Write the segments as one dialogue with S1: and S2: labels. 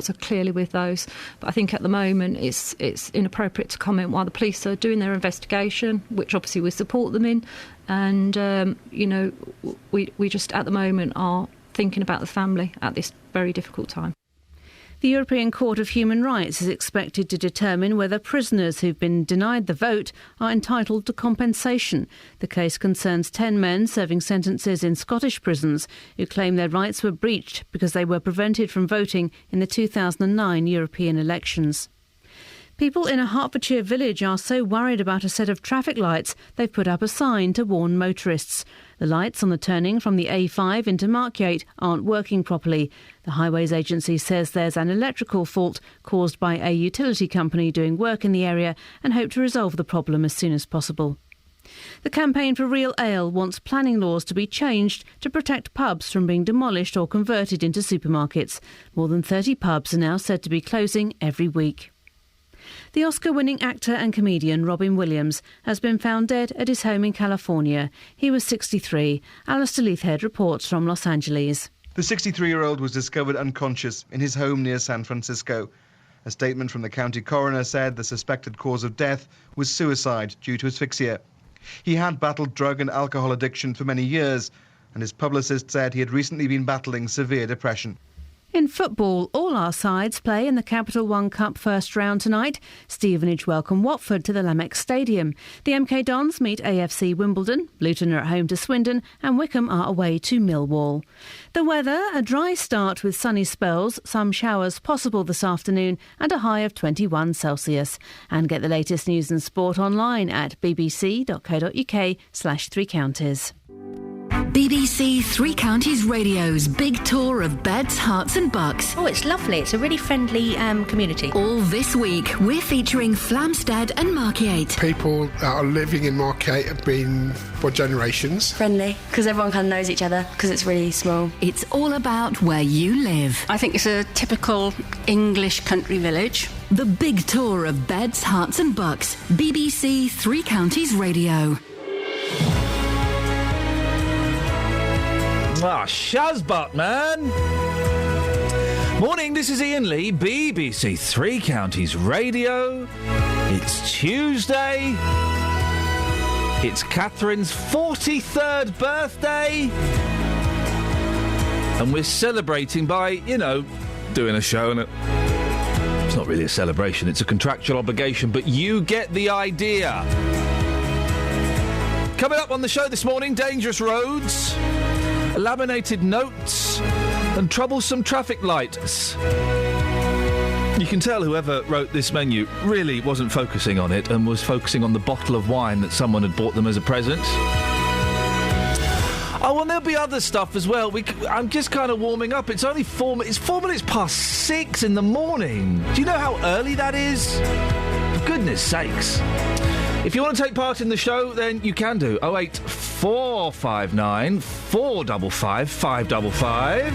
S1: thoughts are clearly with those. But I think at the moment it's inappropriate to comment while the police are doing their investigation, which obviously we support them in. And, we just at the moment are thinking about the family at this very difficult time.
S2: The European Court of Human Rights is expected to determine whether prisoners who've been denied the vote are entitled to compensation. The case concerns 10 men serving sentences in Scottish prisons who claim their rights were breached because they were prevented from voting in the 2009 European elections. People in a Hertfordshire village are so worried about a set of traffic lights they've put up a sign to warn motorists. The lights on the turning from the A5 into Markyate aren't working properly. The Highways Agency says there's an electrical fault caused by a utility company doing work in the area and hope to resolve the problem as soon as possible. The Campaign for Real Ale wants planning laws to be changed to protect pubs from being demolished or converted into supermarkets. More than 30 pubs are now said to be closing every week. The Oscar-winning actor and comedian Robin Williams has been found dead at his home in California. He was 63. Alistair Leithhead reports from Los Angeles.
S3: The 63-year-old was discovered unconscious in his home near San Francisco. A statement from the county coroner said the suspected cause of death was suicide due to asphyxia. He had battled drug and alcohol addiction for many years, and his publicist said he had recently been battling severe depression.
S2: In football, all our sides play in the Capital One Cup first round tonight. Stevenage welcome Watford to the Lamex Stadium. The MK Dons meet AFC Wimbledon, Luton are at home to Swindon, and Wickham are away to Millwall. The weather, a dry start with sunny spells, some showers possible this afternoon, and a high of 21 Celsius. And get the latest news and sport online at bbc.co.uk/Three Counties.
S4: BBC Three Counties Radio's big tour of beds, hearts and bucks.
S5: Oh, it's lovely. It's a really friendly community.
S4: All this week, we're featuring Flamstead and Markyate.
S6: People that are living in Markyate have been for generations.
S7: Friendly, because everyone kind of knows each other, because it's really small.
S4: It's all about where you live.
S8: I think it's a typical English country village.
S4: The big tour of beds, hearts and bucks. BBC Three Counties Radio.
S9: Ah, Shazbot, man! Morning, this is Iain Lee, BBC Three Counties Radio. It's Tuesday. It's Catherine's 43rd birthday. And we're celebrating by, doing a show. And it's not really a celebration, it's a contractual obligation, but you get the idea. Coming up on the show this morning, dangerous roads, laminated notes and troublesome traffic lights. You can tell whoever wrote this menu really wasn't focusing on it and was focusing on the bottle of wine that someone had bought them as a present. Oh, and there'll be other stuff as well. I'm just kind of warming up. It's only 4 minutes past 6 in the morning. Do you know how early that is? For goodness sakes. If you want to take part in the show, then you can do. 08459 455 555.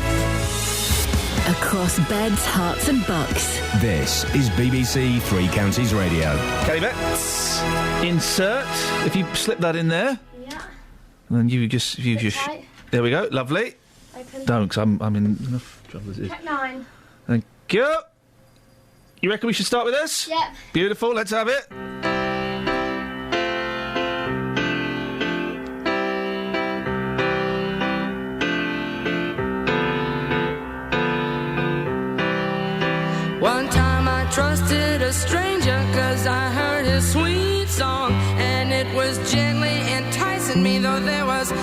S4: Across beds, hearts and bucks.
S10: This is BBC Three Counties Radio.
S9: Okay, Bets. Insert. If you slip that in there.
S7: Yeah.
S9: And then you just. There we go. Lovely.
S7: Open.
S9: Don't, because I'm in enough trouble as it is.
S7: Check 9.
S9: Thank you. You reckon we should start with this?
S7: Yep.
S9: Beautiful. Let's have it.
S11: One time I trusted a stranger 'cause I heard his sweet song, and it was gently enticing me, though there was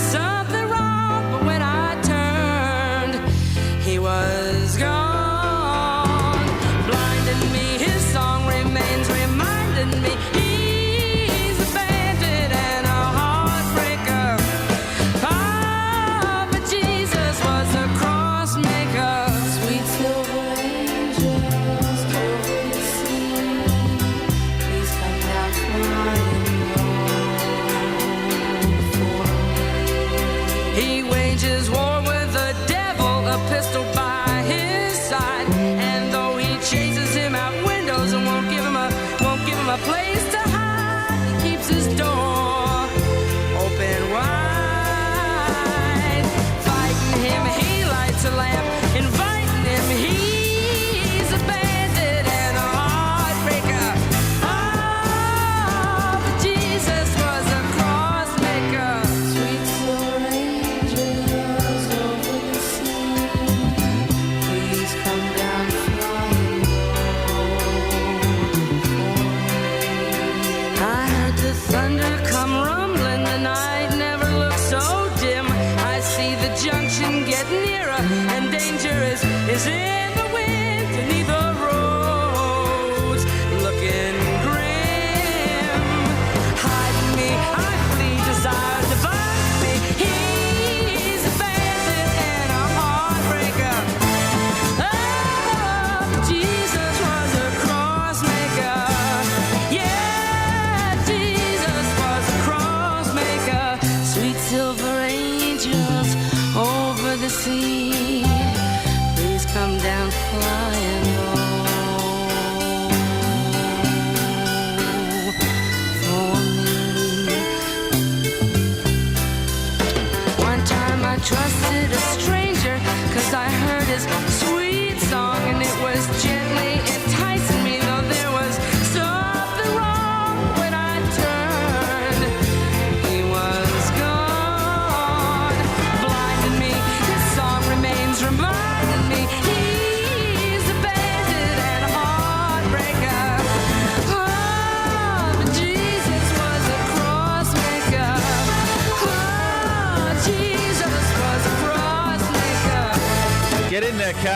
S11: something wrong. But when I turned, he was gone, blinding me. His song remains reminding me he's a bandit and a heartbreaker. Ah, but Jesus was a cross maker. Sweet silver wages war with the devil, a pistol by his side, and though he chases him out windows and won't give him a place to hide, he keeps his door open wide. Fighting him, he lights a lamp, inviting him, he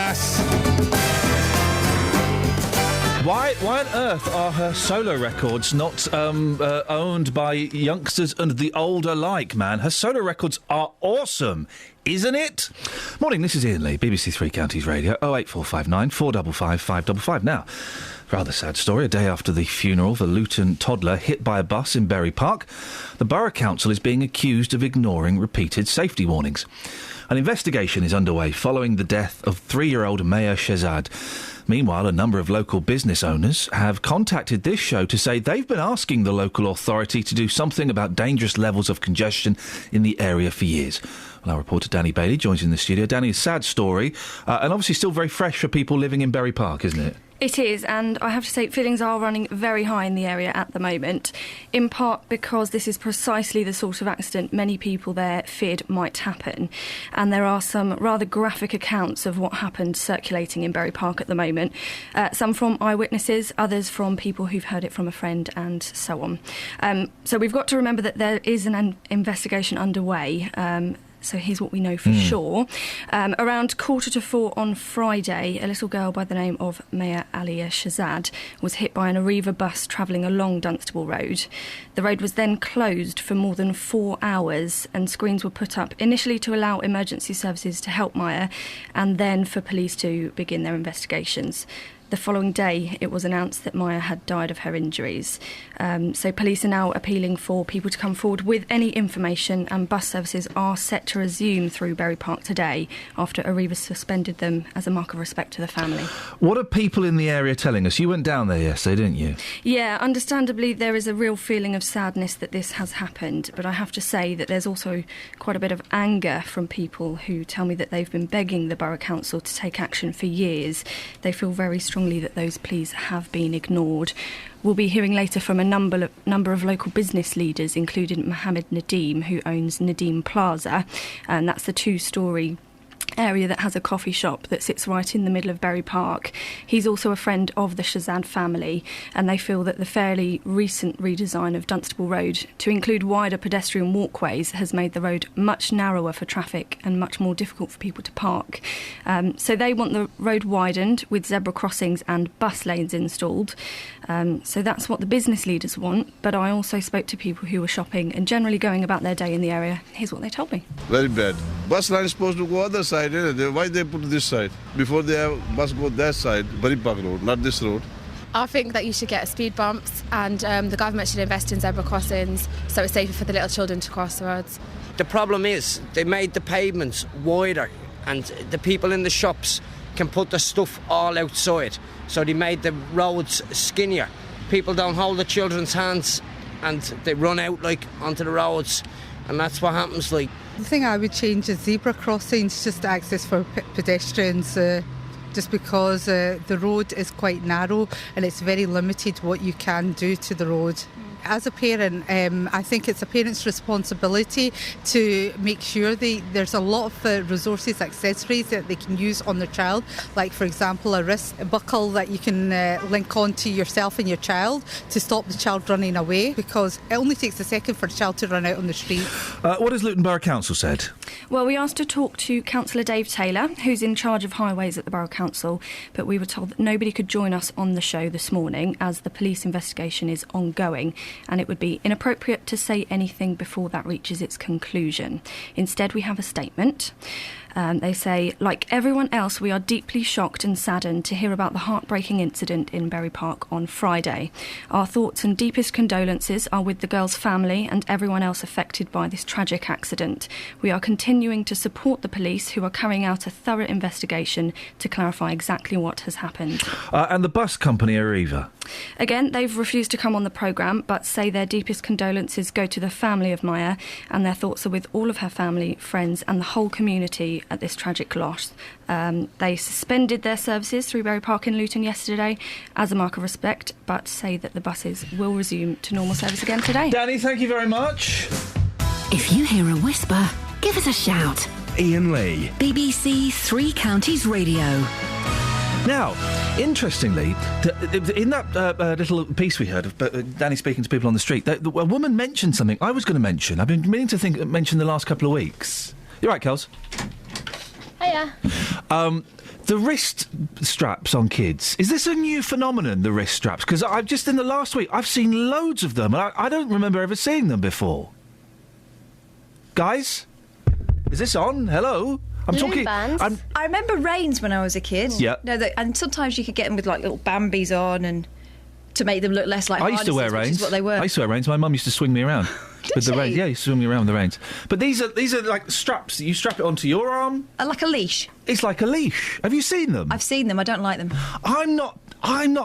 S10: Christmas.
S9: Why on earth are her solo records not owned by youngsters and the old alike, man? Her solo records are awesome, isn't it? Morning, this is Iain Lee, BBC Three Counties Radio, 08459 455 555. Now, rather sad story. A day after the funeral of a Luton toddler hit by a bus in Bury Park, the Borough Council is being accused of ignoring repeated safety warnings. An investigation is underway following the death of 3-year-old Maya Shehzad. Meanwhile, a number of local business owners have contacted this show to say they've been asking the local authority to do something about dangerous levels of congestion in the area for years. Well, our reporter Danny Bailey joins in the studio. Danny, a sad story, and obviously still very fresh for people living in Bury Park, isn't it?
S12: It is, and I have to say feelings are running very high in the area at the moment, in part because this is precisely the sort of accident many people there feared might happen. And there are some rather graphic accounts of what happened circulating in Bury Park at the moment, some from eyewitnesses, others from people who've heard it from a friend, and so on. So we've got to remember that there is an investigation underway. So here's what we know for sure. Around 3:45 on Friday, a little girl by the name of Maya Alia Shehzad was hit by an Arriva bus travelling along Dunstable Road. The road was then closed for more than 4 hours, and screens were put up initially to allow emergency services to help Maya, and then for police to begin their investigations. The following day, it was announced that Maya had died of her injuries. So police are now appealing for people to come forward with any information, and bus services are set to resume through Bury Park today after Arriva suspended them as a mark of respect to the family.
S9: What are people in the area telling us? You went down there yesterday, didn't you?
S12: Yeah, understandably, there is a real feeling of sadness that this has happened, but I have to say that there's also quite a bit of anger from people who tell me that they've been begging the Borough Council to take action for years. They feel very strongly that those pleas have been ignored. We'll be hearing later from a number of local business leaders, including Mohammed Nadeem, who owns Nadeem Plaza, and that's the two-storey area that has a coffee shop that sits right in the middle of Bury Park. He's also a friend of the Shehzad family, and they feel that the fairly recent redesign of Dunstable Road to include wider pedestrian walkways has made the road much narrower for traffic and much more difficult for people to park. So they want the road widened with zebra crossings and bus lanes installed. So that's what the business leaders want, but I also spoke to people who were shopping and generally going about their day in the area. Here's what they told me.
S13: Very bad. Bus line is supposed to go other side. Why they put this side? Before they must go that side, Bury Park Road, not this road.
S14: I think that you should get speed bumps, and the government should invest in zebra crossings so it's safer for the little children to cross the roads.
S15: The problem is they made the pavements wider and the people in the shops can put the stuff all outside. So they made the roads skinnier. People don't hold the children's hands and they run out onto the roads, and that's what happens The
S16: thing I would change is zebra crossings, just access for pedestrians, just because the road is quite narrow and it's very limited what you can do to the road. As a parent, I think it's a parent's responsibility to make sure there's a lot of resources, accessories that they can use on their child, like, for example, a wrist buckle that you can link on to yourself and your child to stop the child running away, because it only takes a second for the child to run out on the street.
S9: What has Luton Borough Council said?
S12: Well, we asked to talk to Councillor Dave Taylor, who's in charge of highways at the Borough Council, but we were told that nobody could join us on the show this morning as the police investigation is ongoing, and it would be inappropriate to say anything before that reaches its conclusion. Instead, we have a statement. They say, like everyone else, we are deeply shocked and saddened to hear about the heartbreaking incident in Bury Park on Friday. Our thoughts and deepest condolences are with the girl's family and everyone else affected by this tragic accident. We are continuing to support the police, who are carrying out a thorough investigation to clarify exactly what has happened.
S9: And the bus company, Arriva?
S12: Again, they've refused to come on the programme, but say their deepest condolences go to the family of Maya, and their thoughts are with all of her family, friends and the whole community at this tragic loss. They suspended their services through Bury Park in Luton yesterday as a mark of respect, but say that the buses will resume to normal service again today.
S9: Danny, thank you very much.
S4: If you hear a whisper, give us a shout.
S10: Iain Lee.
S4: BBC Three Counties Radio.
S9: Now, interestingly, in that little piece we heard of Danny speaking to people on the street, a woman mentioned something I was going to mention. I've been meaning to mention the last couple of weeks. You're right, Kels.
S14: Hiya.
S9: The wrist straps on kids. Is this a new phenomenon, the wrist straps? Because I've just, in the last week, I've seen loads of them, and I don't remember ever seeing them before. Guys? Is this on? Hello? I'm talking...
S17: Bands. I remember reins when I was a kid.
S9: Yeah.
S17: No, and sometimes you could get them with, like, little Bambis on and... to make them look less like harnesses,
S9: I used to wear reins.
S17: Which is what they were.
S9: I used to wear reins. My mum used to swing me around with the reins. Yeah, used to swing me around with the reins. But these are like straps that you strap it onto your arm.
S17: Like a leash.
S9: It's like a leash. Have you seen them?
S17: I've seen them. I don't like them.
S9: I'm not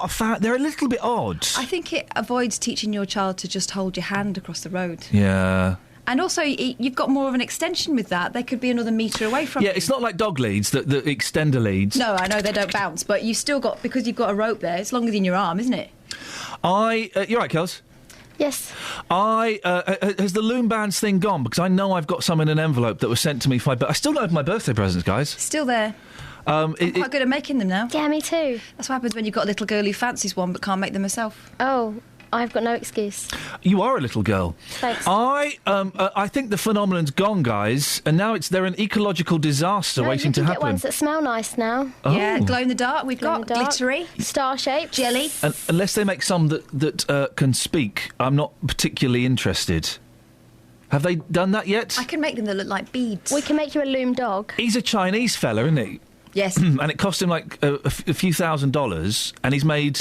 S9: a fan. They're a little bit odd.
S17: I think it avoids teaching your child to just hold your hand across the road.
S9: Yeah.
S17: And also, you've got more of an extension with that. They could be another metre away from you.
S9: Yeah, it's not like dog leads, the extender leads.
S17: No, I know they don't bounce, but you've still got, because you've got a rope there, it's longer than your arm, isn't it?
S9: You're right, Kels?
S18: Yes.
S9: Has the loom bands thing gone? Because I know I've got some in an envelope that was sent to me but I still don't have my birthday presents, guys.
S17: Still there. I'm quite good at making them now.
S18: Yeah, me too.
S17: That's what happens when you've got a little girl who fancies one but can't make them herself.
S18: Oh, I've got no excuse.
S9: You are a little girl.
S18: Thanks.
S9: I think the phenomenon's gone, guys, and now they're an ecological disaster waiting to happen.
S18: You can get ones that smell nice now.
S9: Oh.
S17: Yeah, glow in the dark. We've got glittery,
S18: star-shaped,
S17: jelly.
S9: Unless they make some that can speak, I'm not particularly interested. Have they done that yet?
S17: I can make them that look like beads.
S18: We can make you a loom dog.
S9: He's a Chinese fella, isn't he?
S17: Yes.
S9: And it cost him like a few $1,000s, and he's made...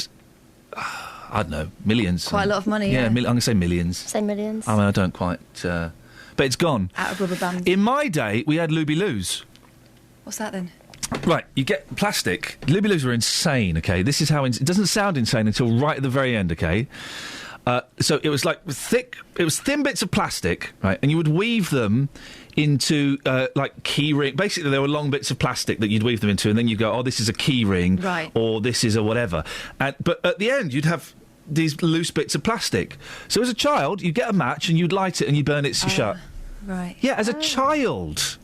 S9: I don't know, millions.
S17: Quite a lot of money, yeah.
S9: I'm going to say millions.
S18: Say millions.
S9: I mean, I don't quite... but it's gone.
S17: Out of rubber bands.
S9: In my day, we had Luby-Loos.
S17: What's that then?
S9: Right, you get plastic. Luby-Loos were insane, OK? This is how... it doesn't sound insane until right at the very end, OK? So it was like thin bits of plastic, right? And you would weave them into like key ring. Basically, there were long bits of plastic that you'd weave them into, and then you go, "Oh, this is a key ring,
S17: right?
S9: Or this is a whatever." But at the end, you'd have these loose bits of plastic. So as a child, you'd get a match and you'd light it and you'd burn it shut.
S17: Right.
S9: Yeah, as a child.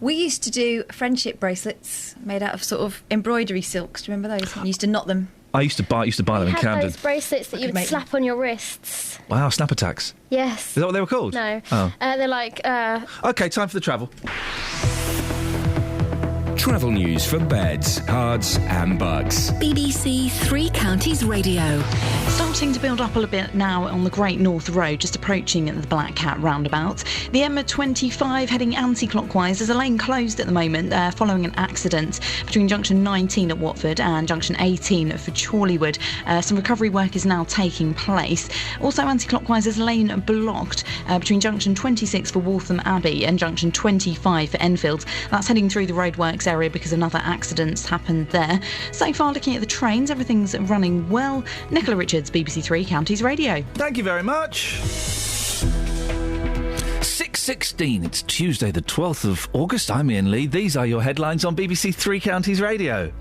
S17: We used to do friendship bracelets made out of sort of embroidery silks. Do you remember those? We used to knot them.
S9: I used to buy them in Camden.
S18: Those bracelets that you would slap on your wrists.
S9: Wow, snap attacks.
S18: Yes.
S9: Is that what they were called?
S18: No.
S9: Oh.
S18: They're like...
S9: OK, time for the travel.
S10: Travel news for beds, cards and bugs.
S4: BBC Three Counties Radio.
S19: Starting to build up a little bit now on the Great North Road, just approaching the Black Cat roundabout. The M25 heading anti-clockwise. There's a lane closed at the moment following an accident between junction 19 at Watford and junction 18 for Chorleywood. Some recovery work is now taking place. Also anti-clockwise, there's a lane blocked between junction 26 for Waltham Abbey and junction 25 for Enfield. That's heading through the roadworks area because another accident's happened there. So far, looking at the trains, everything's running well. Nicola Richards, BBC Three Counties Radio.
S9: Thank you very much. 6:16. It's Tuesday, the 12th of August. I'm Iain Lee. These are your headlines on BBC Three Counties Radio.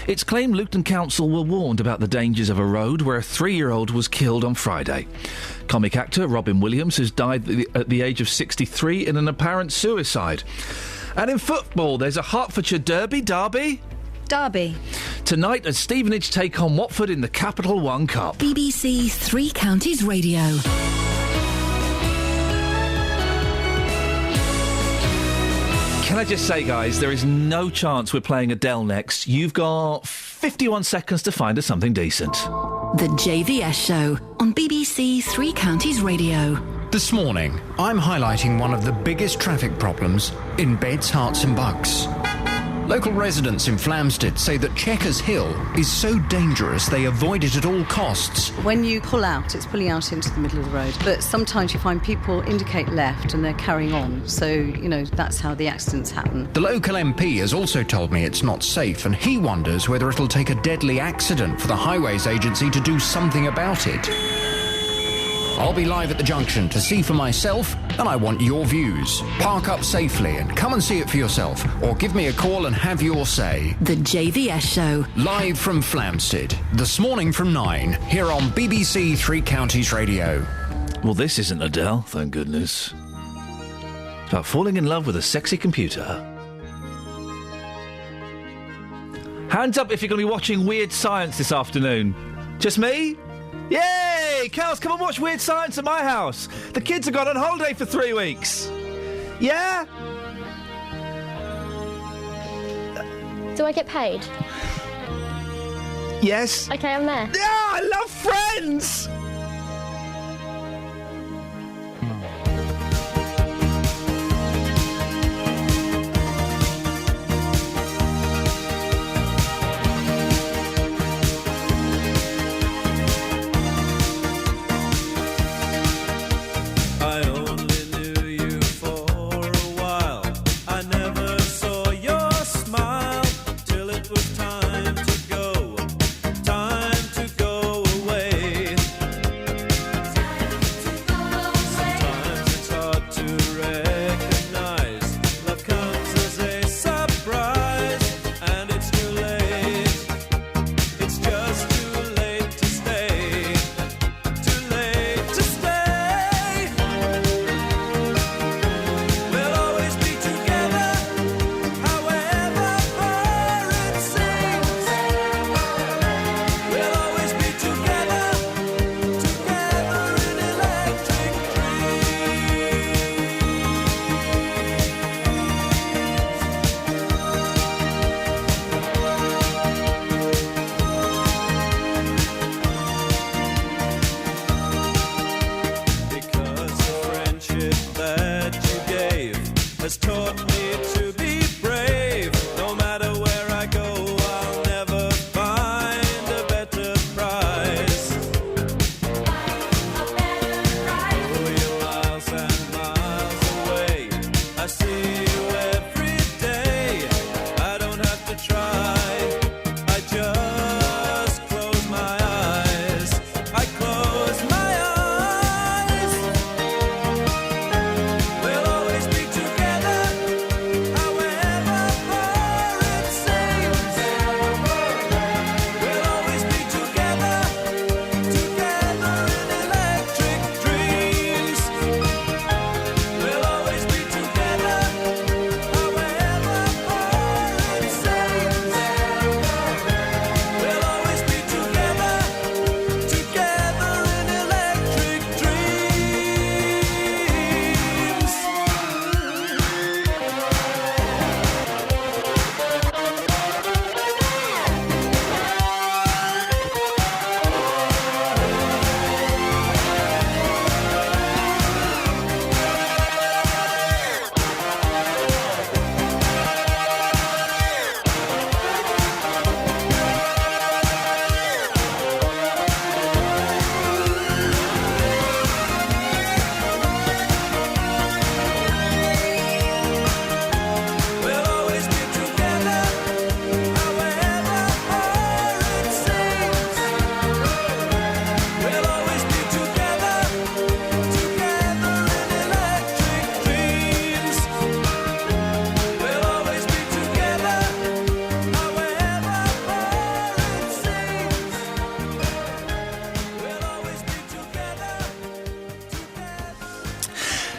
S9: It's claimed Luton Council were warned about the dangers of a road where a 3-year-old was killed on Friday. Comic actor Robin Williams has died at the age of 63 in an apparent suicide. And in football, there's a Hertfordshire derby. Tonight, as Stevenage take on Watford in the Capital One Cup.
S4: BBC Three Counties Radio.
S9: Can I just say, guys, there is no chance we're playing Adele next. You've got 51 seconds to find us something decent.
S4: The JVS Show on BBC Three Counties Radio.
S20: This morning, I'm highlighting one of the biggest traffic problems in beds, hearts and bucks. Local residents in Flamstead say that Chequers Hill is so dangerous they avoid it at all costs.
S21: When you pull out, it's pulling out into the middle of the road. But sometimes you find people indicate left and they're carrying on. So, that's how the accidents happen.
S20: The local MP has also told me it's not safe, and he wonders whether it'll take a deadly accident for the Highways Agency to do something about it. I'll be live at the junction to see for myself, and I want your views. Park up safely and come and see it for yourself, or give me a call and have your say.
S4: The JVS Show.
S20: Live from Flamstead, this morning from 9, here on BBC Three Counties Radio.
S9: Well, this isn't Adele, thank goodness. It's about falling in love with a sexy computer. Hands up if you're going to be watching Weird Science this afternoon. Just me? Yay! Kels, come and watch Weird Science at my house. The kids have gone on holiday for 3 weeks. Yeah?
S18: So Do I get paid?
S9: Yes.
S18: Okay, I'm there.
S9: Yeah, I love Friends!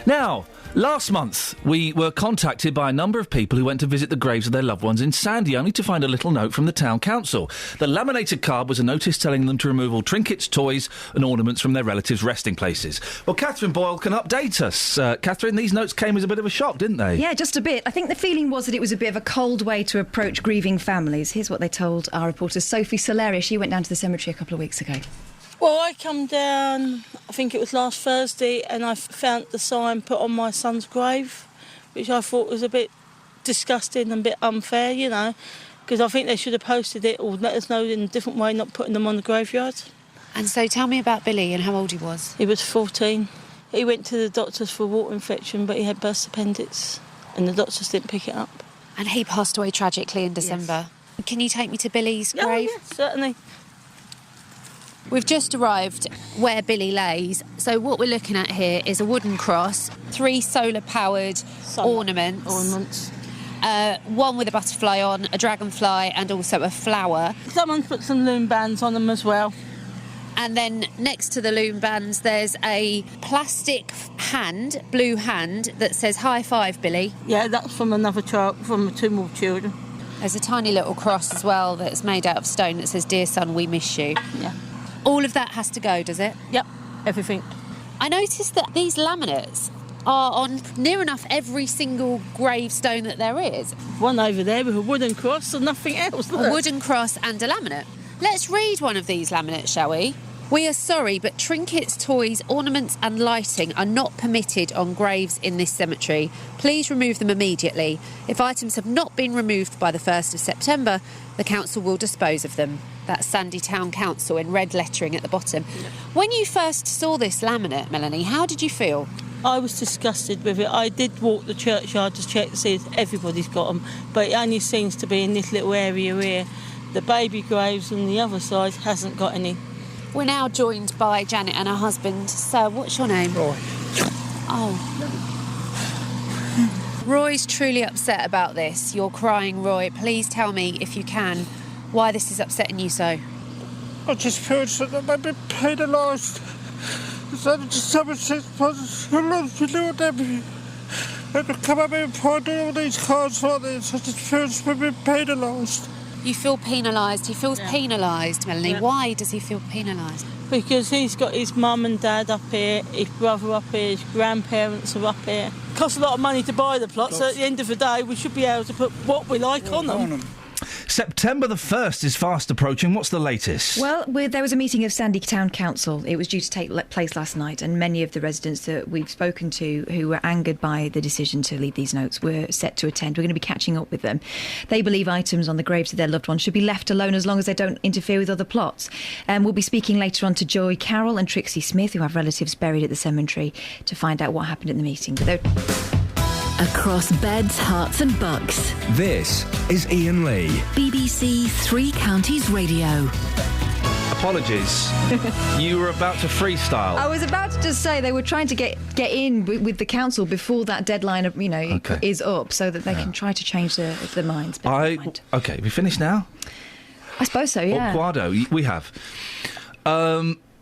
S9: Now, last month, we were contacted by a number of people who went to visit the graves of their loved ones in Sandy, only to find a little note from the town council. The laminated card was a notice telling them to remove all trinkets, toys and ornaments from their relatives' resting places. Well, Catherine Boyle can update us. Catherine, these notes came as a bit of a shock, didn't they?
S1: Yeah, just a bit. I think the feeling was that it was a bit of a cold way to approach grieving families. Here's what they told our reporter Sophie Solaria. She went down to the cemetery a couple of weeks ago.
S22: Well, I come down, I think it was last Thursday, and I found the sign put on my son's grave, which I thought was a bit disgusting and a bit unfair, you know, because I think they should have posted it or let us know in a different way, not putting them on the graveyard.
S23: And so tell me about Billy and how old he was.
S22: He was 14. He went to the doctors for a water infection, but he had burst appendix, and the doctors didn't pick it up.
S23: And he passed away tragically in December. Yes. Can you take me to Billy's grave?
S22: Yeah, certainly.
S23: We've just arrived where Billy lays. So what we're looking at here is a wooden cross, 3 solar-powered ornaments. One with a butterfly on, a dragonfly and also a flower.
S22: Someone's put some loom bands on them as well.
S23: And then next to the loom bands there's a plastic hand, blue hand, that says "High Five, Billy."
S22: Yeah, that's from another child, from 2 more children.
S23: There's a tiny little cross as well that's made out of stone that says "Dear son, we miss you."
S22: Yeah.
S23: All of that has to go, does it?
S22: Yep, everything.
S23: I noticed that these laminates are on near enough every single gravestone that there is.
S22: One over there with a wooden cross and nothing else.
S23: A wooden cross and a laminate. Let's read one of these laminates, shall we? We are sorry, but trinkets, toys, ornaments and lighting are not permitted on graves in this cemetery. Please remove them immediately. If items have not been removed by the 1st of September, the council will dispose of them. That's Sandy Town Council in red lettering at the bottom. Yeah. When you first saw this laminate, Melanie, how did you feel?
S22: I was disgusted with it. I did walk the churchyard to check to see if everybody's got them, but it only seems to be in this little area here. The baby graves on the other side hasn't got any.
S23: We're now joined by Janet and her husband. Sir, what's your name?
S6: Roy.
S23: Oh. Roy's truly upset about this. You're crying, Roy. Please tell me, if you can, why this is upsetting you so.
S2: I just feel that I might be penalised. Someone says, you know what I mean? And to come up and find all these cards like this, I just feel to be penalised.
S23: You feel penalised? He feels penalised, Melanie.
S22: Yeah.
S23: Why does he feel penalised?
S22: Because he's got his mum and dad up here, his brother up here, his grandparents are up here. It costs a lot of money to buy the plots, so at the end of the day we should be able to put what we like on them.
S9: September the 1st is fast approaching. What's the latest?
S1: Well, there was a meeting of Sandy Town Council. It was due to take place last night, and many of the residents that we've spoken to who were angered by the decision to leave these notes were set to attend. We're going to be catching up with them. They believe items on the graves of their loved ones should be left alone as long as they don't interfere with other plots. We'll be speaking later on to Joy Carroll and Trixie Smith, who have relatives buried at the cemetery, to find out what happened at the meeting.
S4: Across beds, hearts and bucks.
S10: This is Iain Lee.
S4: BBC Three Counties Radio.
S9: Apologies. You were about to freestyle.
S1: I was about to just say they were trying to get in with the council before that deadline of, is up, so that they can try to change their minds.
S9: Okay, we finished now?
S1: I suppose so, yeah.
S9: Guado, we have.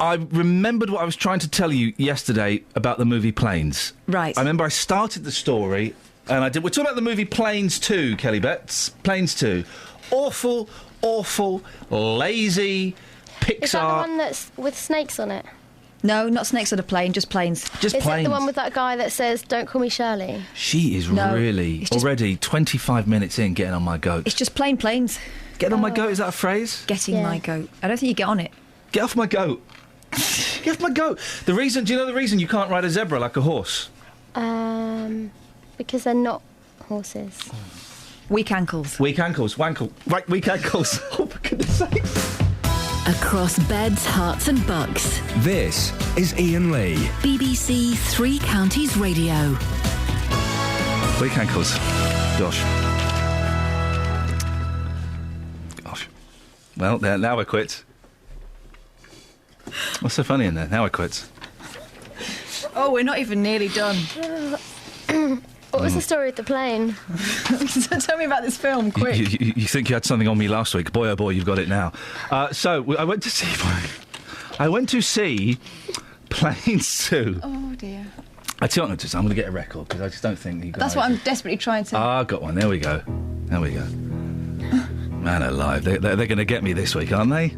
S9: I remembered what I was trying to tell you yesterday about the movie Planes.
S1: Right.
S9: I remember I started the story, and we're talking about the movie Planes 2, Kelly Betts. Planes 2. Awful, lazy, Pixar...
S18: Is that the one that's with snakes on it?
S1: No, not snakes on a plane, just planes.
S18: Is it the one with that guy that says, "Don't call me Shirley"?
S9: She is really already 25 minutes in getting on my goat.
S1: It's just plain planes.
S9: Getting on my goat, is that a phrase?
S1: Getting my goat. I don't think you get on it.
S9: Get off my goat. Get off my goat. Do you know the reason you can't ride a zebra like a horse?
S18: Because they're not horses.
S1: Weak ankles.
S9: Weak ankles. Right, weak ankles. Oh, for goodness sakes.
S4: Across beds, hearts and bucks.
S10: This is Iain Lee.
S4: BBC Three Counties Radio.
S9: Weak ankles. Gosh. Well, now we're quits. What's so funny in there? Now we're quits.
S1: Oh, we're not even nearly done.
S18: What was the story with the plane?
S1: Tell me about this film, quick.
S9: You think you had something on me last week? Boy, oh boy, you've got it now. So I went to see Planes 2.
S1: Oh dear.
S9: I tell you what I'm going to get a record because I just don't think you guys...
S1: That's what I'm desperately trying to...
S9: I got one. There we go. Man alive, they're going to get me this week, aren't they?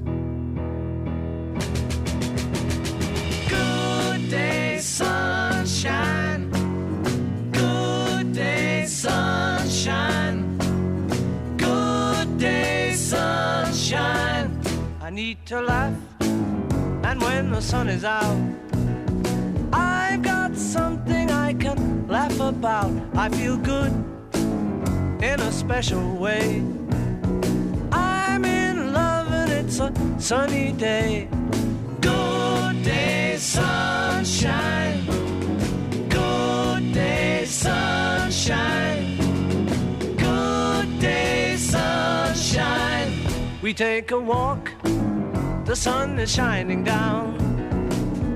S11: Good day, sunshine. Good day, sunshine. Good day, sunshine. I need to laugh, and when the sun is out, I've got something I can laugh about. I feel good in a special way. I'm in love and it's a sunny day. Good day, sunshine. Good day, sunshine. Good day, sunshine. We take a walk, the sun is shining down,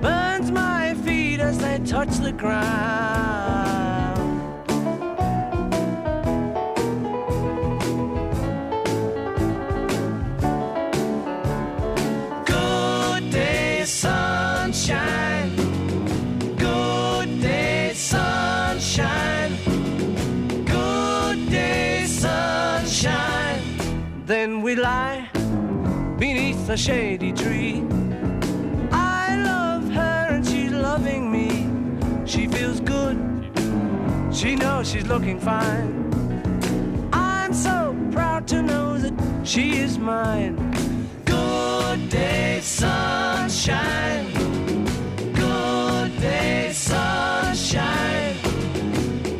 S11: burns my feet as they touch the ground. Good day, sunshine. Good day, sunshine. Good day, sunshine. Then we lie beneath a shady tree. I love her and she's loving me. She feels good
S3: She knows she's looking fine. I'm so proud to know that she is mine. Good day, sunshine. Good day, sunshine.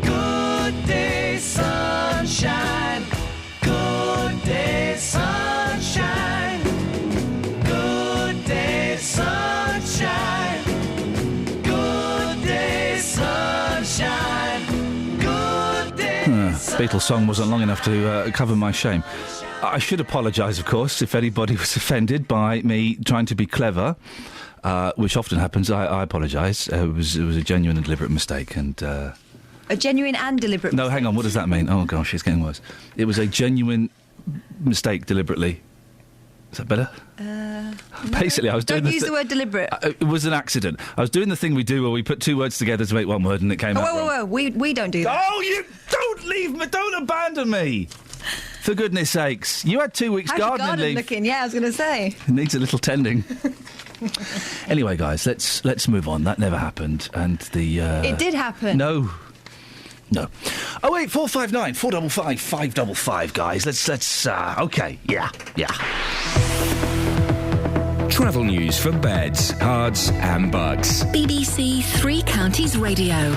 S3: Good day, sunshine. Good day, sunshine. Good day, sunshine. Good day, sunshine. Good day,
S9: Beatles song wasn't long enough to cover my shame. I should apologise, of course, if anybody was offended by me trying to be clever, which often happens. I apologise. It was a genuine and deliberate mistake, and
S1: A genuine and deliberate
S9: no, hang on, what does that mean? Oh, gosh, it's getting worse. It was a genuine mistake deliberately. Is that better? Basically, I was doing
S1: Don't use the word deliberate.
S9: It was an accident. I was doing the thing we do where we put two words together to make one word and it came out wrong.
S1: Whoa. We don't do that.
S9: Oh, you don't leave me, don't abandon me. For goodness sakes. You had 2 weeks
S1: How's your
S9: gardening
S1: garden
S9: leave.
S1: looking? Yeah, I was going to say.
S9: It needs a little tending. Anyway, guys, let's move on. That never happened. And the...
S1: It did happen.
S9: No. 08459 455 555, guys. Let's okay. Yeah.
S10: Travel news for beds, cards and bugs.
S4: BBC Three Counties Radio.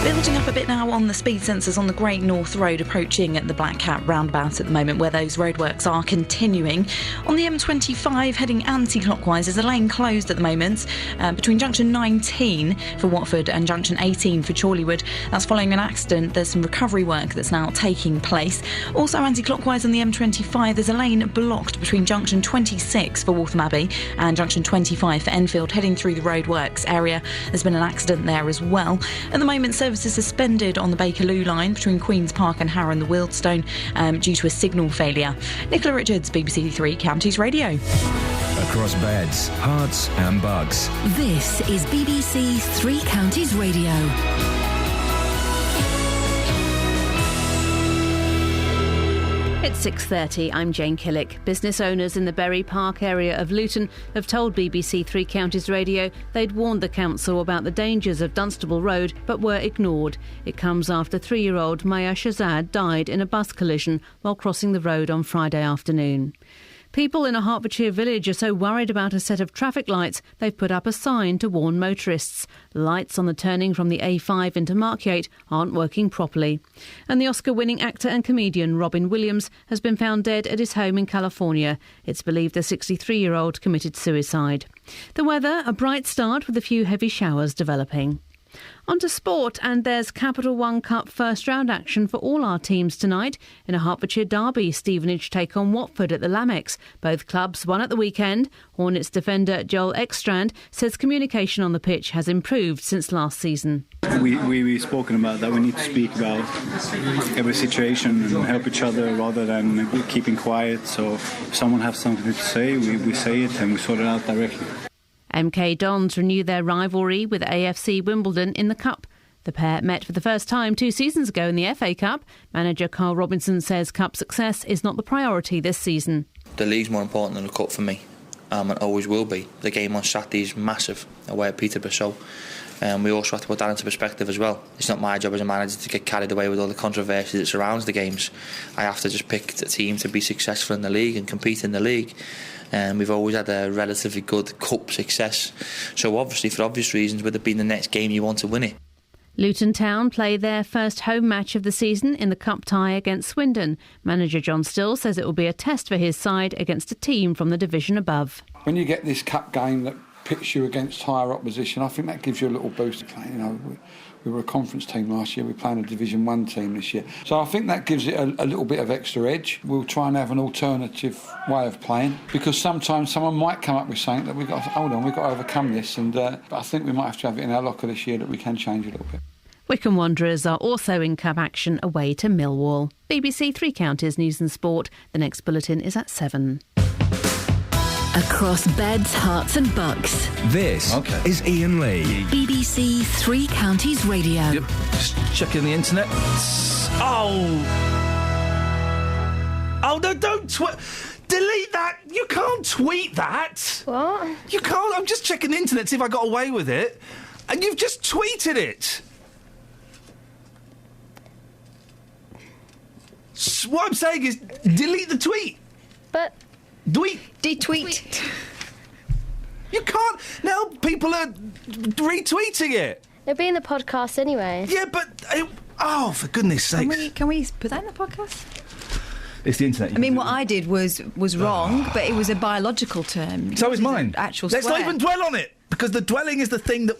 S19: Building up a bit now on the speed sensors on the Great North Road approaching at the Black Cat roundabout at the moment, where those roadworks are continuing. On the M25 heading anti-clockwise, there's a lane closed at the moment between junction 19 for Watford and junction 18 for Chorleywood. That's following an accident. There's some recovery work that's now taking place. Also anti-clockwise on the M25, there's a lane blocked between junction 26 for Waltham Abbey and junction 25 for Enfield, heading through the roadworks area. There's been an accident there as well. At the moment, services suspended on the Bakerloo line between Queen's Park and Harrow and the Wealdstone due to a signal failure. Nicola Richards, BBC Three Counties Radio.
S10: Across beds, hearts and bugs.
S4: This is BBC Three Counties Radio.
S5: It's 6:30. I'm Jane Killick. Business owners in the Berry Park area of Luton have told BBC Three Counties Radio they'd warned the council about the dangers of Dunstable Road but were ignored. It comes after 3-year-old Maya Shazad died in a bus collision while crossing the road on Friday afternoon. People in a Hertfordshire village are so worried about a set of traffic lights, they've put up a sign to warn motorists. The lights on the turning from the A5 into Markyate aren't working properly. And the Oscar-winning actor and comedian Robin Williams has been found dead at his home in California. It's believed the 63-year-old committed suicide. The weather, a bright start with a few heavy showers developing. On to sport, and there's Capital One Cup first-round action for all our teams tonight. In a Hertfordshire derby, Stevenage take on Watford at the Lamex. Both clubs won at the weekend. Hornets defender Joel Ekstrand says communication on the pitch has improved since last season.
S8: We've spoken about that. We need to speak about every situation and help each other rather than keeping quiet. So if someone has something to say, we say it and we sort it out directly.
S5: MK Dons renew their rivalry with AFC Wimbledon in the Cup. The pair met for the first time 2 seasons ago in the FA Cup. Manager Carl Robinson says Cup success is not the priority this season.
S24: The league's more important than the Cup for me, and always will be. The game on Saturday is massive away at Peterborough, so we also have to put that into perspective as well. It's not my job as a manager to get carried away with all the controversy that surrounds the games. I have to just pick a team to be successful in the league and compete in the league. We've always had a relatively good cup success, so obviously for obvious reasons, with it being the next game, you want to win it.
S5: Luton Town play their first home match of the season in the cup tie against Swindon. Manager John Still says it will be a test for his side against a team from the division above.
S25: When you get this cup game that pits you against higher opposition, I think that gives you a little boost to play. You know, we were a conference team last year, we're playing a Division 1 team this year. So I think that gives it a little bit of extra edge. We'll try and have an alternative way of playing, because sometimes someone might come up with something that we've got to overcome this. But I think we might have to have it in our locker this year that we can change a little bit.
S5: Wycombe Wanderers are also in cup action away to Millwall. BBC Three Counties News and Sport. The next bulletin is at 7.
S4: Across beds, hearts and bucks.
S10: This is Iain Lee.
S4: BBC Three Counties Radio.
S9: Yep. Just checking the internet. Oh, no, don't delete that. You can't tweet that.
S18: What?
S9: You can't. I'm just checking the internet to see if I got away with it. And you've just tweeted it. What I'm saying is, delete the tweet.
S18: But...
S1: Detweet.
S9: You can't... Now people are retweeting it.
S18: It'll be in the podcast anyway.
S9: Yeah, but... oh, for goodness sakes.
S1: Can we put that in the podcast?
S9: It's the internet.
S1: I mean, what I did was wrong, but it was a biological term.
S9: So is mine.
S1: Actual
S9: Let's
S1: swear.
S9: not even dwell on it, because the dwelling is the thing that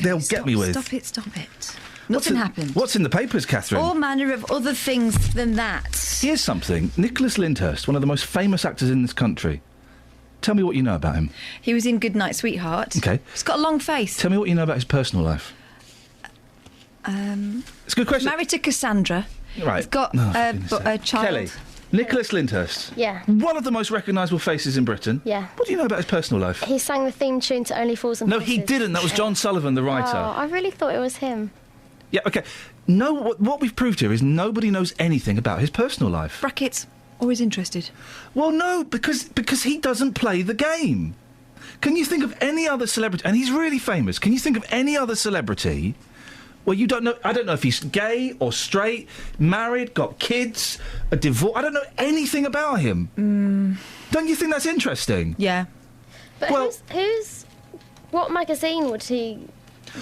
S9: they'll get me with.
S1: Stop it. Nothing happened.
S9: What's in the papers, Catherine?
S1: All manner of other things than that.
S9: Here's something. Nicholas Lyndhurst, one of the most famous actors in this country. Tell me what you know about him.
S1: He was in Goodnight Sweetheart.
S9: Okay.
S1: He's got a long face.
S9: Tell me what you know about his personal life. It's a good question.
S1: Married to Cassandra.
S9: Right.
S1: He's got a child.
S9: Kelly. Nicholas Lyndhurst.
S18: Yeah.
S9: One of the most recognisable faces in Britain.
S18: Yeah.
S9: What do you know about his personal life?
S18: He sang the theme tune to Only Fools and
S9: No,
S18: Horses.
S9: he didn't. That was John Sullivan, the writer.
S18: Oh, I really thought it was him.
S9: Yeah, OK. No, what we've proved here is nobody knows anything about his personal life.
S1: Brackets. Always interested.
S9: Well, no, because he doesn't play the game. Can you think of any other celebrity... And he's really famous. Can you think of any other celebrity... Well, you don't know... I don't know if he's gay or straight, married, got kids, a divorce... I don't know anything about him. Don't you think that's interesting?
S1: Yeah.
S18: But who's... What magazine would he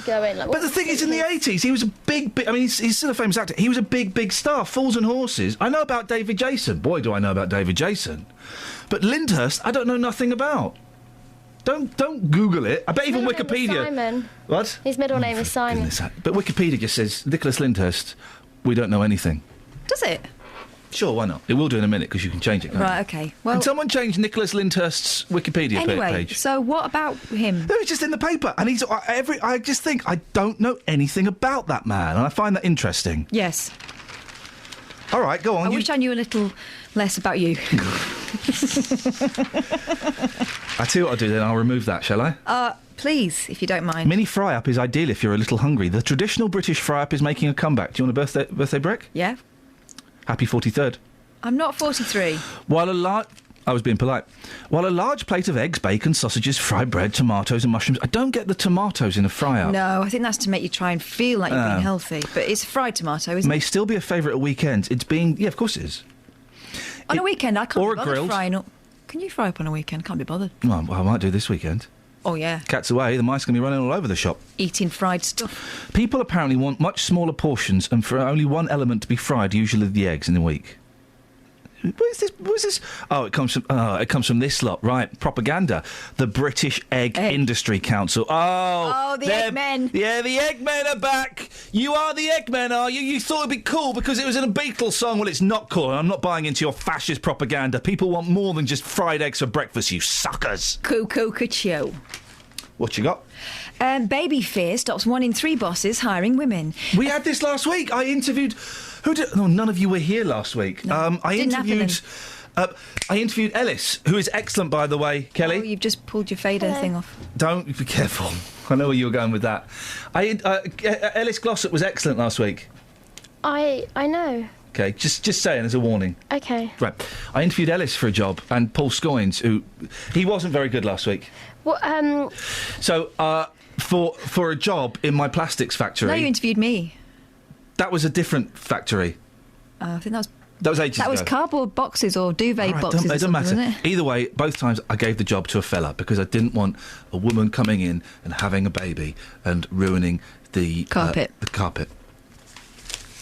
S18: go in? Like,
S9: but the thing is, in the 80s, he was a big... I mean, he's still a famous actor. He was a big star. Fools and Horses. I know about David Jason. Boy, do I know about David Jason. But Lyndhurst, I don't know nothing about. Don't Google it. I bet even Wikipedia...
S18: Simon.
S9: What?
S18: His middle name is Simon.
S9: But Wikipedia just says, Nicholas Lyndhurst, we don't know anything.
S1: Does it?
S9: Sure, why not? It will do in a minute, because you can change it, can't
S1: Right,
S9: you?
S1: OK. Well,
S9: Can someone change Nicholas Lyndhurst's Wikipedia
S1: anyway,
S9: page?
S1: so what about him?
S9: No, it's just in the paper. And he's... I just think, I don't know anything about that man, and I find that interesting.
S1: Yes.
S9: All right, go on.
S1: I wish I knew a little less about you.
S9: I tell you what I'll do then, I'll remove that, shall I?
S1: Please, if you don't mind.
S9: Mini fry-up is ideal if you're a little hungry. The traditional British fry-up is making a comeback. Do you want a birthday break?
S1: Yeah.
S9: Happy 43rd.
S1: I'm not 43.
S9: I was being polite. While a large plate of eggs, bacon, sausages, fried bread, tomatoes and mushrooms... I don't get the tomatoes in a fry-up.
S1: No, I think that's to make you try and feel like you're being healthy. But it's a fried tomato, isn't it?
S9: May still be a favourite at weekends. It's being... Yeah, of course it is.
S1: On a weekend, I can't
S9: or
S1: be bothered
S9: grilled.
S1: frying up. Can you fry up on a weekend? Can't be bothered.
S9: Well, I might do this weekend.
S1: Oh, yeah.
S9: Cat's away, the mice are going to be running all over the shop.
S1: Eating fried stuff.
S9: People apparently want much smaller portions and for only one element to be fried, usually the eggs, in a week. What is this? Oh, it comes from this lot, right? Propaganda. The British Egg Industry Council.
S1: Oh, the Eggmen.
S9: Yeah, the Eggmen are back. You are the Eggmen, are you? You thought it'd be cool because it was in a Beatles song. Well, it's not cool. I'm not buying into your fascist propaganda. People want more than just fried eggs for breakfast, you suckers.
S1: Cuckoo.
S9: What you got?
S1: Baby fear stops 1 in 3 bosses hiring women.
S9: We had this last week. I interviewed... none of you were here last week.
S1: No,
S9: I interviewed Ellis, who is excellent, by the way, Kelly.
S1: Oh, you've just pulled your fader thing off.
S9: Don't be careful. I know where you were going with that. Ellis Glossop was excellent last week.
S18: I know.
S9: Okay, just saying as a warning.
S18: Okay.
S9: Right. I interviewed Ellis for a job, and Paul Scoynes, he wasn't very good last week.
S18: Well,
S9: So, for a job in my plastics factory...
S1: No, you interviewed me.
S9: That was a different factory.
S1: I think that
S9: was ages ago.
S1: That was cardboard boxes or duvet boxes.
S9: It doesn't matter.
S1: Wasn't it?
S9: Either way, both times I gave the job to a fella because I didn't want a woman coming in and having a baby and ruining the
S1: carpet.
S9: The carpet.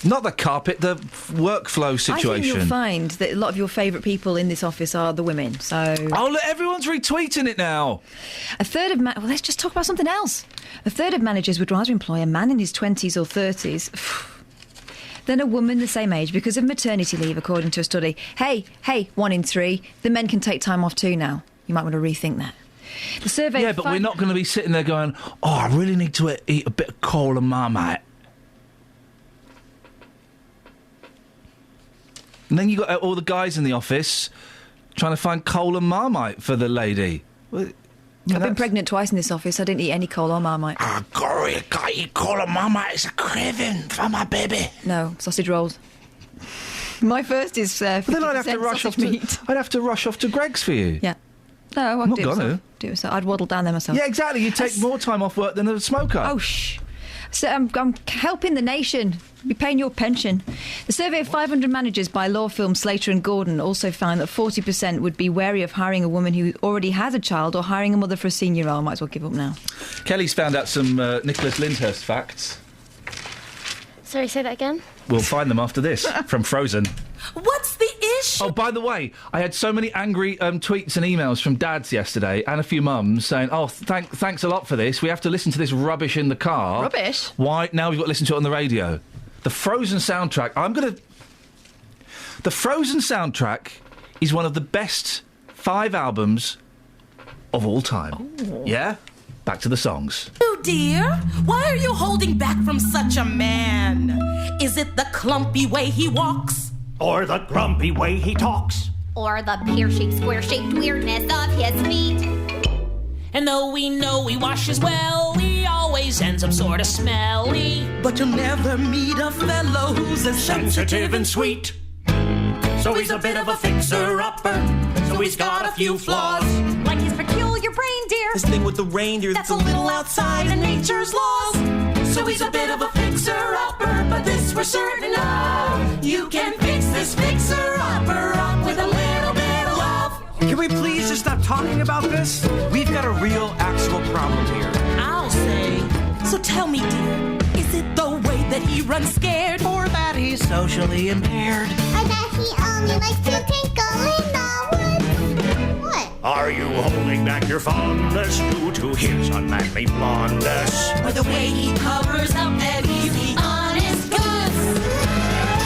S9: Not the carpet, the workflow situation.
S1: I think you'll find that a lot of your favourite people in this office are the women, so...
S9: Oh, look, everyone's retweeting it now.
S1: Well, let's just talk about something else. A third of managers would rather employ a man in his 20s or 30s than a woman the same age because of maternity leave, according to a study. Hey, 1 in 3, the men can take time off too now. You might want to rethink that. The survey...
S9: Yeah, but we're not going to be sitting there going, oh, I really need to eat a bit of coal and Marmite. And then you got all the guys in the office trying to find coal and Marmite for the lady. Well,
S1: I've been pregnant twice in this office. I didn't eat any coal or Marmite.
S9: Oh, Gory, I can't eat coal and Marmite. It's a craving for my baby.
S1: No, sausage rolls. My first is 50%
S9: then I'd have to rush off
S1: meat.
S9: I'd have to rush off to Greg's for you.
S1: Yeah. No, I'd
S9: not
S1: do it
S9: gonna.
S1: myself. Do it myself. I'd waddle down there myself.
S9: Yeah, exactly. You'd take more time off work than a smoker.
S1: Oh, shh. So I'm helping the nation. Be paying your pension. The survey of 500 managers by law firm Slater and Gordon also found that 40% would be wary of hiring a woman who already has a child or hiring a mother for a senior role. Might as well give up now.
S9: Kelly's found out some Nicholas Lyndhurst facts.
S18: Sorry, say that again?
S9: We'll find them after this from Frozen.
S7: What's the issue?
S9: Oh, by the way, I had so many angry tweets and emails from dads yesterday and a few mums saying, "Oh, thanks a lot for this. We have to listen to this rubbish in the car."
S1: Rubbish?
S9: Why? Now we've got to listen to it on the radio. The Frozen soundtrack. The Frozen soundtrack is one of the best 5 albums of all time.
S7: Oh.
S9: Yeah? Back to the songs.
S7: Oh, dear. Why are you holding back from such a man? Is it the clumpy way he walks?
S12: Or the grumpy way he talks?
S13: Or the pear-shaped, square-shaped weirdness of his feet?
S15: And though we know he washes well, he always ends up sort of smelly.
S7: But you'll never meet a fellow who's as sensitive and sweet.
S12: So he's a bit of a fixer-upper. So he's got a few flaws.
S13: Like his peculiar reindeer.
S7: This thing with the reindeer that's a little outside of nature's laws.
S12: So he's a bit of a fixer-upper, but this we're certain of. You can fix this fixer-upper up with a little bit of love.
S16: Can we please just stop talking about this? We've got a real, actual problem here.
S7: I'll say. So tell me, dear, is it the way that he runs scared?
S16: Or that he's socially impaired?
S13: Or that he only likes to tinkle in the woods? What?
S12: Are you holding back your fondness due to his unmanly blondness?
S7: Or the way he covers up that he's the honest goods?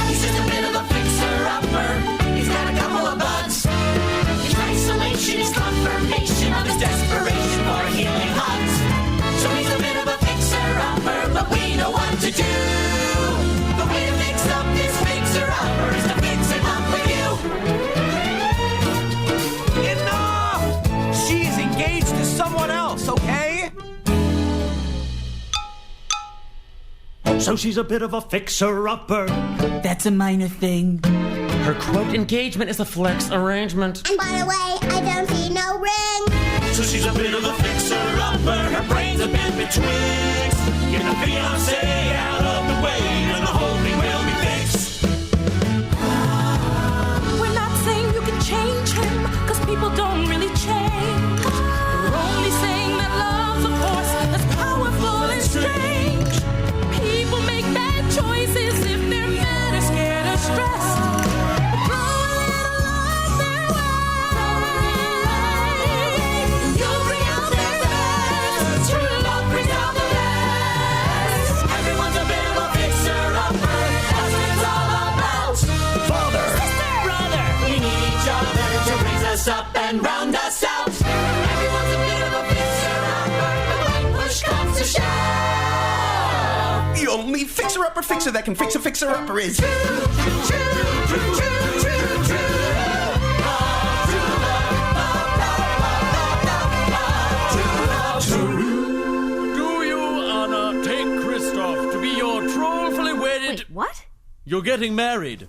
S12: He's just a bit of a fixer-upper. He's got a couple of buds. His isolation is confirmation of his desperation for healing hugs. So he's a bit of a fixer-upper, but we know what to do. The way to fix up this fixer-upper is to fix it up with you.
S16: Enough! She's engaged to someone else, okay?
S12: So she's a bit of a fixer-upper.
S7: That's a minor thing.
S16: Her quote engagement is a flex arrangement.
S13: And by the way, I don't see no ring.
S12: So she's a bit of a fixer-upper. Her brain's a bit betwixt. Get the fiancé out of the way and the whole thing will be fixed.
S7: We're not saying you can change him, cause people don't really change. We're only saying that love's a force that's powerful and strange. People make bad choices if they're mad or scared or stressed. Throw a little love their way. You'll bring out their best. True love brings out the best.
S12: Everyone's a bit of a fixer-upper. That's what it's all about. Father,
S7: Sister,
S12: brother, we need each other to raise us up and round us out. Everyone's a bit of a fixer-upper, but when push comes to shove,
S16: The only fixer-upper fixer that can fix a fixer-upper is...
S15: Do you, Anna, take Christoph to be your trollfully wedded...
S18: Wait, what?
S15: You're getting married.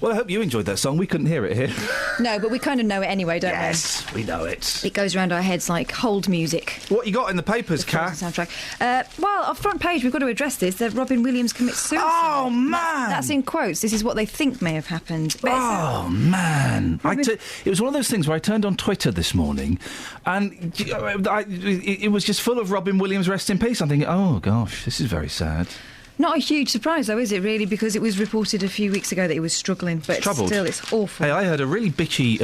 S9: Well, I hope you enjoyed that song. We couldn't hear it here.
S1: No, but we kind of know it anyway, don't
S9: Yes, we know it.
S1: we? It goes around our heads like hold music.
S9: What you got in the papers, Kat?
S1: Soundtrack. Well, on front page, we've got to address this, that Robin Williams commits suicide.
S9: Oh, man!
S1: That's in quotes. This is what they think may have happened. But
S9: Oh, man. It was one of those things where I turned on Twitter this morning and it was just full of Robin Williams, rest in peace. I'm thinking, oh, gosh, this is very sad.
S1: not a huge surprise, though, is it, really? Because it was reported a few weeks ago that he was struggling, but still, it's awful.
S9: Hey, I heard a really bitchy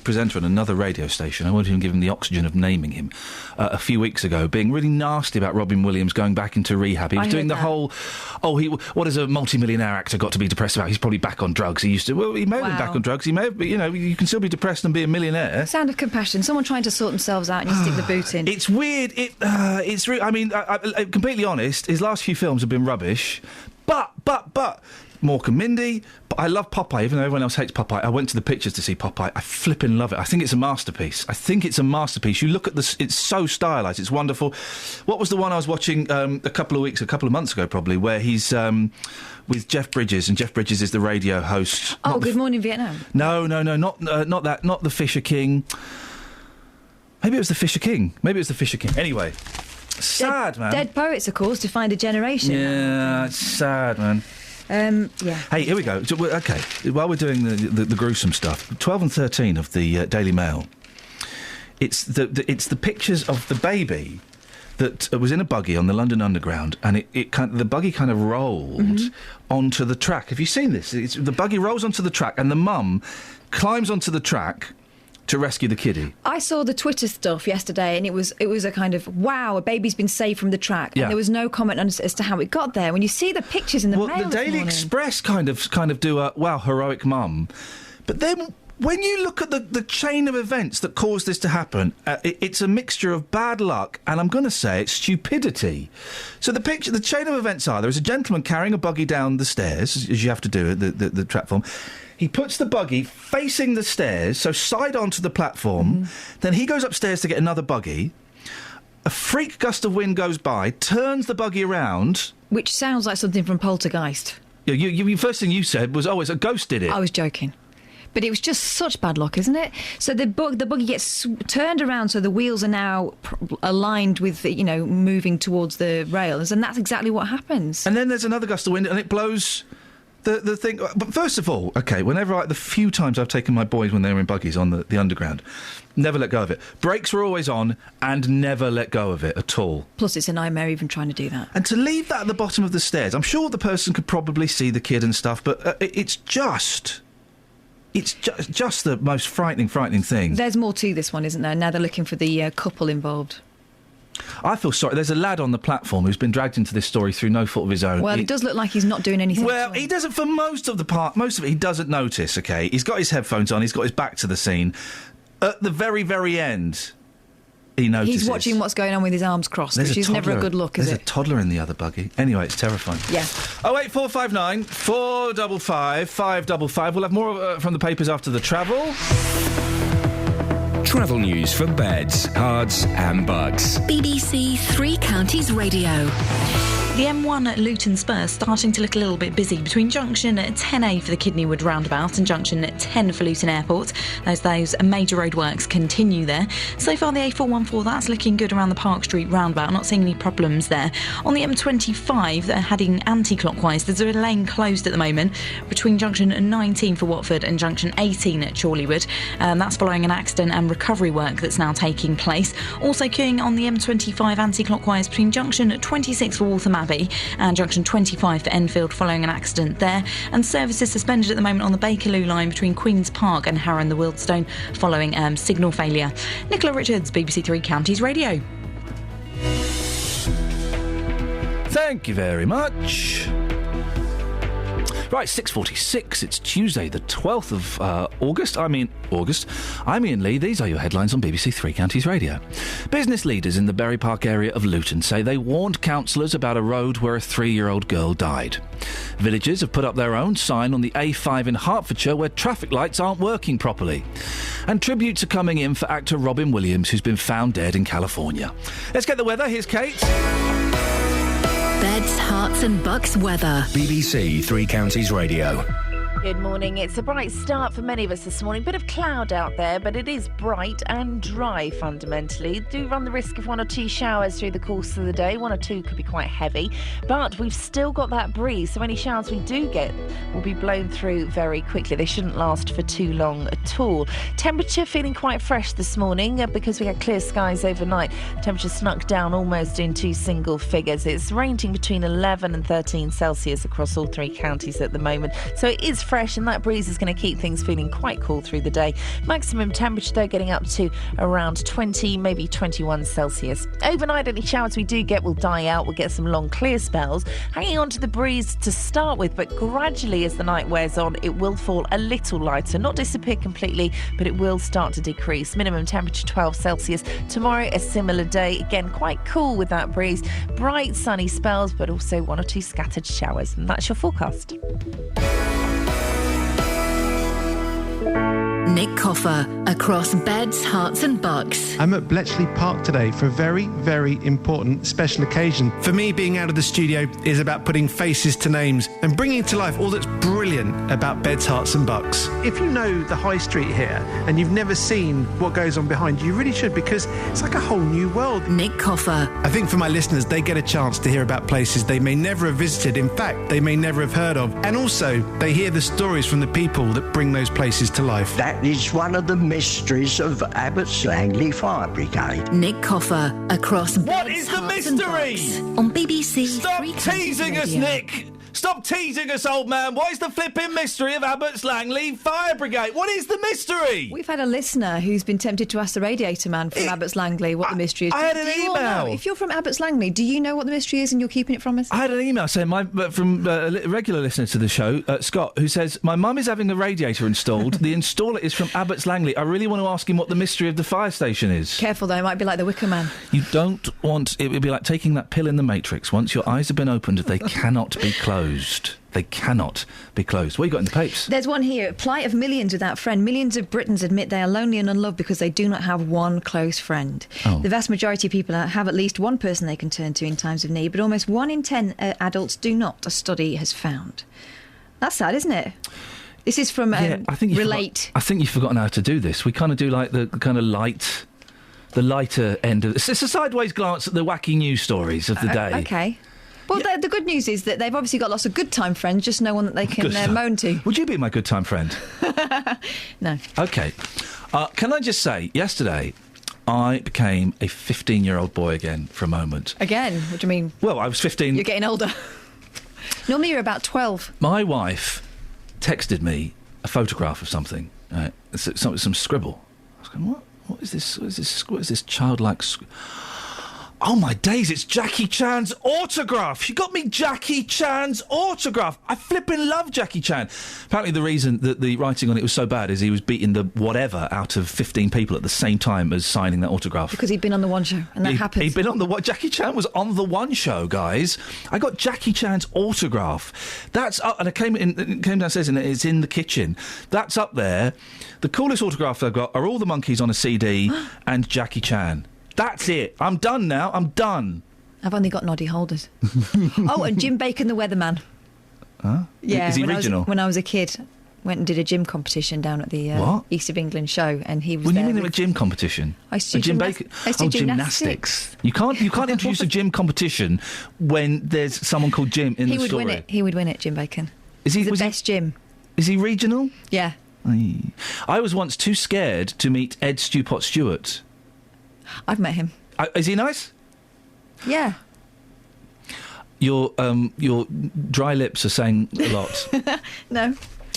S9: presenter on another radio station, I won't even give him the oxygen of naming him, a few weeks ago, being really nasty about Robin Williams going back into rehab. He was doing the whole, what has a multi-millionaire actor got to be depressed about? He's probably back on drugs. He may have been back on drugs, he may have, but, you can still be depressed and be a millionaire.
S1: Sound of compassion. Someone trying to sort themselves out and you stick the boot in.
S9: It's weird. It's I'm completely honest, his last few films have been rubbish, but Mork and Mindy, but I love Popeye, even though everyone else hates Popeye. I went to the pictures to see Popeye. I flipping love it. I think it's a masterpiece. You look at this, it's so stylised, it's wonderful. What was the one I was watching a couple of months ago probably, where he's with Jeff Bridges, and Jeff Bridges is the radio host.
S1: Oh, Good Morning Vietnam.
S9: No, not that, not the Fisher King. Maybe it was the Fisher King. Anyway, Sad, man.
S1: Dead poets, of course, to find a generation.
S9: Yeah, it's sad, man.
S1: Yeah.
S9: Hey, here we go. So, OK, while we're doing the gruesome stuff, 12 and 13 of the Daily Mail, it's the pictures of the baby that was in a buggy on the London Underground, and the buggy kind of rolled onto the track. Have you seen this? The buggy rolls onto the track, and the mum climbs onto the track to rescue the kiddie.
S1: I saw the Twitter stuff yesterday, and it was a kind of, wow, a baby's been saved from the track.
S9: Yeah.
S1: And there was no comment as to how it got there. When you see the pictures in the mail
S9: the
S1: this
S9: Daily
S1: morning.
S9: Express kind of do a, wow, heroic mum. But then when you look at the chain of events that caused this to happen, it's a mixture of bad luck and I'm going to say it's stupidity. So the chain of events are, there's a gentleman carrying a buggy down the stairs, as you have to do at the platform. He puts the buggy facing the stairs, so side onto the platform. Then he goes upstairs to get another buggy. A freak gust of wind goes by, turns the buggy around.
S1: Which sounds like something from Poltergeist.
S9: You first thing you said was, oh, it's a ghost did it.
S1: I was joking. But it was just such bad luck, isn't it? So the buggy gets turned around, so the wheels are now aligned with, moving towards the rails, and that's exactly what happens.
S9: And then there's another gust of wind, and it blows the thing. But first of all, OK, whenever the few times I've taken my boys when they were in buggies on the Underground, never let go of it. Brakes were always on, and never let go of it at all.
S1: Plus, it's a nightmare even trying to do that.
S9: And to leave that at the bottom of the stairs, I'm sure the person could probably see the kid and stuff, but it's just the most frightening thing.
S1: There's more to this one, isn't there? Now they're looking for the couple involved.
S9: I feel sorry. There's a lad on the platform who's been dragged into this story through no fault of his own.
S1: Well, it does look like he's not doing anything.
S9: Well, he doesn't for most of it. He doesn't notice, OK? He's got his headphones on. He's got his back to the scene. At the very, very end, he notices.
S1: He's watching what's going on with his arms crossed, which is never a good look, is it?
S9: There's a toddler in the other buggy. Anyway, it's terrifying.
S1: Yeah.
S9: 08459 455 555. We'll have more from the papers after the travel.
S10: Travel news for beds, cards and bugs.
S4: BBC Three Counties Radio.
S19: The M1 at Luton Spur starting to look a little bit busy between junction 10A for the Kidneywood roundabout and junction 10 for Luton Airport. Those major roadworks continue there. So far the A414, that's looking good around the Park Street roundabout. Not seeing any problems there. On the M25, they're heading anti-clockwise. There's a lane closed at the moment between junction 19 for Watford and junction 18 at Chorleywood. That's following an accident and recovery work that's now taking place. Also queuing on the M25 anti-clockwise between junction 26 for Waltham Abbey and junction 25 for Enfield following an accident there, and services suspended at the moment on the Bakerloo line between Queen's Park and Harrow and the Wildstone following signal failure. Nicola Richards, BBC Three Counties Radio.
S9: Thank you very much. Right, 6:46. It's Tuesday, the 12th of August. I'm Iain Lee. These are your headlines on BBC Three Counties Radio. Business leaders in the Bury Park area of Luton say they warned councillors about a road where a 3-year-old girl died. Villagers have put up their own sign on the A5 in Hertfordshire where traffic lights aren't working properly. And tributes are coming in for actor Robin Williams, who's been found dead in California. Let's get the weather. Here's Kate.
S4: Beds, Herts and Bucks weather.
S10: BBC Three Counties Radio.
S6: Good morning. It's a bright start for many of us this morning. Bit of cloud out there, but it is bright and dry fundamentally. Do run the risk of 1 or 2 showers through the course of the day. 1 or 2 could be quite heavy, but we've still got that breeze, so any showers we do get will be blown through very quickly. They shouldn't last for too long at all. Temperature feeling quite fresh this morning because we had clear skies overnight. Temperature snuck down almost into single figures. It's ranging between 11 and 13 Celsius across all 3 counties at the moment, so it is fresh, and that breeze is going to keep things feeling quite cool through the day. Maximum temperature though getting up to around 20, maybe 21 Celsius. Overnight, any showers we do get will die out. We'll get some long clear spells, hanging on to the breeze to start with, but gradually as the night wears on it will fall a little lighter, not disappear completely, but it will start to decrease. Minimum temperature 12 Celsius. Tomorrow a similar day, again quite cool with that breeze, bright sunny spells, but also 1 or 2 scattered showers. And that's your forecast.
S4: Nick Coffer, across beds, hearts and bucks.
S2: I'm at Bletchley Park today for a very, very important special occasion. For me, being out of the studio is about putting faces to names and bringing to life all that's brilliant about beds, hearts and bucks. If you know the high street here and you've never seen what goes on behind you, you really should, because it's like a whole new world.
S4: Nick Coffer.
S2: I think for my listeners, they get a chance to hear about places they may never have visited. In fact, they may never have heard of. And also, they hear the stories from the people that bring those places to life.
S14: That is one of the mysteries of Abbots Langley Fire Brigade.
S4: Nick Coffer, across
S9: What
S4: beds,
S9: is the
S4: hearts and
S9: mystery?
S4: bucks. On BBC
S9: Stop
S4: Three Counties
S9: teasing us,
S4: Radio.
S9: Nick! Stop teasing us, old man! What is the flipping mystery of Abbots Langley Fire Brigade? What is the mystery?
S1: We've had a listener who's been tempted to ask the radiator man from Abbots Langley what the mystery is.
S9: I had an
S1: Do you all
S9: email.
S1: know? If you're from Abbots Langley, do you know what the mystery is and you're keeping it from us?
S9: I had an email saying from a regular listener to the show, Scott, who says, my mum is having a radiator installed. The installer is from Abbots Langley. I really want to ask him what the mystery of the fire station is.
S1: Careful though, it might be like the Wicker Man.
S9: You don't want... It would be like taking that pill in the Matrix. Once your eyes have been opened, they cannot be closed. They cannot be closed. What have you got in the papers?
S1: There's one here. Plight of millions without friend. Millions of Britons admit they are lonely and unloved because they do not have one close friend.
S9: Oh.
S1: The vast majority of people have at least one person they can turn to in times of need, but almost 1 in 10 adults do not, a study has found. That's sad, isn't it? This is from
S9: I think
S1: Relate.
S9: I think you've forgotten how to do this. We kind of do like the kind of the lighter end of... It's a sideways glance at the wacky news stories of the day.
S1: Okay. Well, the good news is that they've obviously got lots of good time friends, just no one that they can moan to.
S9: Would you be my good time friend?
S1: No.
S9: OK. Can I just say, yesterday, I became a 15-year-old boy again for a moment.
S1: Again? What do you mean?
S9: Well, I was 15...
S1: You're getting older. Normally you're about 12.
S9: My wife texted me a photograph of something, right? Some scribble. I was going, what is this? What is this childlike... Oh, my days, it's Jackie Chan's autograph. She got me Jackie Chan's autograph. I flipping love Jackie Chan. Apparently the reason that the writing on it was so bad is he was beating the whatever out of 15 people at the same time as signing that autograph.
S1: Because he'd been on the One Show, and that happened.
S9: He'd been on the what? Jackie Chan was on the One Show, guys. I got Jackie Chan's autograph. That's up, and it came downstairs, and it's in the kitchen. That's up there. The coolest autograph I've got are all the monkeys on a CD and Jackie Chan. That's it. I'm done now. I'm done.
S1: I've only got noddy holders. Oh, and Jim Bacon, the weatherman.
S9: Huh?
S1: Yeah,
S9: Is he regional?
S1: When I was a kid, went and did a gym competition down at the East of England show, and he was
S9: What do
S1: there.
S9: you mean a gym competition?
S1: I used to do
S9: Jim Bacon.
S1: gymnastics.
S9: You can't introduce a gym competition when there's someone called Jim in
S1: He
S9: the
S1: would
S9: story.
S1: win it. He would win it, Jim Bacon.
S9: Is he
S1: the best Jim?
S9: Is he regional?
S1: Yeah.
S9: I was once too scared to meet Ed Stewpot Stewart.
S1: I've met him.
S9: Is he nice?
S1: Yeah.
S9: Your dry lips are saying a lot.
S1: No.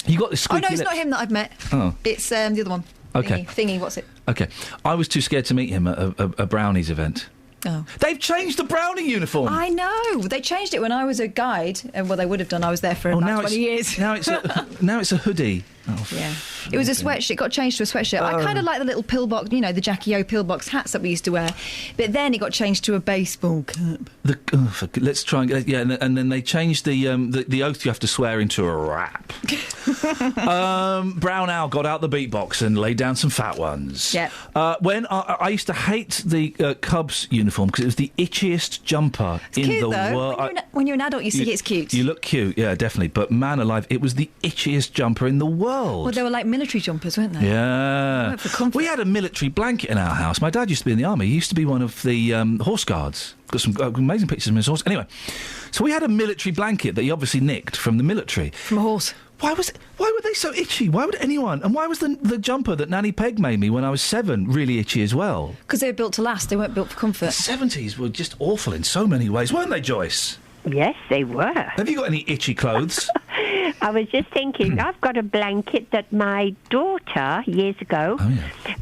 S9: You got this
S1: Oh,
S9: squeaky
S1: no, it's
S9: lips.
S1: not him that I've met.
S9: Oh.
S1: It's the other one.
S9: Okay.
S1: Thingy, what's it?
S9: Okay. I was too scared to meet him at a Brownies event.
S1: Oh.
S9: They've changed the Brownie uniform.
S1: I know. They changed it when I was a guide. Well, they would have done. I was there for about 20 years.
S9: Now it's a hoodie. Oh,
S1: yeah. It was a sweatshirt. It got changed to a sweatshirt. I kind of like the little pillbox, the Jackie O pillbox hats that we used to wear. But then it got changed to a baseball cap.
S9: Let's try and get... Yeah, and then they changed the oath you have to swear into a rap. Brown Owl got out the beatbox and laid down some fat ones.
S1: Yeah.
S9: When I used to hate the Cubs uniform because it was the itchiest jumper in
S1: cute,
S9: the
S1: though.
S9: world.
S1: When you're an adult, you see it's cute.
S9: You look cute, yeah, definitely. But man alive, it was the itchiest jumper in the world.
S1: Well, they were like military jumpers, weren't they?
S9: Yeah.
S1: For comfort.
S9: We had a military blanket in our house. My dad used to be in the army. He used to be one of the horse guards. Got some amazing pictures of his horse. Anyway, so we had a military blanket that he obviously nicked from the military.
S1: From a horse.
S9: Why were they so itchy? Why would anyone? And why was the jumper that Nanny Peg made me when I was 7 really itchy as well?
S1: Because they were built to last. They weren't built for comfort.
S9: The 70s were just awful in so many ways, weren't they, Joyce?
S17: Yes, they were.
S9: Have you got any itchy clothes?
S17: I was just thinking, I've got a blanket that my daughter, years ago,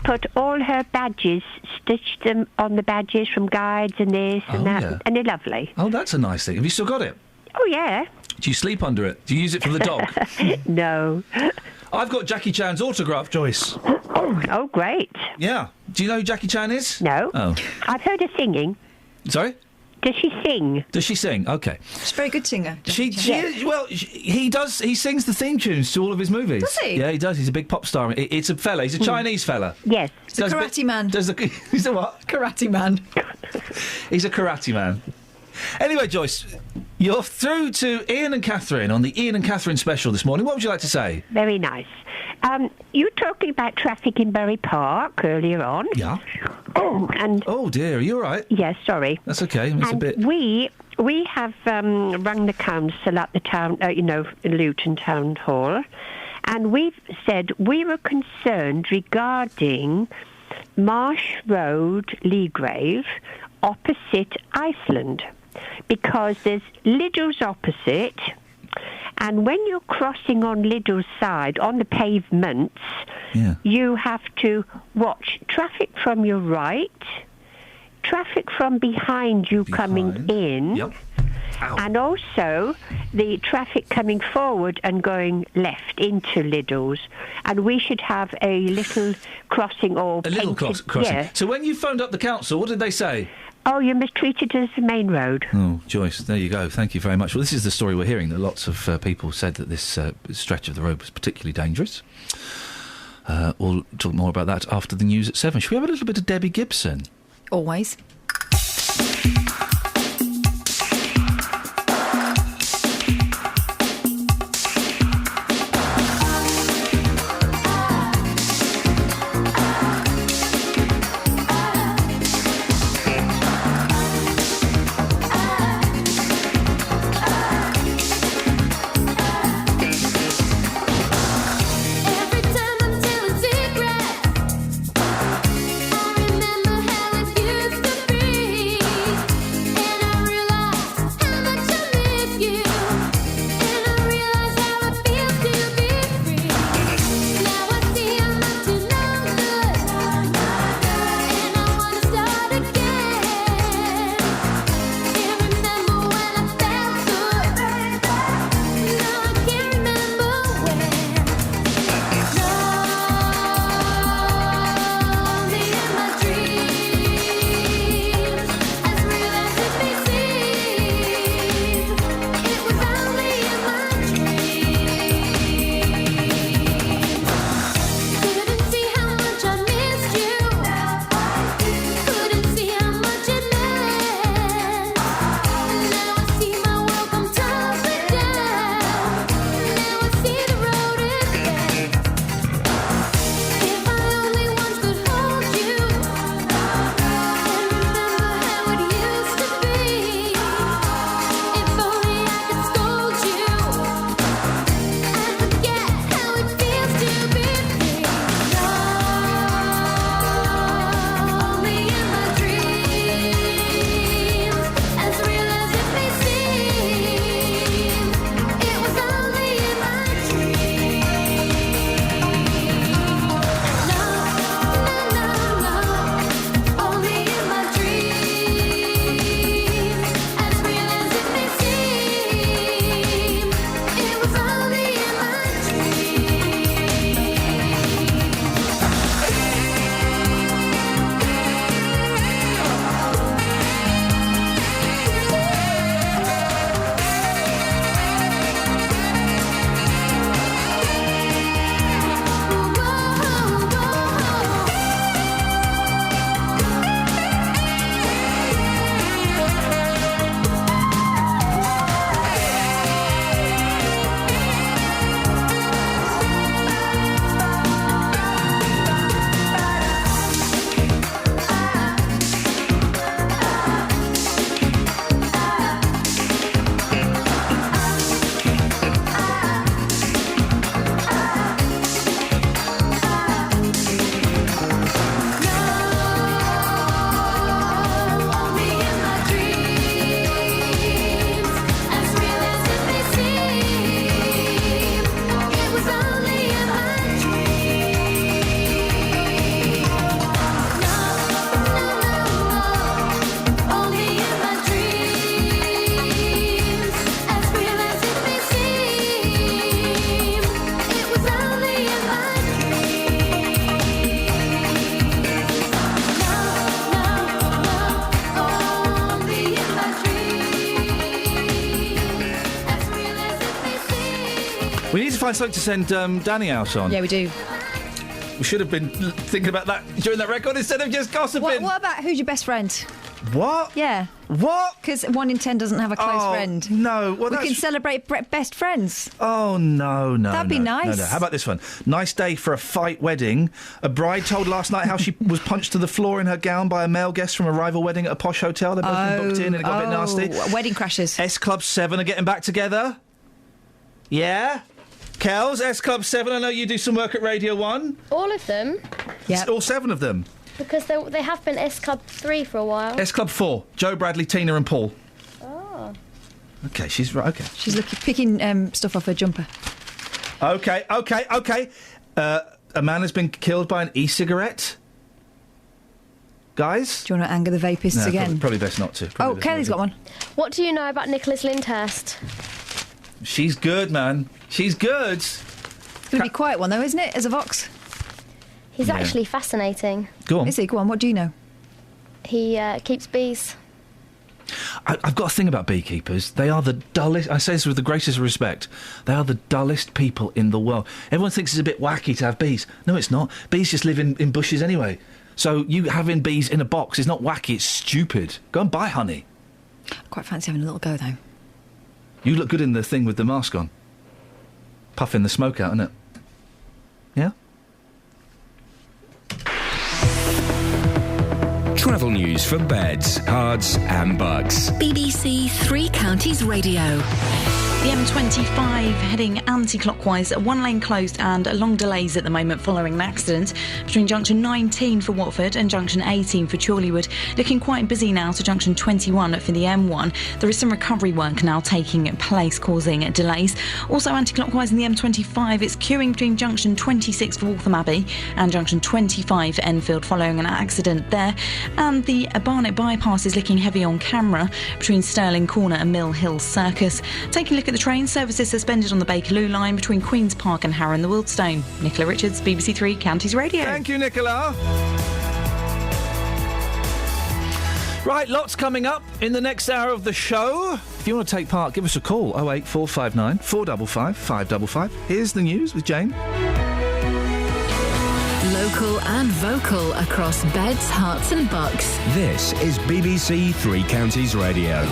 S17: put all her badges, stitched them on the badges from guides and this and that,
S9: yeah.
S17: and they're lovely.
S9: Oh, that's a nice thing. Have you still got it?
S17: Oh, yeah.
S9: Do you sleep under it? Do you use it for the dog?
S17: No.
S9: I've got Jackie Chan's autograph, Joyce.
S17: Oh, great.
S9: Yeah. Do you know who Jackie Chan is?
S17: No.
S9: Oh.
S17: I've heard her singing.
S9: Sorry?
S17: Does she sing?
S9: Does she sing? Okay.
S1: She's a very good singer.
S9: He does. He sings the theme tunes to all of his movies.
S1: Does he?
S9: Yeah, he does. He's a big pop star. It's a fella. He's a Chinese fella.
S17: Yes.
S1: He's a karate man.
S9: He's a what?
S1: Karate man.
S9: He's a karate man. Anyway, Joyce, you're through to Iain and Catherine on the Iain and Catherine special this morning. What would you like to say?
S17: Very nice. You were talking about traffic in Bury Park earlier on.
S9: Yeah.
S17: Oh
S9: dear, are you all right?
S17: Yes, sorry.
S9: That's okay. It's a
S17: And
S9: bit.
S17: we have rung the council at the town, Luton Town Hall, and we've said we were concerned regarding Marsh Road, Leagrave, opposite Iceland, because there's Lidl's opposite, and when you're crossing on Lidl's side, on the pavements, you have to watch traffic from your right, traffic from behind you coming in, and also the traffic coming forward and going left into Lidl's. And we should have a little crossing or
S9: A little crossing.
S17: Yeah.
S9: So when you phoned up the council, what did they say?
S17: Oh, you must treat it as the main road.
S9: Oh, Joyce, there you go. Thank you very much. Well, this is the story we're hearing, that lots of people said that this stretch of the road was particularly dangerous. We'll talk more about that after the news at 7. Should we have a little bit of Debbie Gibson?
S1: Always.
S12: Every time I'm telling secrets, I remember how it used to be.
S9: find something to send Danny out on?
S1: Yeah, we do.
S9: We should have been thinking about that during that record instead of just gossiping.
S1: What about who's your best friend?
S9: What?
S1: Yeah.
S9: What?
S1: Because 1 in 10 doesn't have a close friend.
S9: No. Well,
S1: we can celebrate best friends.
S9: Oh, no.
S1: That'd be nice.
S9: No. How about this one? Nice day for a fight wedding. A bride told last night how she was punched to the floor in her gown by a male guest from a rival wedding at a posh hotel. They've both been booked in and it got a bit nasty.
S1: Wedding crashes.
S9: S Club 7 are getting back together. Yeah? Kels, S Club 7, I know you do some work at Radio 1.
S18: All of them?
S1: Yeah.
S9: All 7 of them.
S18: Because they have been S Club 3 for a while.
S9: S Club 4, Joe, Bradley, Tina and Paul.
S18: Oh.
S9: OK, she's right, OK.
S1: She's picking stuff off her jumper.
S9: OK. A man has been killed by an e-cigarette. Guys?
S1: Do you want to anger the vapists again?
S9: Probably best not to.
S1: Kelly's got one.
S18: What do you know about Nicholas Lyndhurst?
S9: She's good, man. She's good.
S1: It's going to be a quiet one, though, isn't it, as a Vox?
S18: He's actually fascinating.
S9: Go on.
S1: Is he? Go on, what do you know?
S18: He keeps bees.
S9: I've got a thing about beekeepers. They are the dullest... I say this with the greatest respect. They are the dullest people in the world. Everyone thinks it's a bit wacky to have bees. No, it's not. Bees just live in bushes anyway. So you having bees in a box is not wacky, it's stupid. Go and buy honey.
S1: I quite fancy having a little go, though.
S9: You look good in the thing with the mask on. Puffing the smoke out, innit? Yeah?
S10: Travel news for beds, cards and bugs.
S4: BBC Three Counties Radio.
S19: The M25 heading anti-clockwise, one lane closed and long delays at the moment following an accident between junction 19 for Watford and junction 18 for Chorleywood. Looking quite busy now to junction 21 for the M1. There is some recovery work now taking place, causing delays. Also anti-clockwise in the M25, it's queuing between junction 26 for Waltham Abbey and junction 25 for Enfield following an accident there. And the Barnet bypass is looking heavy on camera between Stirling Corner and Mill Hill Circus. Taking a look at the train, services suspended on the Bakerloo line between Queen's Park and Harrow and the Wildstone. Nicola Richards, BBC Three Counties Radio.
S9: Thank you, Nicola. Right, lots coming up in the next hour of the show. If you want to take part, give us a call, 08459 455 555. Here's the news with Jane.
S4: Local and vocal across beds, hearts and bucks.
S10: This is BBC Three Counties Radio.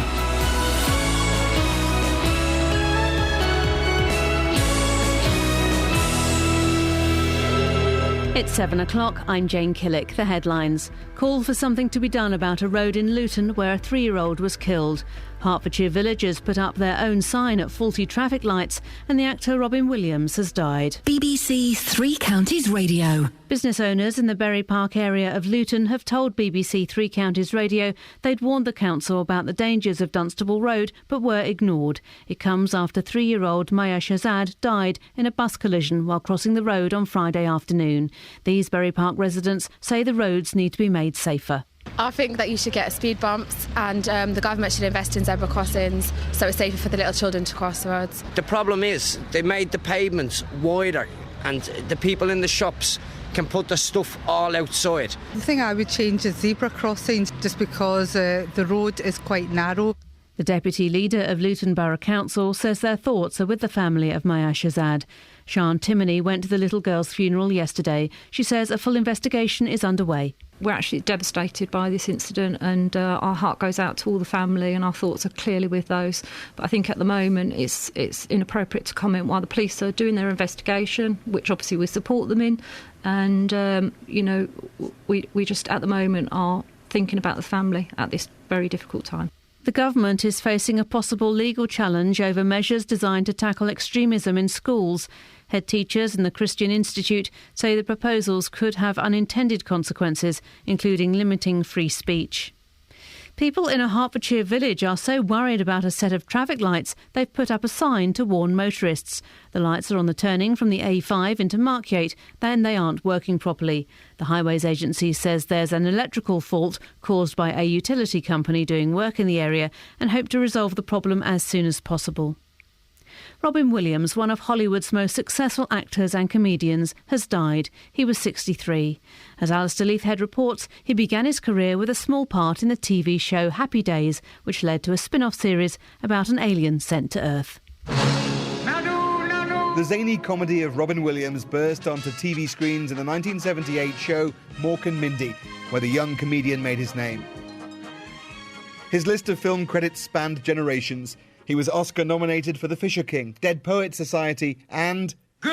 S5: It's 7 o'clock. I'm Jane Killick. The headlines. Call for something to be done about a road in Luton where a 3-year-old was killed. Hertfordshire villagers put up their own sign at faulty traffic lights, and the actor Robin Williams has died.
S4: BBC Three Counties Radio.
S5: Business owners in the Bury Park area of Luton have told BBC Three Counties Radio they'd warned the council about the dangers of Dunstable Road, but were ignored. It comes after 3-year-old Maya Shazad died in a bus collision while crossing the road on Friday afternoon. These Bury Park residents say the roads need to be made safer.
S11: I think that you should get speed bumps and the government should invest in zebra crossings so it's safer for the little children to cross the roads.
S20: The problem is they made the pavements wider and the people in the shops can put the stuff all outside.
S21: The thing I would change is zebra crossings just because the road is quite narrow.
S5: The deputy leader of Luton Borough Council says their thoughts are with the family of Maya Shazad. Sian Timoney went to the little girl's funeral yesterday. She says a full investigation is underway.
S22: We're actually devastated by this incident and our heart goes out to all the family and our thoughts are clearly with those. But I think at the moment it's inappropriate to comment while the police are doing their investigation, which obviously we support them in. And, we just at the moment are thinking about the family at this very difficult time.
S5: The government is facing a possible legal challenge over measures designed to tackle extremism in schools. Head teachers in the Christian Institute say the proposals could have unintended consequences, including limiting free speech. People in a Hertfordshire village are so worried about a set of traffic lights, they've put up a sign to warn motorists. The lights are on the turning from the A5 into Markyate, then they aren't working properly. The Highways Agency says there's an electrical fault caused by a utility company doing work in the area and hope to resolve the problem as soon as possible. Robin Williams, one of Hollywood's most successful actors and comedians, has died. He was 63. As Alistair Leithhead reports, he began his career with a small part in the TV show Happy Days, which led to a spin-off series about an alien sent to Earth.
S23: Nanu, nanu,
S3: The zany comedy of Robin Williams burst onto TV screens in the 1978 show Mork and Mindy, where the young comedian made his name. His list of film credits spanned generations. He was Oscar-nominated for The Fisher King, Dead Poets Society, and...
S12: Good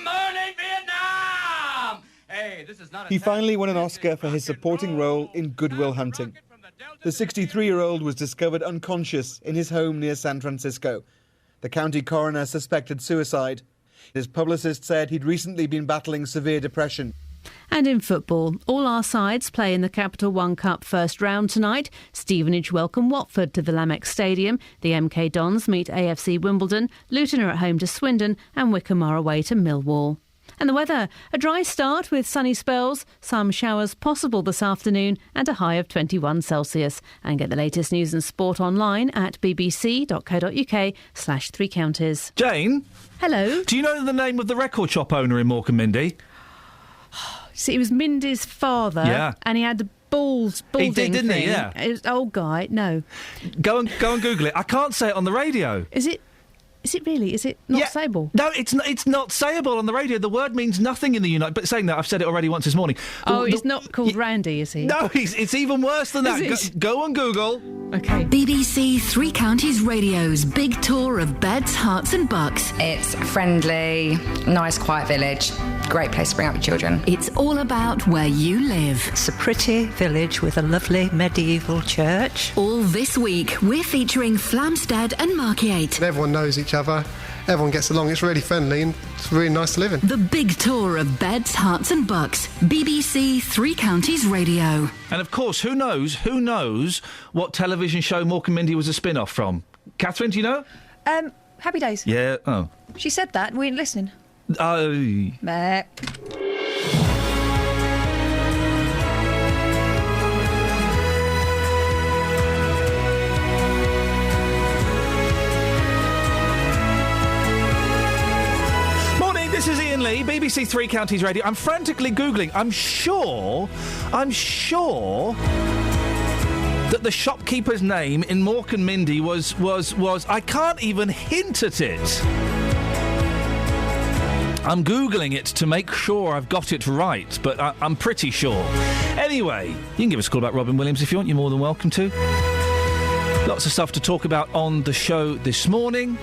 S12: morning, Vietnam! Hey, this is not
S3: He finally won an Oscar for his supporting role in Good Will Hunting. The 63-year-old was discovered unconscious in his home near San Francisco. The county coroner suspected suicide. His publicist said he'd recently been battling severe depression.
S5: And in football, all our sides play in the Capital One Cup first round tonight. Stevenage welcome Watford to the Lamex Stadium. The MK Dons meet AFC Wimbledon. Luton are at home to Swindon and Wycombe are away to Millwall. And the weather, a dry start with sunny spells, some showers possible this afternoon and a high of 21 Celsius. And get the latest news and sport online at bbc.co.uk/3 counties.
S9: Jane?
S5: Hello?
S9: Do you know the name of the record shop owner in Mork and Mindy?
S5: See, it was Mindy's father.
S9: Yeah.
S5: And he had the balding
S9: He did, didn't he?
S5: thing.
S9: Yeah.
S5: It was old guy, no.
S9: Go and Google it. I can't say it on the radio.
S5: Is it really? Is it not sayable?
S9: No, it's not sayable on the radio. The word means nothing in the United... But saying that, I've said it already once this morning.
S5: He's not called Randy, is he?
S9: No, it's even worse than that. Go and Google.
S5: Okay.
S4: BBC Three Counties Radio's big tour of beds, hearts and bucks.
S8: It's friendly, nice, quiet village. Great place to bring up your children.
S4: It's all about where you live.
S23: It's a pretty village with a lovely medieval church.
S4: All this week, we're featuring Flamstead and Markyate.
S24: Everyone knows each other. Everyone gets along. It's really friendly and it's really nice to live in.
S4: The big tour of beds, hearts and bucks. BBC Three Counties Radio.
S9: And of course, who knows what television show Mork and Mindy was a spin-off from? Catherine, do you know?
S1: Happy Days.
S9: Yeah, oh.
S1: She said that and we weren't listening.
S9: Oh.
S1: Meh.
S9: This is Iain Lee, BBC Three Counties Radio. I'm frantically Googling. I'm sure that the shopkeeper's name in Mork and Mindy was I can't even hint at it. I'm Googling it to make sure I've got it right, but I'm pretty sure. Anyway, you can give us a call about Robin Williams if you want. You're more than welcome to. Lots of stuff to talk about on the show this morning.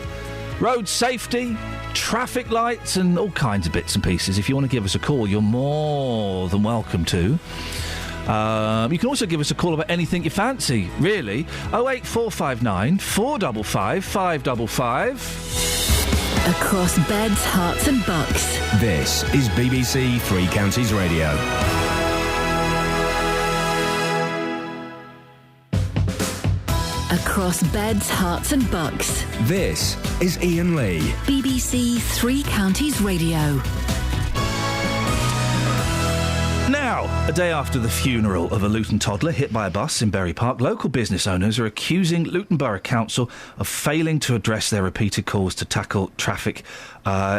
S9: Road safety, traffic lights and all kinds of bits and pieces. If you want to give us a call, you're more than welcome to. You can also give us a call about anything you fancy, really. 08459 455 555.
S4: Across beds, hearts and bucks.
S10: This is BBC Three Counties Radio.
S4: Across beds, hearts and bucks.
S10: This is Iain Lee.
S4: BBC Three Counties Radio.
S9: Now, a day after the funeral of a Luton toddler hit by a bus in Bury Park, local business owners are accusing Luton Borough Council of failing to address their repeated calls to tackle traffic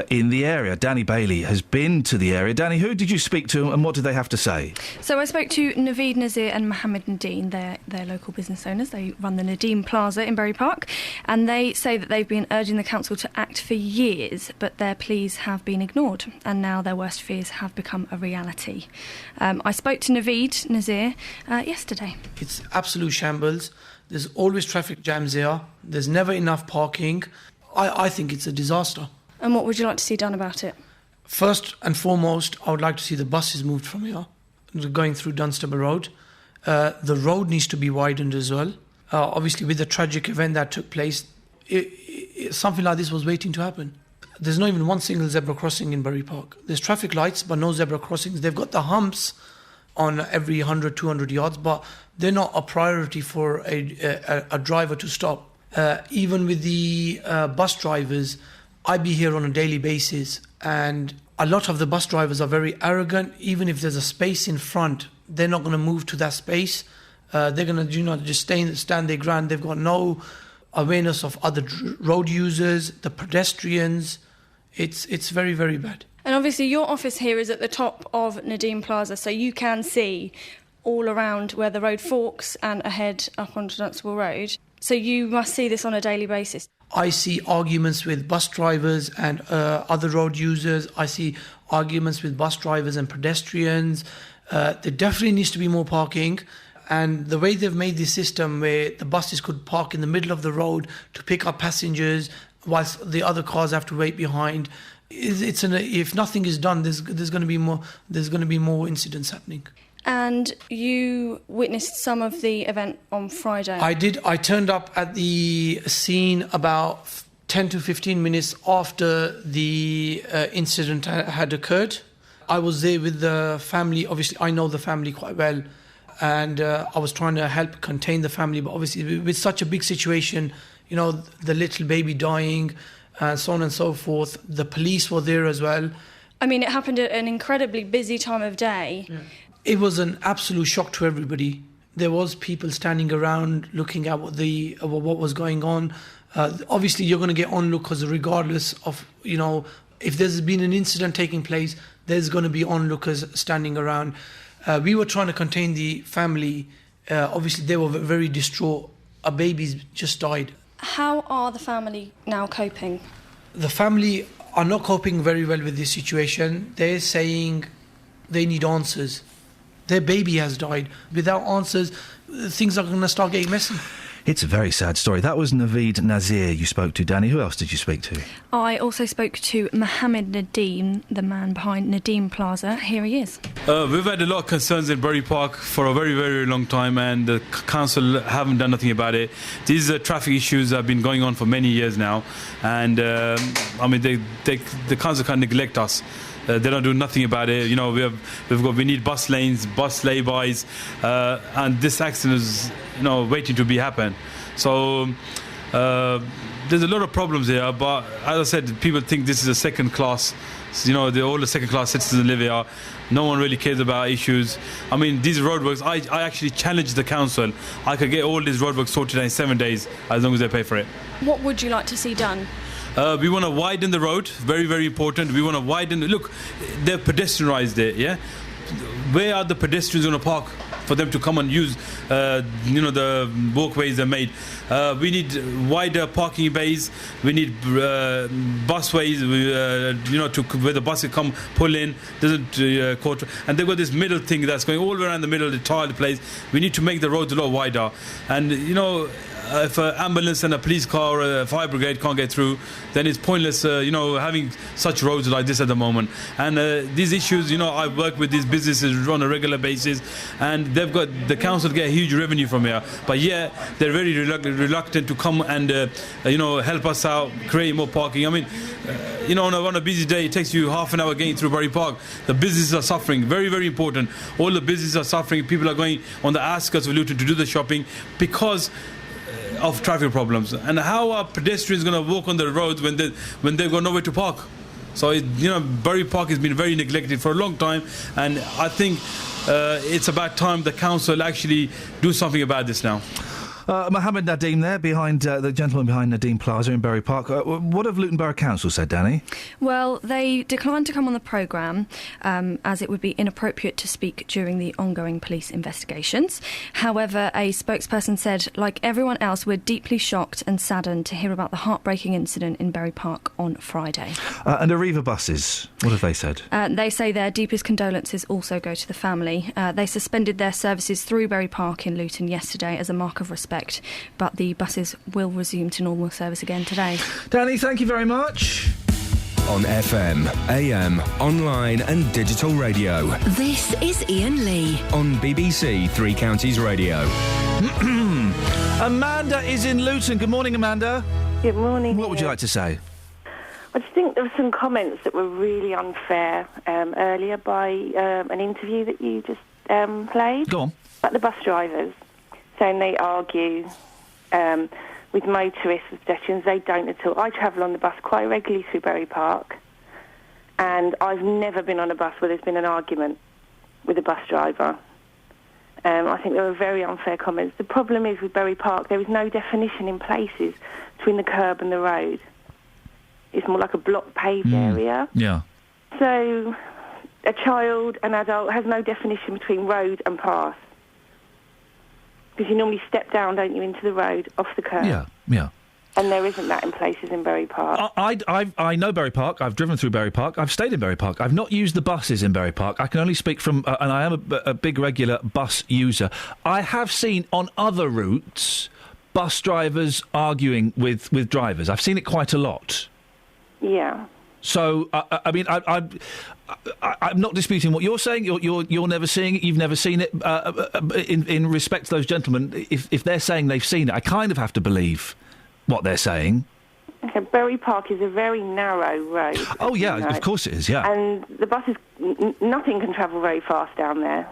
S9: in the area. Danny Bailey has been to the area. Danny, who did you speak to and what did they have to say?
S25: So I spoke to Naveed Nazir and Mohammed Nadeem. They're local business owners. They run the Nadeem Plaza in Bury Park, and they say that they've been urging the council to act for years, but their pleas have been ignored, and now their worst fears have become a reality. I spoke to Naveed Nazir yesterday.
S26: It's absolute shambles. There's always traffic jams here. There's never enough parking. I think it's a disaster.
S25: And what would you like to see done about it?
S26: First and foremost, I would like to see the buses moved from here, going through Dunstable Road. The road needs to be widened as well. Obviously, with the tragic event that took place, something like this was waiting to happen. There's not even one single zebra crossing in Bury Park. There's traffic lights, but no zebra crossings. They've got the humps on every 100, 200 yards, but they're not a priority for a driver to stop. Even with the bus drivers, I be here on a daily basis, and a lot of the bus drivers are very arrogant. Even if there's a space in front, they're not going to move to that space. They're going to, just stand their ground. They've got no awareness of other road users, the pedestrians. It's very, very bad.
S25: And obviously your office here is at the top of Nadeem Plaza, so you can see all around where the road forks and ahead up onto Dunstable Road. So you must see this on a daily basis.
S26: I see arguments with bus drivers and other road users. I see arguments with bus drivers and pedestrians. There definitely needs to be more parking. And the way they've made this system where the buses could park in the middle of the road to pick up passengers whilst the other cars have to wait behind, if nothing is done, there's going to be more incidents happening.
S25: And you witnessed some of the event on Friday.
S26: I did. I turned up at the scene about 10 to 15 minutes after the incident had occurred. I was there with the family. Obviously, I know the family quite well. And I was trying to help contain the family. But obviously, with such a big situation, you know, the little baby dying, so on and so forth, the police were there as well.
S25: I mean, it happened at an incredibly busy time of day.
S26: Yeah. It was an absolute shock to everybody. There was people standing around looking at what was going on. Obviously, you're going to get onlookers regardless of, you know, if there's been an incident taking place, there's going to be onlookers standing around. We were trying to contain the family. Obviously, they were very distraught. A baby's just died.
S25: How are the family now coping?
S26: The family are not coping very well with this situation. They're saying they need answers. Their baby has died. Without answers, things are going to start getting messy.
S9: It's a very sad story. That was Naveed Nazir you spoke to, Danny. Who else did you speak to?
S25: I also spoke to Mohammed Nadeem, the man behind Nadeem Plaza. Here he is.
S2: We've had a lot of concerns in Bury Park for a very, very long time, and the council haven't done nothing about it. These traffic issues have been going on for many years now, and I mean, the council can't neglect us. They don't do nothing about it. You know, we need bus lanes, bus laybys, and this accident is, you know, waiting to be happen. So there's a lot of problems here. But as I said, people think this is a second class. You know, all the second class citizens live here. No one really cares about issues. I mean, these roadworks, I actually challenged the council. I could get all these roadworks sorted out in 7 days as long as they pay for it.
S25: What would you like to see done?
S2: We want to widen the road, very, very important. We want to widen. Look, they've pedestrianised it, yeah? Where are the pedestrians going to park for them to come and use, you know, the walkways they made? We need wider parking bays. We need busways, you know, to where the bus can come, pull in, doesn't quarter. And they've got this middle thing that's going all around the middle of the entire place. We need to make the roads a lot wider. And, you know, if an ambulance and a police car or a fire brigade can't get through, then it's pointless, you know, having such roads like this at the moment. And these issues, you know, I work with these businesses on a regular basis, and they've got, the council get a huge revenue from here. But yeah, they're very reluctant to come and, you know, help us out, create more parking. I mean, you know, on a busy day, it takes you half an hour getting through Bury Park. The businesses are suffering, very, very important. All the businesses are suffering. People are going on the outskirts of Luton to do the shopping because of traffic problems. And how are pedestrians going to walk on the roads when they've got nowhere to park? So, you know, Bury Park has been very neglected for a long time, and I think it's about time the council actually do something about this now.
S9: Mohammed Nadeem there, behind the gentleman behind Nadeem Plaza in Bury Park. What have Luton Borough Council said, Danny?
S25: Well, they declined to come on the programme as it would be inappropriate to speak during the ongoing police investigations. However, a spokesperson said, like everyone else, we're deeply shocked and saddened to hear about the heartbreaking incident in Bury Park on Friday.
S9: And Arriva buses, what have they said?
S25: They say their deepest condolences also go to the family. They suspended their services through Bury Park in Luton yesterday as a mark of respect, but the buses will resume to normal service again today.
S9: Danny, thank you very much.
S10: On FM, AM, online and digital radio.
S4: This is Iain Lee.
S10: On BBC Three Counties Radio.
S9: Amanda is in Luton. Good morning, Amanda.
S6: Good morning.
S9: What would you like to say?
S6: I just think there were some comments that were really unfair earlier by an interview that you just played.
S9: Go on.
S6: About the bus drivers, saying they argue with motorists, with pedestrians. They don't at all. I travel on the bus quite regularly through Bury Park, and I've never been on a bus where there's been an argument with a bus driver. I think there were very unfair comments. The problem is with Bury Park, there is no definition in places between the curb and the road. It's more like a block paved area.
S9: Yeah.
S6: So a child, an adult, has no definition between road and path. Because you normally step down, don't you, into the road, off the curb.
S9: Yeah, yeah.
S6: And there isn't that in places in Bury Park.
S9: I know Bury Park. I've driven through Bury Park. I've stayed in Bury Park. I've not used the buses in Bury Park. I can only speak from... and I am a big regular bus user. I have seen on other routes bus drivers arguing with drivers. I've seen it quite a lot.
S6: Yeah.
S9: So, I mean, I'm not disputing what you're saying. You're never seeing it. You've never seen it. In respect to those gentlemen, if they're saying they've seen it, I kind of have to believe what they're saying.
S6: Okay, Bury Park is a very narrow road.
S9: Oh, yeah, of course it is, yeah.
S6: And the buses, nothing can travel very fast down there.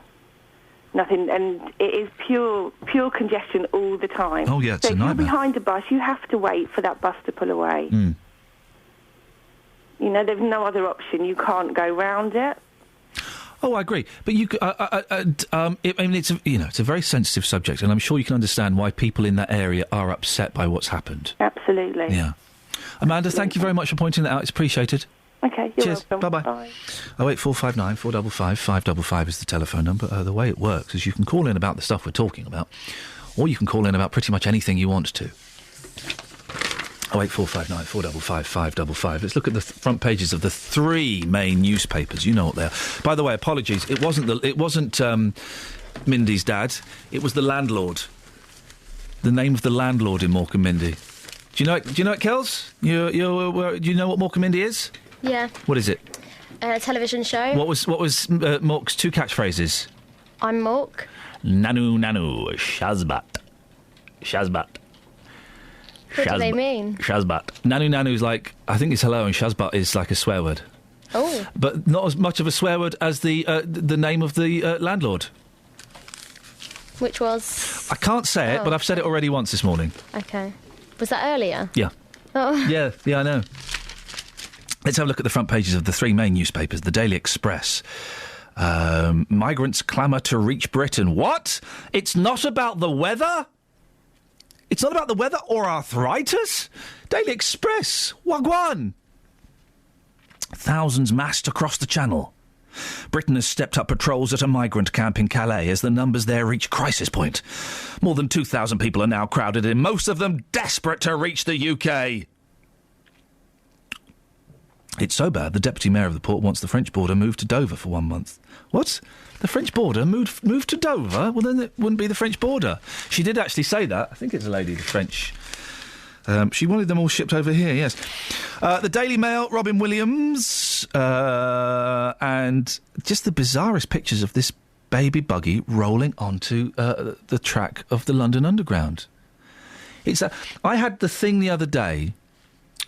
S6: Nothing, and it is pure congestion all the time.
S9: Oh, yeah, it's
S6: so
S9: a nightmare.
S6: if you're behind a bus, you have to wait for that bus to pull away.
S9: Mm.
S6: You know, there's no other option. You can't go round it.
S9: Oh, I agree. But I mean, it's a very sensitive subject, and I'm sure you can understand why people in that area are upset by what's happened.
S6: Absolutely.
S9: Yeah. Amanda, thank you very much for pointing that out. It's appreciated.
S6: Okay, you're
S9: Cheers.
S6: welcome.
S9: Bye-bye.
S6: Bye.
S9: 08459 455 555 is the telephone number. The way it works is you can call in about the stuff we're talking about, or you can call in about pretty much anything you want to. 08459 455 555. Let's look at the front pages of the three main newspapers. You know what they are. By the way, apologies. It wasn't Mindy's dad. It was the landlord. The name of the landlord in Morecambe Mindy. Do you know it, Kels? Do you know what Morecambe Mindy is?
S18: Yeah.
S9: What is it?
S18: A television show.
S9: What was Mork's two catchphrases?
S18: I'm Mork.
S9: Nanu, Shazbat.
S18: What do they mean?
S9: Shazbat. Nanu's like, I think it's hello, and Shazbat is like a swear word.
S18: Oh.
S9: But not as much of a swear word as the name of the landlord.
S18: Which was?
S9: I can't say it, but I've said it already once this morning.
S18: Okay. Was that earlier?
S9: Yeah.
S18: Oh.
S9: Yeah, I know. Let's have a look at the front pages of the three main newspapers. The Daily Express. Migrants clamour to reach Britain. What? It's not about the weather? It's not about the weather or arthritis? Daily Express. Wagwan. Thousands massed across the Channel. Britain has stepped up patrols at a migrant camp in Calais as the numbers there reach crisis point. More than 2,000 people are now crowded in, most of them desperate to reach the UK. It's so bad, the Deputy Mayor of the port wants the French border moved to Dover for 1 month. What? The French border moved to Dover? Well, then it wouldn't be the French border. She did actually say that. I think it's a lady, the French. She wanted them all shipped over here, yes. The Daily Mail, Robin Williams, and just the bizarrest pictures of this baby buggy rolling onto the track of the London Underground. I had the thing the other day.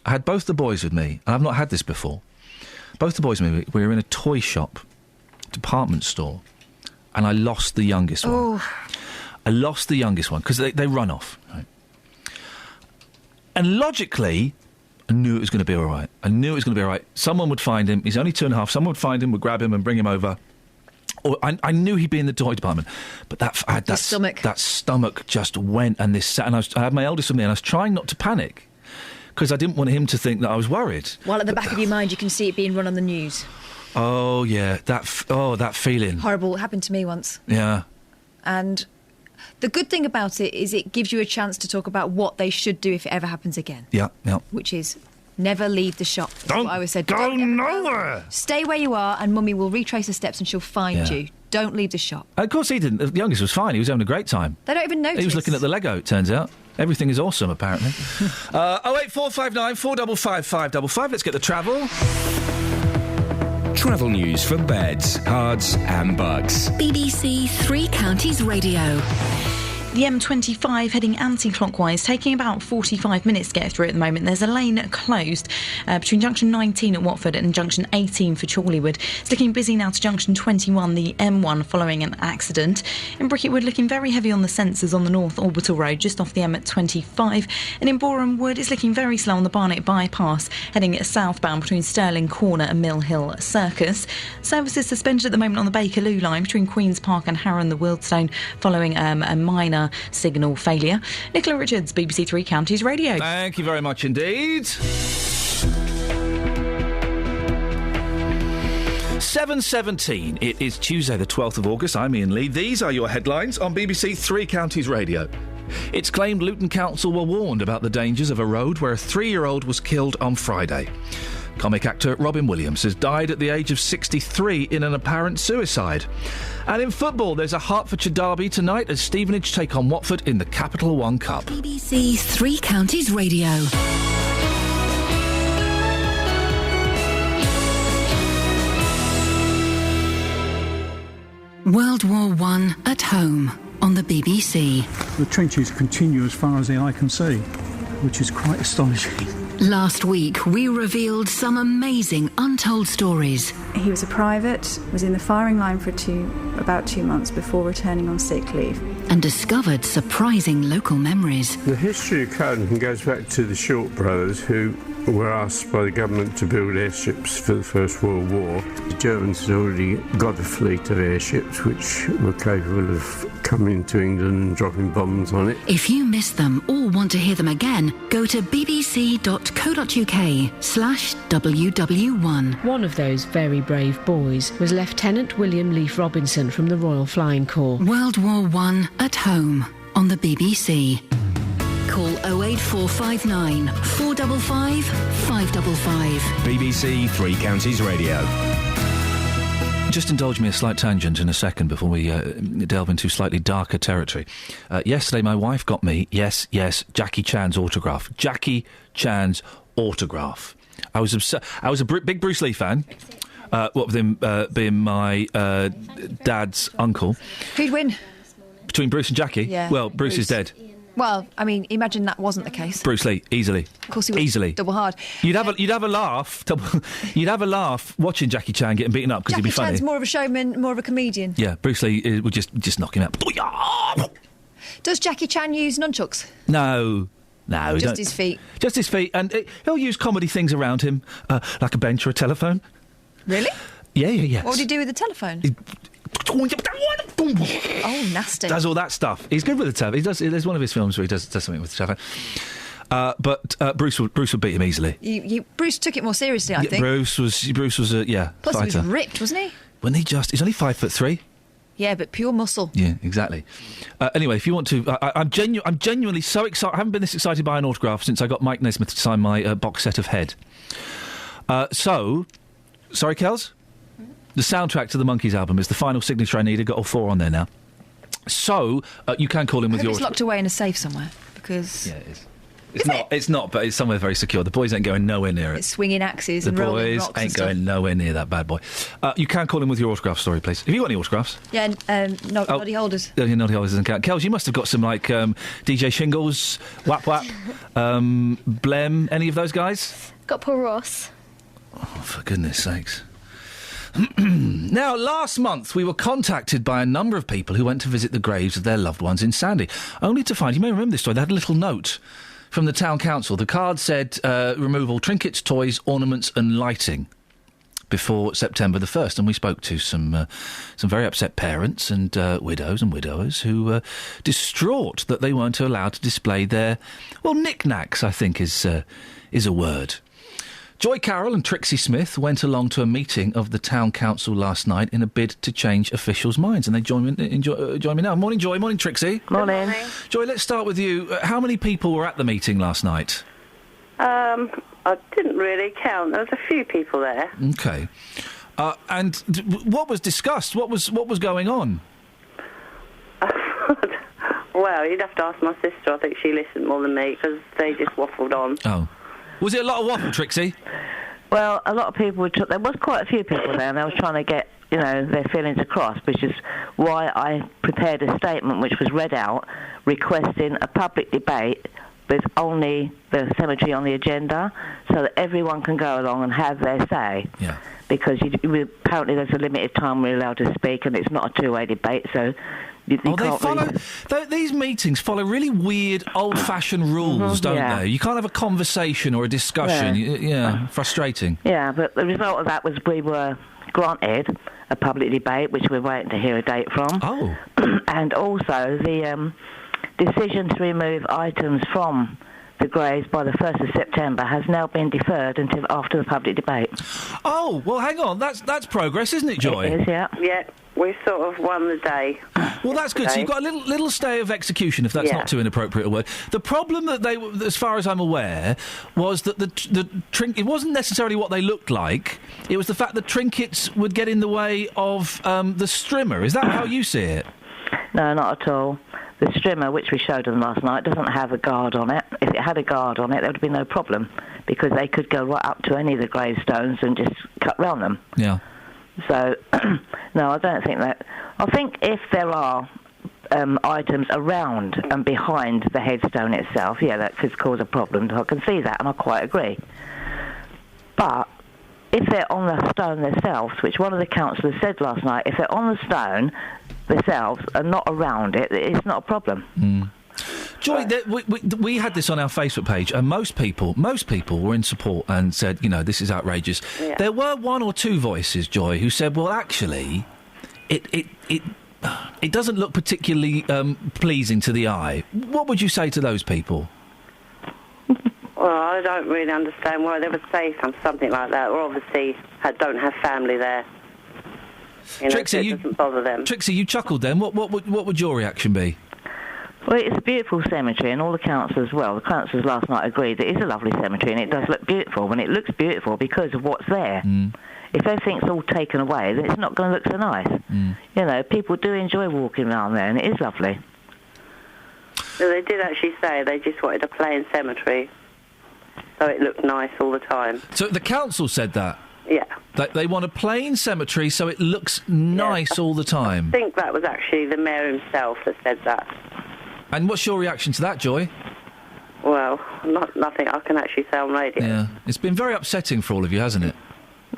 S9: I had both the boys with me, and I've not had this before. Both the boys with me, we were in a toy shop, department store, and I lost the youngest one.
S1: Oh.
S9: I lost the youngest one, because they run off, right? And logically, I knew it was going to be all right. Someone would find him. He's only 2.5. Someone would find him, would grab him and bring him over. Or I knew he'd be in the toy department. But that stomach just went, and I had my eldest with me, and I was trying not to panic because I didn't want him to think that I was worried.
S1: While at the back of your mind, you can see it being run on the news.
S9: Oh, yeah. That feeling.
S1: Horrible. It happened to me once.
S9: Yeah.
S1: And the good thing about it is it gives you a chance to talk about what they should do if it ever happens again.
S9: Yeah.
S1: Which is never leave the shop. That's
S9: Don't
S1: what I always said.
S9: go nowhere.
S1: Stay where you are, and Mummy will retrace the steps and she'll find you. Don't leave the shop.
S9: Of course he didn't. The youngest was fine. He was having a great time.
S1: They don't even notice.
S9: He was looking at the Lego, it turns out. Everything is awesome, apparently. 08459 455 555. Let's get the travel.
S10: Travel news for beds, cards and bugs.
S4: BBC Three Counties Radio.
S19: The M25 heading anti-clockwise, taking about 45 minutes to get through at the moment. There's a lane closed between junction 19 at Watford and junction 18 for Chorleywood. It's looking busy now to junction 21, the M1, following an accident. In Bricketwood, looking very heavy on the sensors on the North Orbital Road, just off the M25. And in Boreham Wood, it's looking very slow on the Barnet Bypass, heading southbound between Stirling Corner and Mill Hill Circus. Services suspended at the moment on the Bakerloo line between Queen's Park and Harrow the Wildstone, following a minor signal failure. Nicola Richards, BBC Three Counties Radio.
S9: Thank you very much indeed. 7:17. It is Tuesday the 12th of August. I'm Iain Lee. These are your headlines on BBC Three Counties Radio. It's claimed Luton Council were warned about the dangers of a road where a 3-year-old was killed on Friday. Comic actor Robin Williams has died at the age of 63 in an apparent suicide. And in football, there's a Hertfordshire derby tonight as Stevenage take on Watford in the Capital One Cup.
S4: BBC Three Counties Radio. World War I at home on the BBC.
S7: The trenches continue as far as the eye can see, which is quite astonishing.
S4: Last week, we revealed some amazing untold stories.
S13: He was a private, was in the firing line for about 2 months before returning on sick leave.
S4: And discovered surprising local memories.
S14: The history of Carrington goes back to the Short brothers, who were asked by the government to build airships for the First World War. The Germans had already got a fleet of airships which were capable of coming to England and dropping bombs on it.
S4: If you missed them or want to hear them again, go to bbc.co.uk/WW1.
S5: One of those very brave boys was Lieutenant William Leaf Robinson from the Royal Flying Corps.
S4: World War I at home on the BBC. Call 08459 455 555.
S10: BBC Three Counties Radio.
S9: Just indulge me a slight tangent in a second before we delve into slightly darker territory. Yesterday, my wife got me, yes, Jackie Chan's autograph. Jackie Chan's autograph. I was a big Bruce Lee fan. What with him being my dad's uncle.
S1: Who'd win?
S9: Between Bruce and Jackie?
S1: Yeah.
S9: Well, Bruce is dead.
S1: Well, I mean, imagine that wasn't the case.
S9: Bruce Lee, easily.
S1: Of course he was.
S9: Easily.
S1: Double hard.
S9: You'd have a laugh. You'd have a laugh watching Jackie Chan getting beaten up because he'd be funny.
S1: Jackie Chan's more of a showman, more of a comedian.
S9: Yeah, Bruce Lee would just knock him out.
S1: Does Jackie Chan use nunchucks?
S9: No.
S1: Just his feet.
S9: Just his feet, and he'll use comedy things around him, like a bench or a telephone.
S1: Really?
S9: Yeah.
S1: What would he do with the telephone? Oh, nasty.
S9: Does all that stuff. He's good with the telephone. There's one of his films where he does something with the telephone. But Bruce would beat him easily.
S1: Bruce took it more seriously, I think.
S9: Bruce was a
S1: Plus
S9: fighter.
S1: he was ripped, wasn't he?
S9: He's only 5'3".
S1: Yeah, but pure muscle.
S9: Yeah, exactly. Anyway, if you want to, I'm genuinely so excited. I haven't been this excited by an autograph since I got Mike Nesmith to sign my box set of Head. Sorry, Kels? The soundtrack to the Monkees album is the final signature I needed. Got all 4 on there now. So you can call in with your.
S1: It's locked away in a safe somewhere because.
S9: Yeah, it is. It's not, but it's somewhere very secure. The boys ain't going nowhere near it.
S1: It's swinging axes and rolling rocks.
S9: The boys ain't
S1: and stuff.
S9: going nowhere near that bad boy. You can call in with your autograph story, please. Have you got any autographs?
S1: Yeah, noddy holders.
S9: Yeah, noddy holders doesn't count. Kels, you must have got some like DJ Shingles, Wap Wap, Blem. Any of those guys?
S18: Got Paul Ross.
S9: Oh, for goodness sakes. Now, last month we were contacted by a number of people who went to visit the graves of their loved ones in Sandy, only to find, you may remember this story, they had a little note from the town council. The card said remove all trinkets, toys, ornaments and lighting before September the 1st, and we spoke to some very upset parents and widows and widowers who were distraught that they weren't allowed to display their, knickknacks, I think is a word. Joy Carroll and Trixie Smith went along to a meeting of the town council last night in a bid to change officials' minds, and they join me now. Morning, Joy. Morning, Trixie.
S15: Morning.
S9: Joy, let's start with you. How many people were at the meeting last night?
S15: I didn't really count. There was a few people there.
S9: Okay. And what was discussed? What was going on?
S15: Well, you'd have to ask my sister. I think she listened more than me because they just waffled on.
S9: Oh. Was it a lot of waffle, Trixie?
S15: Well, a lot of people there was quite a few people there, and I was trying to get, their feelings across, which is why I prepared a statement which was read out requesting a public debate with only the cemetery on the agenda so that everyone can go along and have their say.
S9: Yeah.
S15: Because apparently there's a limited time we're allowed to speak, and it's not a two-way debate, so...
S9: These meetings follow really weird, old-fashioned rules, don't they? You can't have a conversation or a discussion. Yeah, frustrating.
S15: Yeah, but the result of that was we were granted a public debate, which we're waiting to hear a date from.
S9: Oh.
S15: And also the decision to remove items from the graves by the 1st of September has now been deferred until after the public debate.
S9: Oh, well, hang on. That's progress, isn't it, Joy?
S15: It is, yeah. Yeah.
S11: We sort of won the day.
S9: Well, that's good. So you've got a little stay of execution, if that's
S11: Yeah.
S9: not too inappropriate a word. The problem that they, as far as I'm aware, was that the it wasn't necessarily what they looked like. It was the fact that trinkets would get in the way of the strimmer. Is that how you see it?
S15: No, not at all. The strimmer, which we showed them last night, doesn't have a guard on it. If it had a guard on it, there would be no problem, because they could go right up to any of the gravestones and just cut round them.
S9: Yeah.
S15: So, no, I don't think that. I think if there are items around and behind the headstone itself, yeah, that could cause a problem. I can see that, and I quite agree. But if they're on the stone themselves, which one of the councillors said last night, if they're on the stone themselves and not around it, it's not a problem.
S9: Mm. Joy, we had this on our Facebook page, and most people were in support and said, you know, this is outrageous.
S11: Yeah.
S9: There were one or two voices, Joy, who said, well, actually, it doesn't look particularly pleasing to the eye. What would you say to those people?
S11: Well, I don't really understand why they would say something like that, or obviously don't have family there. You know,
S9: Trixie,
S11: so it doesn't bother them.
S9: Trixie, you chuckled then. What would your reaction be?
S15: Well, it's a beautiful cemetery, and all the councillors, the councillors last night agreed that it is a lovely cemetery, and it does look beautiful, and it looks beautiful because of what's there.
S9: Mm.
S15: If everything's all taken away, then it's not going to look so nice.
S9: Mm.
S15: You know, people do enjoy walking around there, and it is lovely.
S11: So they did actually say they just wanted a plain cemetery, so it looked nice all the time.
S9: So the council said that?
S11: Yeah.
S9: That they want a plain cemetery so it looks nice all the time?
S11: I think that was actually the mayor himself that said that.
S9: And what's your reaction to that, Joy?
S11: Well, nothing I can actually say on radio.
S9: Yeah. It's been very upsetting for all of you, hasn't it?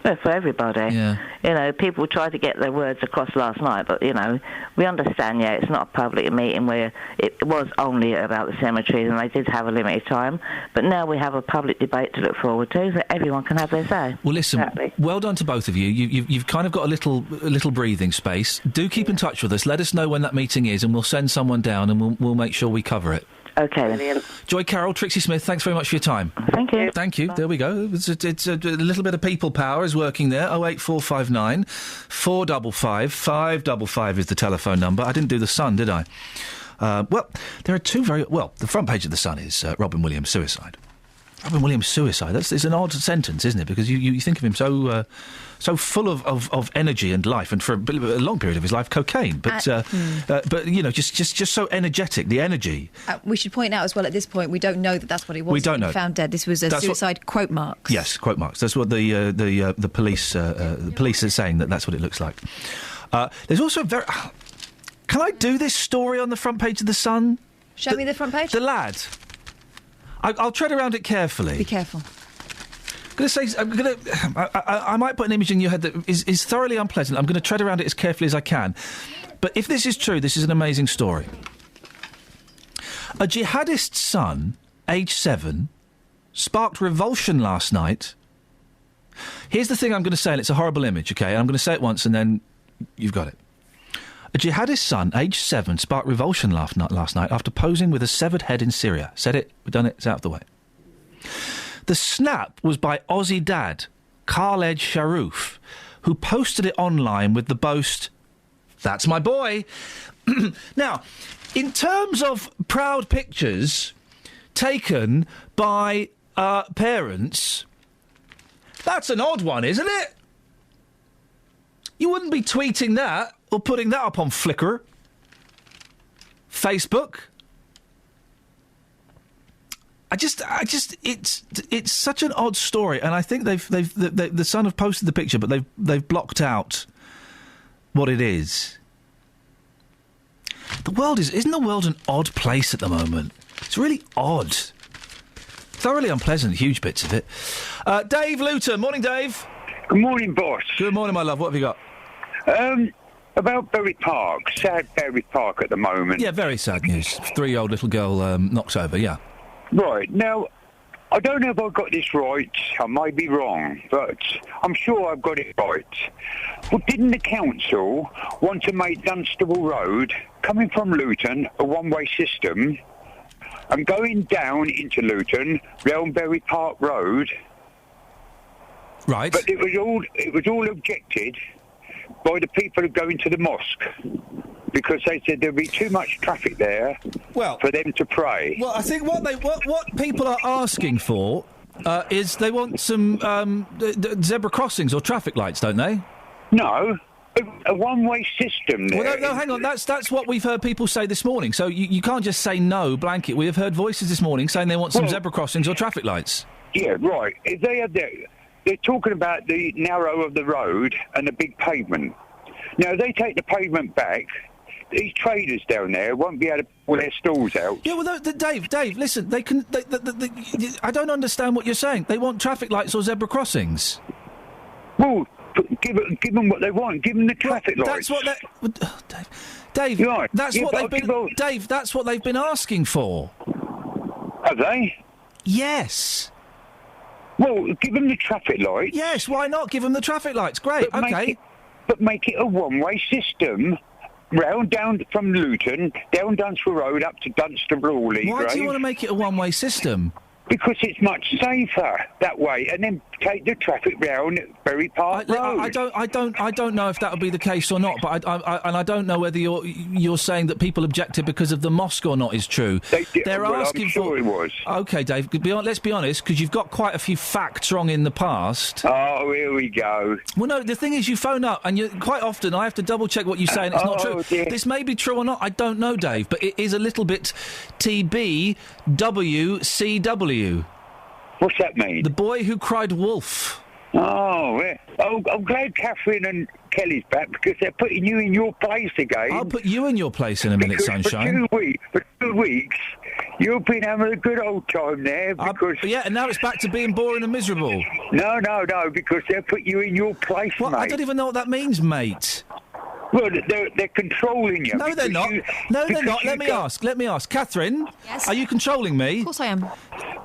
S15: Well, for everybody.
S9: Yeah.
S15: You know, people tried to get their words across last night, but, you know, we understand, it's not a public meeting where it was only about the cemeteries, and they did have a limited time, but now we have a public debate to look forward to, so everyone can have their say.
S9: Well, listen, well done to both of you. You've kind of got a little breathing space. Do keep in touch with us. Let us know when that meeting is, and we'll send someone down, and we'll make sure we cover it.
S15: Okay.
S11: Brilliant.
S9: Joy Carroll, Trixie Smith, thanks very much for your time.
S15: Thank you.
S9: Thank you. There we go. It's a little bit of people power is working there. 08459 455 555 is the telephone number. I didn't do the Sun, did I? Well, there are two the front page of the Sun is Robin Williams' suicide. Robin Williams' suicide. It's an odd sentence, isn't it? Because you think of him so full of energy and life, and for a long period of his life, cocaine. But you know, just so energetic. The energy.
S1: We should point out as well at this point we don't know that that's what it was.
S9: We don't know.
S1: Found dead. This was a suicide. Quote marks.
S9: Yes, quote marks. That's what the police are saying that's what it looks like. There's also a very. Can I do this story on the front page of the Sun?
S1: Show me the front page.
S9: The lad. I'll tread around it carefully.
S1: Be careful.
S9: I might put an image in your head that is thoroughly unpleasant. I'm going to tread around it as carefully as I can. But if this is true, this is an amazing story. A jihadist's son, aged 7, sparked revulsion last night. Here's the thing I'm going to say, and it's a horrible image, OK? And I'm going to say it once, and then you've got it. A jihadist son, aged 7, sparked revulsion last night after posing with a severed head in Syria. Said it, we've done it, it's out of the way. The snap was by Aussie dad, Khaled Sharoof, who posted it online with the boast, "That's my boy." Now, in terms of proud pictures taken by parents, that's an odd one, isn't it? You wouldn't be tweeting that or putting that up on Flickr, Facebook. It's such an odd story, and I think the Sun have posted the picture, but they've blocked out what it is. Isn't the world an odd place at the moment? It's really odd, thoroughly unpleasant. Huge bits of it. Dave Luton, morning, Dave.
S16: Good morning, boss.
S9: Good morning, my love. What have you got?
S16: About Berry Park, sad Berry Park at the moment.
S9: Yeah, very sad news. 3-year-old little girl knocked over. Yeah.
S16: Right, now, I don't know if I got this right, I might be wrong, but I'm sure I've got it right. But didn't the council want to make Dunstable Road, coming from Luton, a one-way system, and going down into Luton, round Berry Park Road?
S9: Right.
S16: But it was all objected by the people who go into the mosque, because they said there'd be too much traffic there for them to pray.
S9: Well, I think what people are asking for is they want some zebra crossings or traffic lights, don't they?
S16: No. A one-way system there.
S9: Well, no, hang on. That's what we've heard people say this morning. So you can't just say no, blanket. We have heard voices this morning saying they want some zebra crossings or traffic lights.
S16: Yeah, right. If they have they're talking about the narrow of the road and the big pavement. Now, they take the pavement back. These traders down there won't be able to pull their stalls out.
S9: Yeah, well, Dave, listen. They can. I don't understand what you're saying. They want traffic lights or zebra crossings.
S16: Well, give them what they want. Give them the traffic lights.
S9: That's what Dave.
S16: Right.
S9: That's
S16: yeah,
S9: what they've been. Dave, that's what they've been asking for.
S16: Have they?
S9: Yes.
S16: Well, give them the traffic lights.
S9: Yes. Why not give them the traffic lights? Great.
S16: But
S9: okay.
S16: Make it a one-way system. Round down from Luton, down Dunstable Road, up to Dunstable Hawley.
S9: Why do you want to make it a one-way system?
S16: Because it's much safer that way, and then take the traffic round Bury Park Road.
S9: I don't know if that would be the case or not, but I don't know whether you're saying that people objected because of the mosque or not is true. They're asking
S16: I'm sure it was.
S9: Okay, Dave. Let's be honest, because you've got quite a few facts wrong in the past.
S16: Oh, here we go.
S9: Well, no, the thing is, you phone up, and quite often I have to double check what you say, and it's not true.
S16: Dear.
S9: This may be true or not. I don't know, Dave, but it is a little bit TBWCW.
S16: What's that mean?
S9: The boy who cried wolf.
S16: Oh, yeah. I'm glad Catherine and Kelly's back, because they're putting you in your place again.
S9: I'll put you in your place in a minute, sunshine.
S16: For 2 weeks, you've been having a good old time there, because...
S9: yeah, and now it's back to being boring and miserable.
S16: No, because they'll put you in your place, mate.
S9: I don't even know what that means, mate.
S16: Well, they're controlling you.
S9: No, they're not. No, they're not. Let me ask. Catherine,
S3: yes?
S9: Are you controlling me?
S3: Of course I am.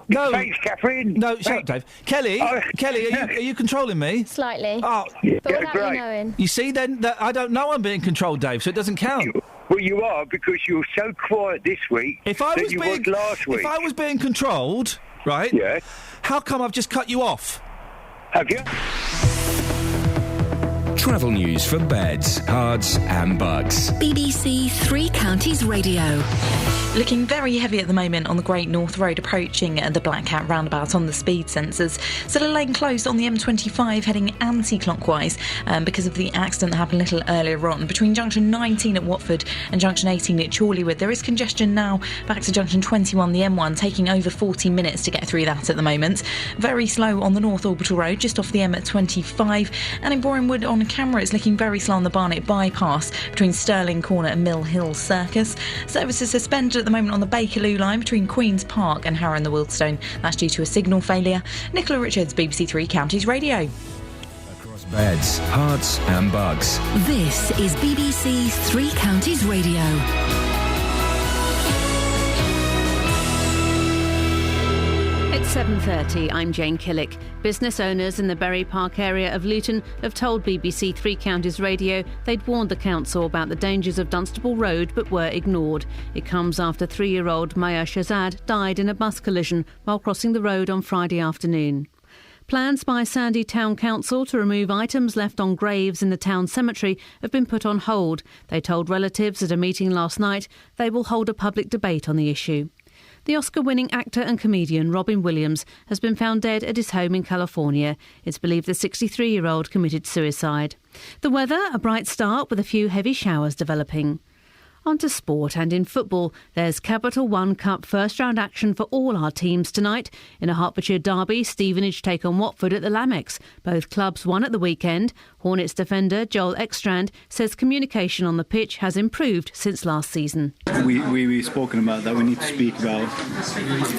S9: No.
S16: Thanks, Catherine.
S9: No, shut up, Dave. Kelly, Kelly, are you controlling me?
S18: Slightly.
S9: Oh,
S18: but without you knowing.
S9: You see, then, I don't know I'm being controlled, Dave, so it doesn't count.
S16: Well, you are, because you were so quiet this week than you was last week.
S9: If I was being controlled, right?
S16: Yeah.
S9: How come I've just cut you off?
S16: Have you?
S10: Travel news for beds, cards and bugs.
S4: BBC Three Counties Radio.
S19: Looking very heavy at the moment on the Great North Road approaching the Black Cat roundabout on the speed sensors. Still a lane closed on the M25 heading anti-clockwise because of the accident that happened a little earlier on. Between junction 19 at Watford and junction 18 at Chorleywood, there is congestion now back to junction 21, the M1, taking over 40 minutes to get through that at the moment. Very slow on the North Orbital Road, just off the M25. And in Borehamwood on camera, it's looking very slow on the Barnet bypass between Stirling Corner and Mill Hill Circus. Services suspended at the moment on the Bakerloo line between Queen's Park and Harrow and the Wildstone. That's due to a signal failure. Nicola Richards, BBC Three Counties Radio.
S10: Across beds, hearts and bugs.
S4: This is BBC Three Counties Radio.
S5: It's 7:30. I'm Jane Killick. Business owners in the Bury Park area of Luton have told BBC Three Counties Radio they'd warned the council about the dangers of Dunstable Road but were ignored. It comes after 3-year-old Maya Shazad died in a bus collision while crossing the road on Friday afternoon. Plans by Sandy Town Council to remove items left on graves in the town cemetery have been put on hold. They told relatives at a meeting last night they will hold a public debate on the issue. The Oscar-winning actor and comedian Robin Williams has been found dead at his home in California. It's believed the 63-year-old committed suicide. The weather, a bright start with a few heavy showers developing. On to sport, and in football, there's Capital One Cup first-round action for all our teams tonight. In a Hertfordshire derby, Stevenage take on Watford at the Lamex. Both clubs won at the weekend. Hornets defender Joel Ekstrand says communication on the pitch has improved since last season.
S12: We've spoken about that. We need to speak about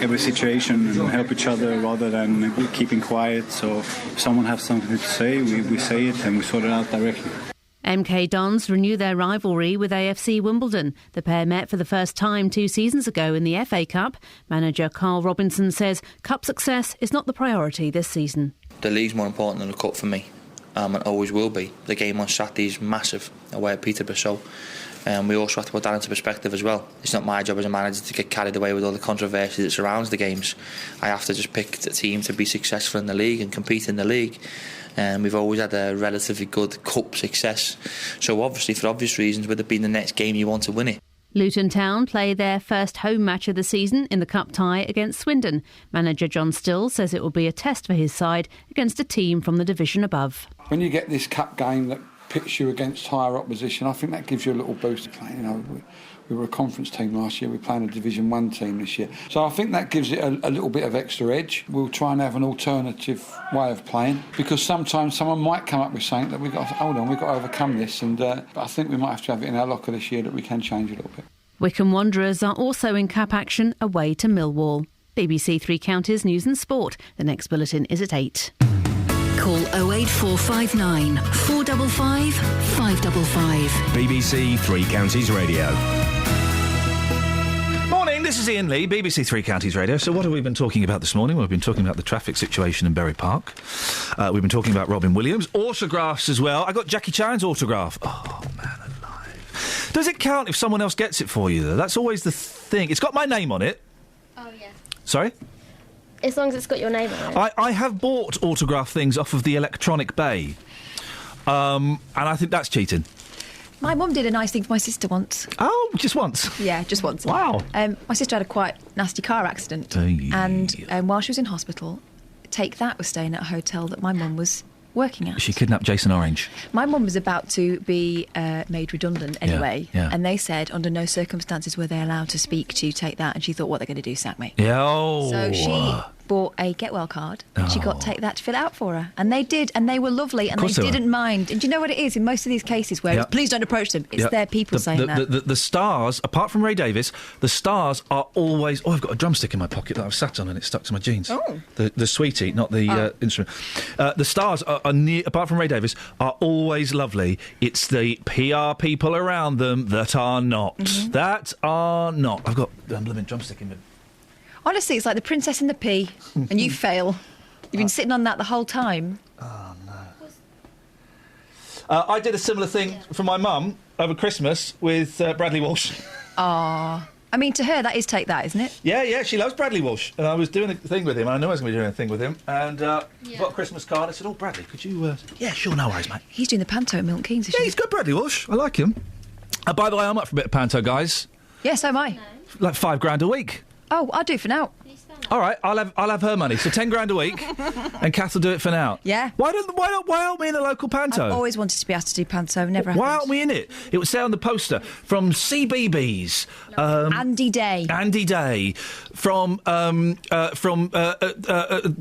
S12: every situation and help each other rather than keeping quiet. So if someone has something to say, we say it and we sort it out directly.
S5: MK Dons renew their rivalry with AFC Wimbledon. The pair met for the first time 2 seasons ago in the FA Cup. Manager Carl Robinson says cup success is not the priority this season.
S17: The league's more important than the cup for me, and always will be. The game on Saturday is massive away at Peterborough, so
S3: We also have to put that into perspective as well. It's not my job as a manager to get carried away with all the controversy that surrounds the games. I have to just pick a team to be successful in the league and compete in the league. We've always had a relatively good cup success. So obviously, for obvious reasons, with it being the next game, you want to win it.
S5: Luton Town play their first home match of the season in the cup tie against Swindon. Manager John Still says it will be a test for his side against a team from the division above.
S8: When you get this cup game that pits you against higher opposition, I think that gives you a little boost to play. You know, we were a conference team last year, we're playing a Division 1 team this year. So I think that gives it a little bit of extra edge. We'll try and have an alternative way of playing, because sometimes someone might come up with something that we've got to overcome this. But I think we might have to have it in our locker this year that we can change a little bit.
S5: Wycombe Wanderers are also in cup action away to Millwall. BBC Three Counties News and Sport. The next bulletin is at 8.
S4: Call 08459 455 555.
S10: BBC Three Counties Radio.
S9: Morning, this is Iain Lee, BBC Three Counties Radio. So what have we been talking about this morning? Well, we've been talking about the traffic situation in Bury Park. We've been talking about Robin Williams. Autographs as well. I got Jackie Chan's autograph. Oh, man alive. Does it count if someone else gets it for you, though? That's always the thing. It's got my name on it.
S18: Oh, yeah.
S9: Sorry?
S18: As long as it's got your name on it.
S9: I have bought autograph things off of the Electronic Bay. And I think that's cheating.
S1: My mum did a nice thing for my sister once.
S9: Oh, just once?
S1: Yeah, just once.
S9: Wow.
S1: My sister had a quite nasty car accident. And while she was in hospital, Take That was staying at a hotel that my mum was working at.
S9: She kidnapped Jason Orange.
S1: My mum was about to be made redundant anyway,
S9: yeah.
S1: And they said under no circumstances were they allowed to speak to Take That, and she thought, what are they going to do, sack me?
S9: Yeah. Oh.
S1: So she bought a Get Well card, and she got Take That to fill it out for her. And they did, and they were lovely, and they didn't mind. And do you know what it is in most of these cases where it's, please don't approach them, it's their people saying that.
S9: The stars, apart from Ray Davis, the stars are always... Oh, I've got a drumstick in my pocket that I've sat on and it's stuck to my jeans.
S1: Oh.
S9: The sweetie, not the instrument. The stars, apart from Ray Davis, are always lovely. It's the PR people around them that are not. Mm-hmm. That are not. I've got a blooming drumstick in me.
S1: Honestly, it's like the Princess and the Pea, and you fail. You've been sitting on that the whole time.
S9: Oh, no. I did a similar thing for my mum over Christmas with Bradley Walsh.
S1: Ah, I mean, to her, that is Take That, isn't it?
S9: Yeah, she loves Bradley Walsh. And I was doing a thing with him, and I knew I was going to be doing a thing with him, and got a Christmas card. I said, Bradley, could you... Yeah, sure, no worries, mate.
S1: He's doing the panto at Milton Keynes,
S9: he's good, Bradley Walsh. I like him. By the way, I'm up for a bit of panto, guys.
S1: Yeah, so am I. No.
S9: Like £5 a week.
S1: Oh, I'll do it for now.
S9: All right, I'll have her money. So £10 a week, and Kath will do it for now.
S1: Yeah.
S9: Why aren't we in a local panto?
S1: I've always wanted to be asked to do panto. Never happened.
S9: Why aren't we in it? It would say on the poster from CBeebies.
S1: Andy Day.
S9: Andy Day from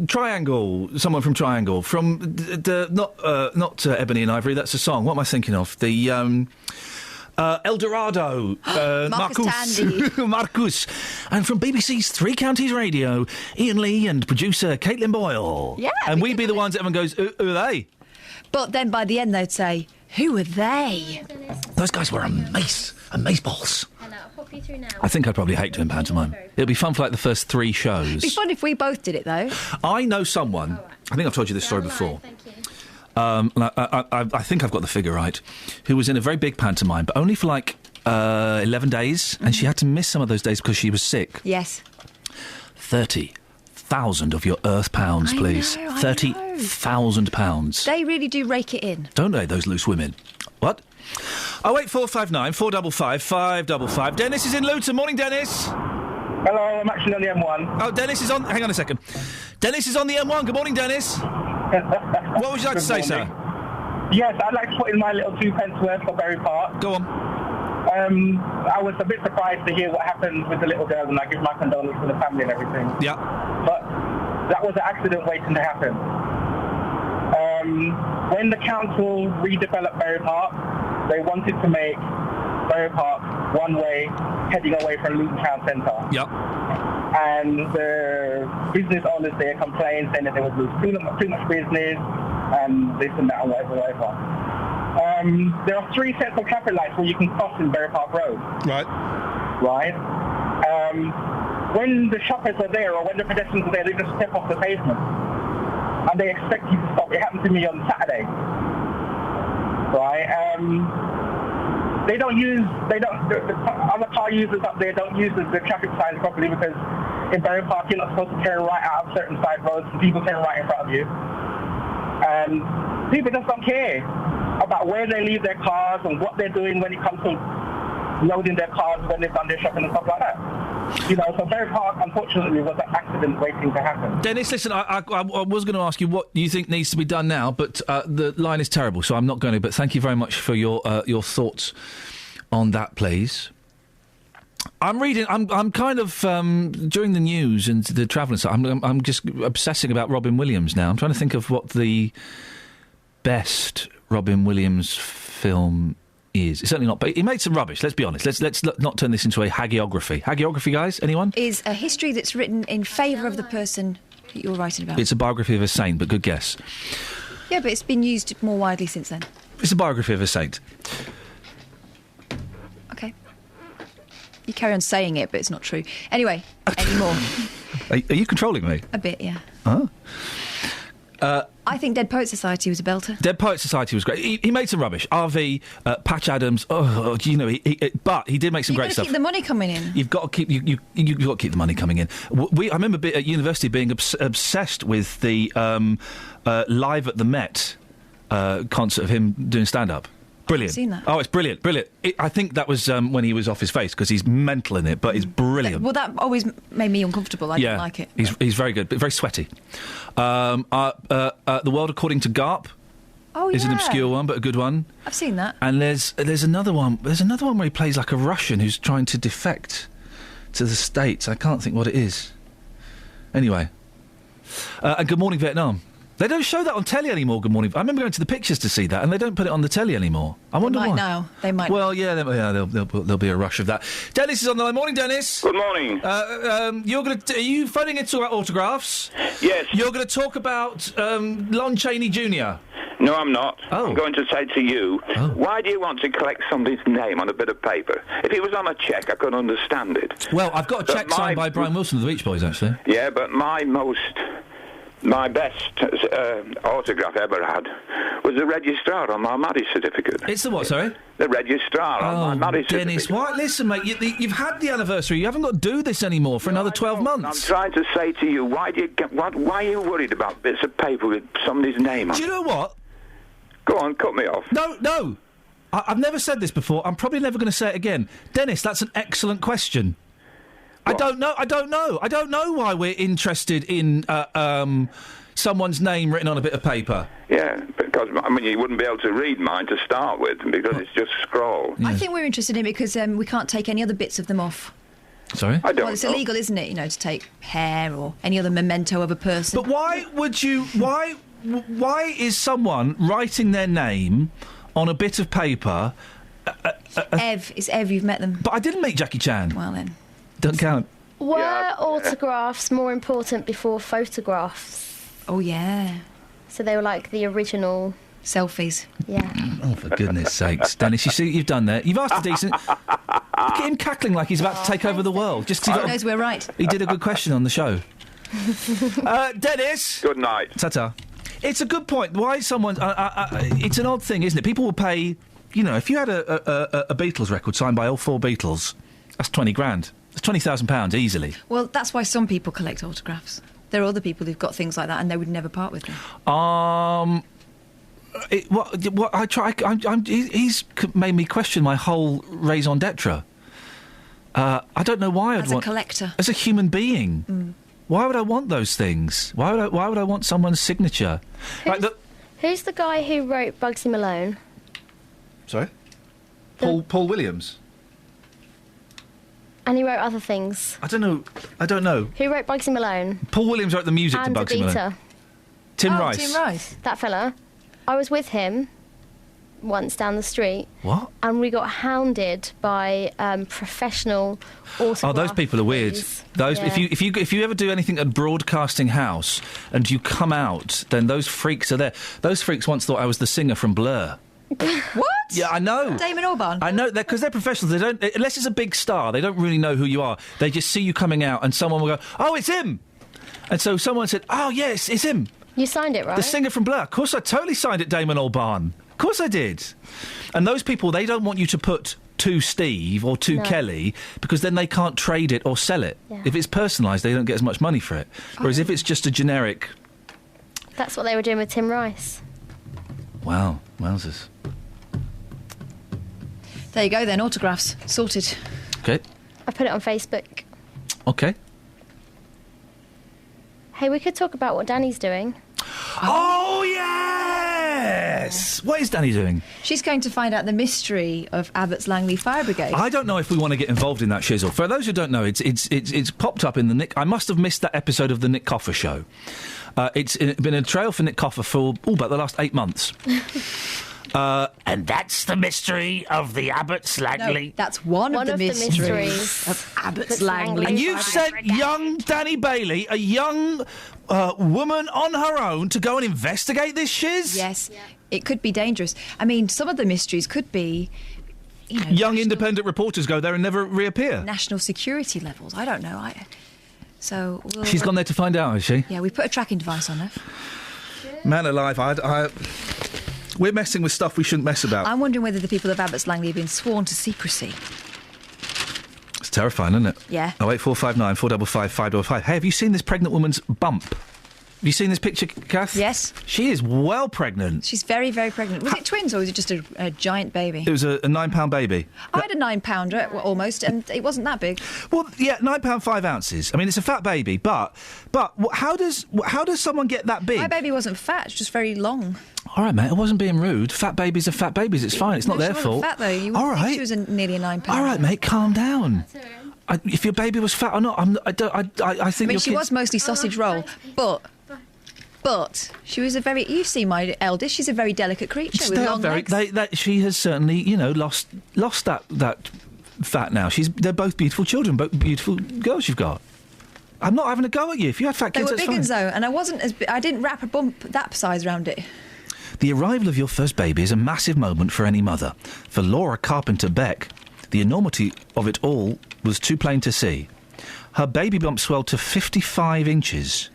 S9: Triangle. Someone from Triangle. From not Ebony and Ivory. That's a song. What am I thinking of? The. El Dorado, Marcus, and from BBC's Three Counties Radio, Iain Lee and producer Caitlin Boyle.
S1: Yeah.
S9: And we'd be the ones that everyone goes, who are they?
S1: But then by the end they'd say, who are they?
S9: Those guys were amazeballs.
S18: Hello, I'll pop you through now.
S9: I think I'd probably hate doing pantomime. It'd be fun for like the first 3 shows.
S1: It'd be fun if we both did it though.
S9: I know someone, I think I've told you this story before.
S18: Thank you.
S9: I think I've got the figure right, who was in a very big pantomime, but only for like 11 days, and she had to miss some of those days because she was sick.
S1: Yes.
S9: 30,000 of your earth pounds, please. £30,000.
S1: They really do rake it in.
S9: Don't they, those loose women? What? 08459 455 555. Dennis is in Luton. Morning, Dennis.
S17: Hello, I'm actually on the M1.
S9: Oh, Dennis is on... Hang on a second. Dennis is on the M1. Good morning, Dennis. What would you like to say, sir?
S17: Yes, I'd like to put in my little 2 pence worth for Bury Park.
S9: Go on.
S17: I was a bit surprised to hear what happened with the little girl, and I give my condolences to the family and everything.
S9: Yeah.
S17: But that was an accident waiting to happen. When the council redeveloped Bury Park, they wanted to make Bury Park one-way, heading away from Luton Town Centre.
S9: Yep.
S17: And the business owners there complained, saying that they would lose too much business and this and that and whatever. There are 3 sets of traffic lights where you can cross in Bury Park Road. Right. When the shoppers are there or when the pedestrians are there, they just step off the pavement. And they expect you to stop. It happened to me on Saturday. Right. the other car users up there don't use the traffic signs properly because in Berry Park you're not supposed to turn right out of certain side roads and people turn right in front of you. And people just don't care about where they leave their cars and what they're doing when it comes to loading their cars when they've done their shopping and stuff like that. You know, so Berry Park, unfortunately, was an accident waiting to happen.
S9: Dennis, listen, I was going to ask you what you think needs to be done now, but the line is terrible, so I'm not going to. But thank you very much for your thoughts on that, please. I'm reading. I'm kind of during the news and the travel and stuff. I'm just obsessing about Robin Williams now. I'm trying to think of what the best Robin Williams film is. It's certainly not. But he made some rubbish. Let's be honest. Let's not turn this into a hagiography. Hagiography, guys. Anyone?
S1: Is a history that's written in favour of the person that you're writing about.
S9: It's a biography of a saint, but good guess.
S1: Yeah, but it's been used more widely since then.
S9: It's a biography of a saint.
S1: Okay. You carry on saying it, but it's not true. Anyway, any more?
S9: Are you controlling me?
S1: A bit, yeah.
S9: Oh.
S1: I think Dead Poets Society was a belter.
S9: Dead Poets Society was great. He made some rubbish. RV, Patch Adams. But he did make some great stuff.
S1: You've got to keep the money coming in.
S9: You've got to keep you've got to keep the money coming in. I remember at university being obsessed with the Live at the Met concert of him doing stand up. Brilliant.
S1: I've seen that.
S9: Oh, it's brilliant, brilliant. I think that was when he was off his face because he's mental in it, but he's brilliant.
S1: Well, that always made me uncomfortable. I didn't like it.
S9: He's very good, but very sweaty. The World According to Garp.
S1: Oh,
S9: is an obscure one, but a good one.
S1: I've seen that.
S9: And there's another one. There's another one where he plays like a Russian who's trying to defect to the States. I can't think what it is. Anyway, and Good Morning Vietnam. They don't show that on telly anymore, Good Morning. I remember going to the pictures to see that, and they don't put it on the telly anymore. I wonder why.
S1: Now. They might.
S9: Well, yeah, there'll be a rush of that. Dennis is on the line. Morning, Dennis.
S20: Good morning.
S9: Are you phoning in to talk about autographs?
S20: Yes.
S9: You're going to talk about Lon Chaney Jr.?
S20: No, I'm not.
S9: Oh.
S20: I'm going to say to you, why do you want to collect somebody's name on a bit of paper? If it was on a cheque, I could understand it.
S9: Well, I've got a cheque signed by Brian Wilson of the Beach Boys, actually.
S20: Yeah, but my best autograph I ever had was the registrar on my marriage certificate.
S9: It's the what, sorry?
S20: The registrar on my marriage
S9: Dennis,
S20: certificate.
S9: why? Listen, mate, you've had the anniversary. You haven't got to do this anymore for another 12 months.
S20: I'm trying to say to you, why are you worried about bits of paper with somebody's name on?
S9: Do you know what?
S20: Go on, cut me off.
S9: No. I've never said this before. I'm probably never going to say it again. Dennis, that's an excellent question. What? I don't know why we're interested in someone's name written on a bit of paper.
S20: Yeah, because, you wouldn't be able to read mine to start with because it's just scroll.
S1: I think we're interested in it because we can't take any other bits of them off.
S9: Sorry?
S20: I don't
S1: Well, it's illegal, isn't it, to take hair or any other memento of a person.
S9: But why would you... Why is someone writing their name on a bit of paper...
S1: It's Ev, you've met them.
S9: But I didn't meet Jackie Chan.
S1: Well, then.
S9: Don't count.
S18: Were autographs more important before photographs?
S1: Oh, yeah.
S18: So they were like the original...
S1: Selfies.
S18: Yeah.
S9: Oh, for goodness sakes. Dennis, you see what you've done there? You've asked a decent... Look at him cackling like he's about to take over the world. Just 'cause
S1: he knows we're right.
S9: He did a good question on the show. Dennis!
S20: Good night.
S9: Ta-ta. It's a good point. Why someone... it's an odd thing, isn't it? People will pay... if you had a Beatles record signed by all four Beatles, that's 20 grand. That's £20,000 easily.
S1: Well, that's why some people collect autographs. There are other people who've got things like that and they would never part with them. He's
S9: made me question my whole raison d'etre. I don't know why I'd want...
S1: As a collector.
S9: As a human being. Mm. Why would I want those things? Why would I want someone's signature?
S18: Who's the guy who wrote Bugsy Malone?
S9: Sorry? Paul Williams?
S18: And he wrote other things.
S9: I don't know.
S18: Who wrote Bugsy Malone?
S9: Paul Williams wrote the music to Bugsy Malone. Tim Rice.
S1: Tim Rice.
S18: That fella. I was with him once down the street.
S9: What?
S18: And we got hounded by professional autograph.
S9: Oh, those people are weird. Those,
S18: yeah.
S9: if you ever do anything at Broadcasting House and you come out, then those freaks are there. Those freaks once thought I was the singer from Blur.
S1: What?
S9: Yeah, I know.
S1: Damon Albarn.
S9: I know, because they're professionals. They don't, unless it's a big star, they don't really know who you are. They just see you coming out, and someone will go, "Oh, it's him." And so someone said, "Oh, yes, it's him."
S18: You signed it, right?
S9: The singer from Blur. Of course, I totally signed it, Damon Albarn. Of course I did. And those people, they don't want you to put to Steve or to Kelly because then they can't trade it or sell it.
S18: Yeah.
S9: If it's personalised, they don't get as much money for it. Whereas if it's just a generic...
S18: That's what they were doing with Tim Rice.
S9: Wow, wowzers.
S1: There you go then, autographs. Sorted.
S9: Okay.
S18: I put it on Facebook.
S9: Okay.
S18: Hey, we could talk about what Danny's doing.
S9: Oh, yes! What is Danny doing?
S1: She's going to find out the mystery of Abbots Langley Fire Brigade.
S9: I don't know if we want to get involved in that shizzle. For those who don't know, it's popped up in the Nick... I must have missed that episode of the Nick Coffer show. It's been a trail for Nick Coffer for about the last 8 months. And that's the mystery of the Abbots Langley.
S1: No, that's one of the mysteries of Abbots Langley.
S9: And you've sent young Danny Bailey, a young woman on her own, to go and investigate this shiz?
S1: Yes. Yeah. It could be dangerous. I mean, some of the mysteries could be...
S9: young independent reporters go there and never reappear.
S1: National security levels. I don't know. So
S9: She's gone there to find out, has she?
S1: Yeah, we put a tracking device on her.
S9: Man alive, we're messing with stuff we shouldn't mess about.
S1: I'm wondering whether the people of Abbots Langley have been sworn to secrecy.
S9: It's terrifying, isn't it?
S1: Yeah.
S9: 08459 455 555. Hey, have you seen this pregnant woman's bump? Have you seen this picture, Kath?
S1: Yes.
S9: She is well pregnant.
S1: She's very, very pregnant. Was it twins or was it just a giant baby?
S9: It was a £9 baby.
S1: I had a 9-pounder, almost, and it wasn't that big.
S9: Well, yeah, £9 5 ounces. I mean, it's a fat baby, but how does someone get that big?
S1: My baby wasn't fat; it's just very long.
S9: All right, mate. I wasn't being rude. Fat babies are fat babies. It's fine. It's not their fault.
S1: Fat though. You wouldn't think she was nearly a 9-pounder.
S9: All right, mate. Calm down. If your baby was fat or not, I think.
S1: I mean, she was mostly sausage roll, But she was you've seen my eldest. She's a very delicate creature with long legs.
S9: She has certainly, lost that fat now. They're both beautiful children, both beautiful girls you've got. I'm not having a go at you. If you had fat kids,
S1: they were big though, and I didn't wrap a bump that size around it.
S9: The arrival of your first baby is a massive moment for any mother. For Laura Carpenter Beck, the enormity of it all was too plain to see. Her baby bump swelled to 55 inches.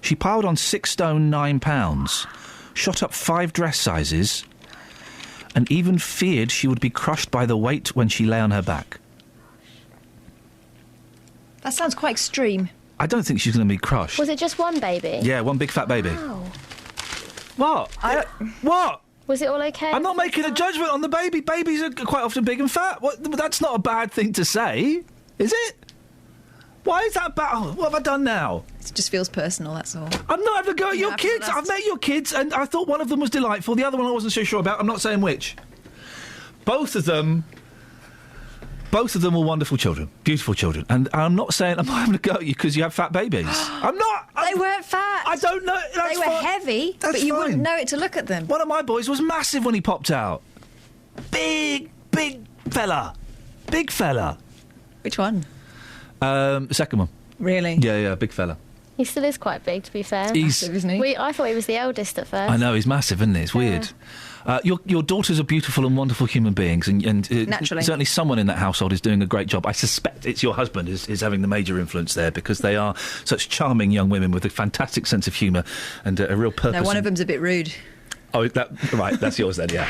S9: She piled on 6 stone 9 pounds, shot up 5 dress sizes, and even feared she would be crushed by the weight when she lay on her back.
S1: That sounds quite extreme.
S9: I don't think she's going to be crushed.
S18: Was it just one baby?
S9: Yeah, one big fat baby.
S18: Wow.
S9: What? What?
S18: Was it all okay?
S9: I'm not making a judgment on the baby. Babies are quite often big and fat. That's not a bad thing to say, is it? Why is that bad? Oh, what have I done now?
S1: It just feels personal, that's all.
S9: I'm not having a go at your kids. I've met your kids, and I thought one of them was delightful. The other one I wasn't so sure about. I'm not saying which. Both of them were wonderful children, beautiful children. And I'm not having a go at you because you have fat babies. I'm not.
S1: They weren't fat.
S9: I don't know.
S1: They were heavy, but you wouldn't know it to look at them.
S9: One of my boys was massive when he popped out. Big fella. Big fella.
S1: Which one?
S9: The second one.
S1: Really?
S9: Yeah, big fella.
S18: He still is quite big, to be fair.
S9: He's massive,
S1: isn't he?
S18: I thought he was the eldest at first.
S9: I know, he's massive, isn't he? It's weird. Your daughters are beautiful and wonderful human beings, and
S1: naturally,
S9: certainly someone in that household is doing a great job. I suspect it's your husband is having the major influence there because they are such charming young women with a fantastic sense of humour and a real purpose.
S1: No, one of them's a bit rude.
S9: Oh, right, that's yours then, yeah.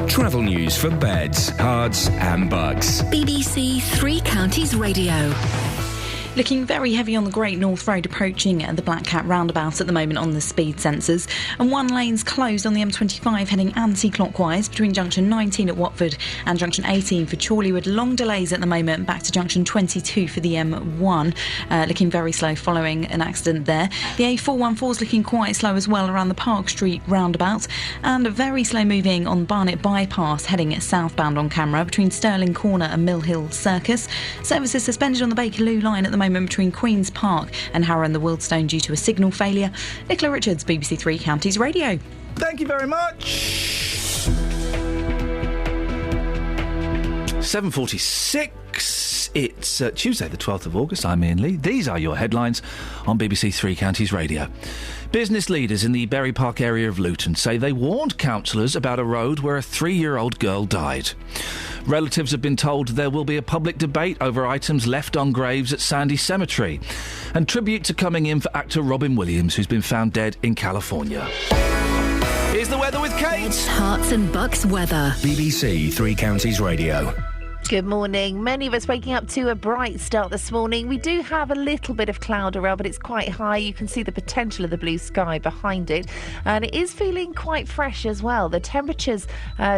S10: Travel news for beds, cards and bugs.
S4: BBC Three Counties Radio.
S19: Looking very heavy on the Great North Road approaching the Black Cat roundabout at the moment on the speed sensors. And one lane's closed on the M25 heading anti-clockwise between junction 19 at Watford and junction 18 for Chorleywood. Long delays at the moment back to junction 22 for the M1. Looking very slow following an accident there. The A414 is looking quite slow as well around the Park Street roundabout. And very slow moving on Barnet Bypass heading southbound on camera between Stirling Corner and Mill Hill Circus. Services suspended on the Bakerloo line at the moment between Queen's Park and Harrow and the Wildstone due to a signal failure. Nicola Richards, BBC Three Counties Radio.
S9: Thank you very much. 7:46. It's Tuesday the 12th of August. I'm Iain Lee. These are your headlines on BBC Three Counties Radio. Business leaders in the Berry Park area of Luton say they warned councillors about a road where a 3-year-old girl died. Relatives have been told there will be a public debate over items left on graves at Sandy Cemetery. And tributes are coming in for actor Robin Williams, who's been found dead in California. Here's the weather. weather with Kate.
S4: Hearts and Bucks weather.
S10: BBC Three Counties Radio.
S2: Good morning. Many of us waking up to a bright start this morning. We do have a little bit of cloud around, but it's quite high. You can see the potential of the blue sky behind it. And it is feeling quite fresh as well. The temperatures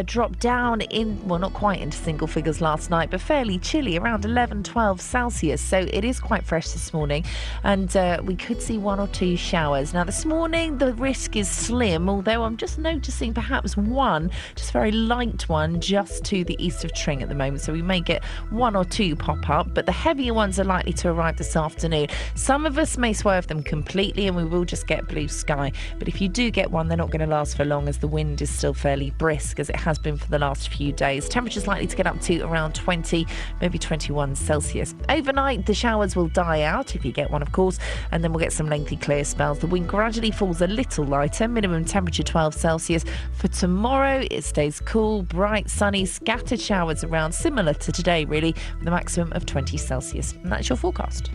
S2: dropped down not quite into single figures last night, but fairly chilly, around 11, 12 Celsius. So it is quite fresh this morning. And we could see 1 or 2 showers. Now, this morning, the risk is slim, although I'm just noticing perhaps one, just very light one, just to the east of Tring at the moment. So we may get 1 or 2 pop up, but the heavier ones are likely to arrive this afternoon. Some of us may swerve them completely and we will just get blue sky, but if you do get one, they're not going to last for long, as the wind is still fairly brisk, as it has been for the last few days. Temperatures likely to get up to around 20, maybe 21 Celsius. Overnight, the showers will die out, if you get one, of course, and then we'll get some lengthy clear spells. The wind gradually falls a little lighter, minimum temperature 12 Celsius. For tomorrow, it stays cool, bright, sunny, scattered showers around, similar to today, really, with a maximum of 20 Celsius. And that's your forecast.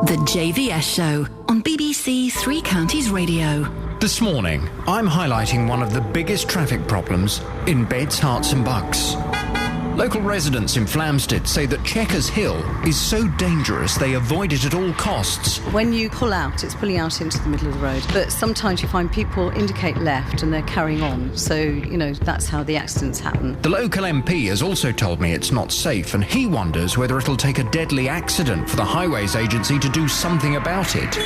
S4: The JVS Show on BBC Three Counties Radio.
S21: This morning, I'm highlighting one of the biggest traffic problems in Beds, Herts and Bucks. Local residents in Flamstead say that Chequers Hill is so dangerous they avoid it at all costs.
S22: When you pull out, it's pulling out into the middle of the road. But sometimes you find people indicate left and they're carrying on. So, that's how the accidents happen.
S21: The local MP has also told me it's not safe, and he wonders whether it'll take a deadly accident for the Highways Agency to do something about it.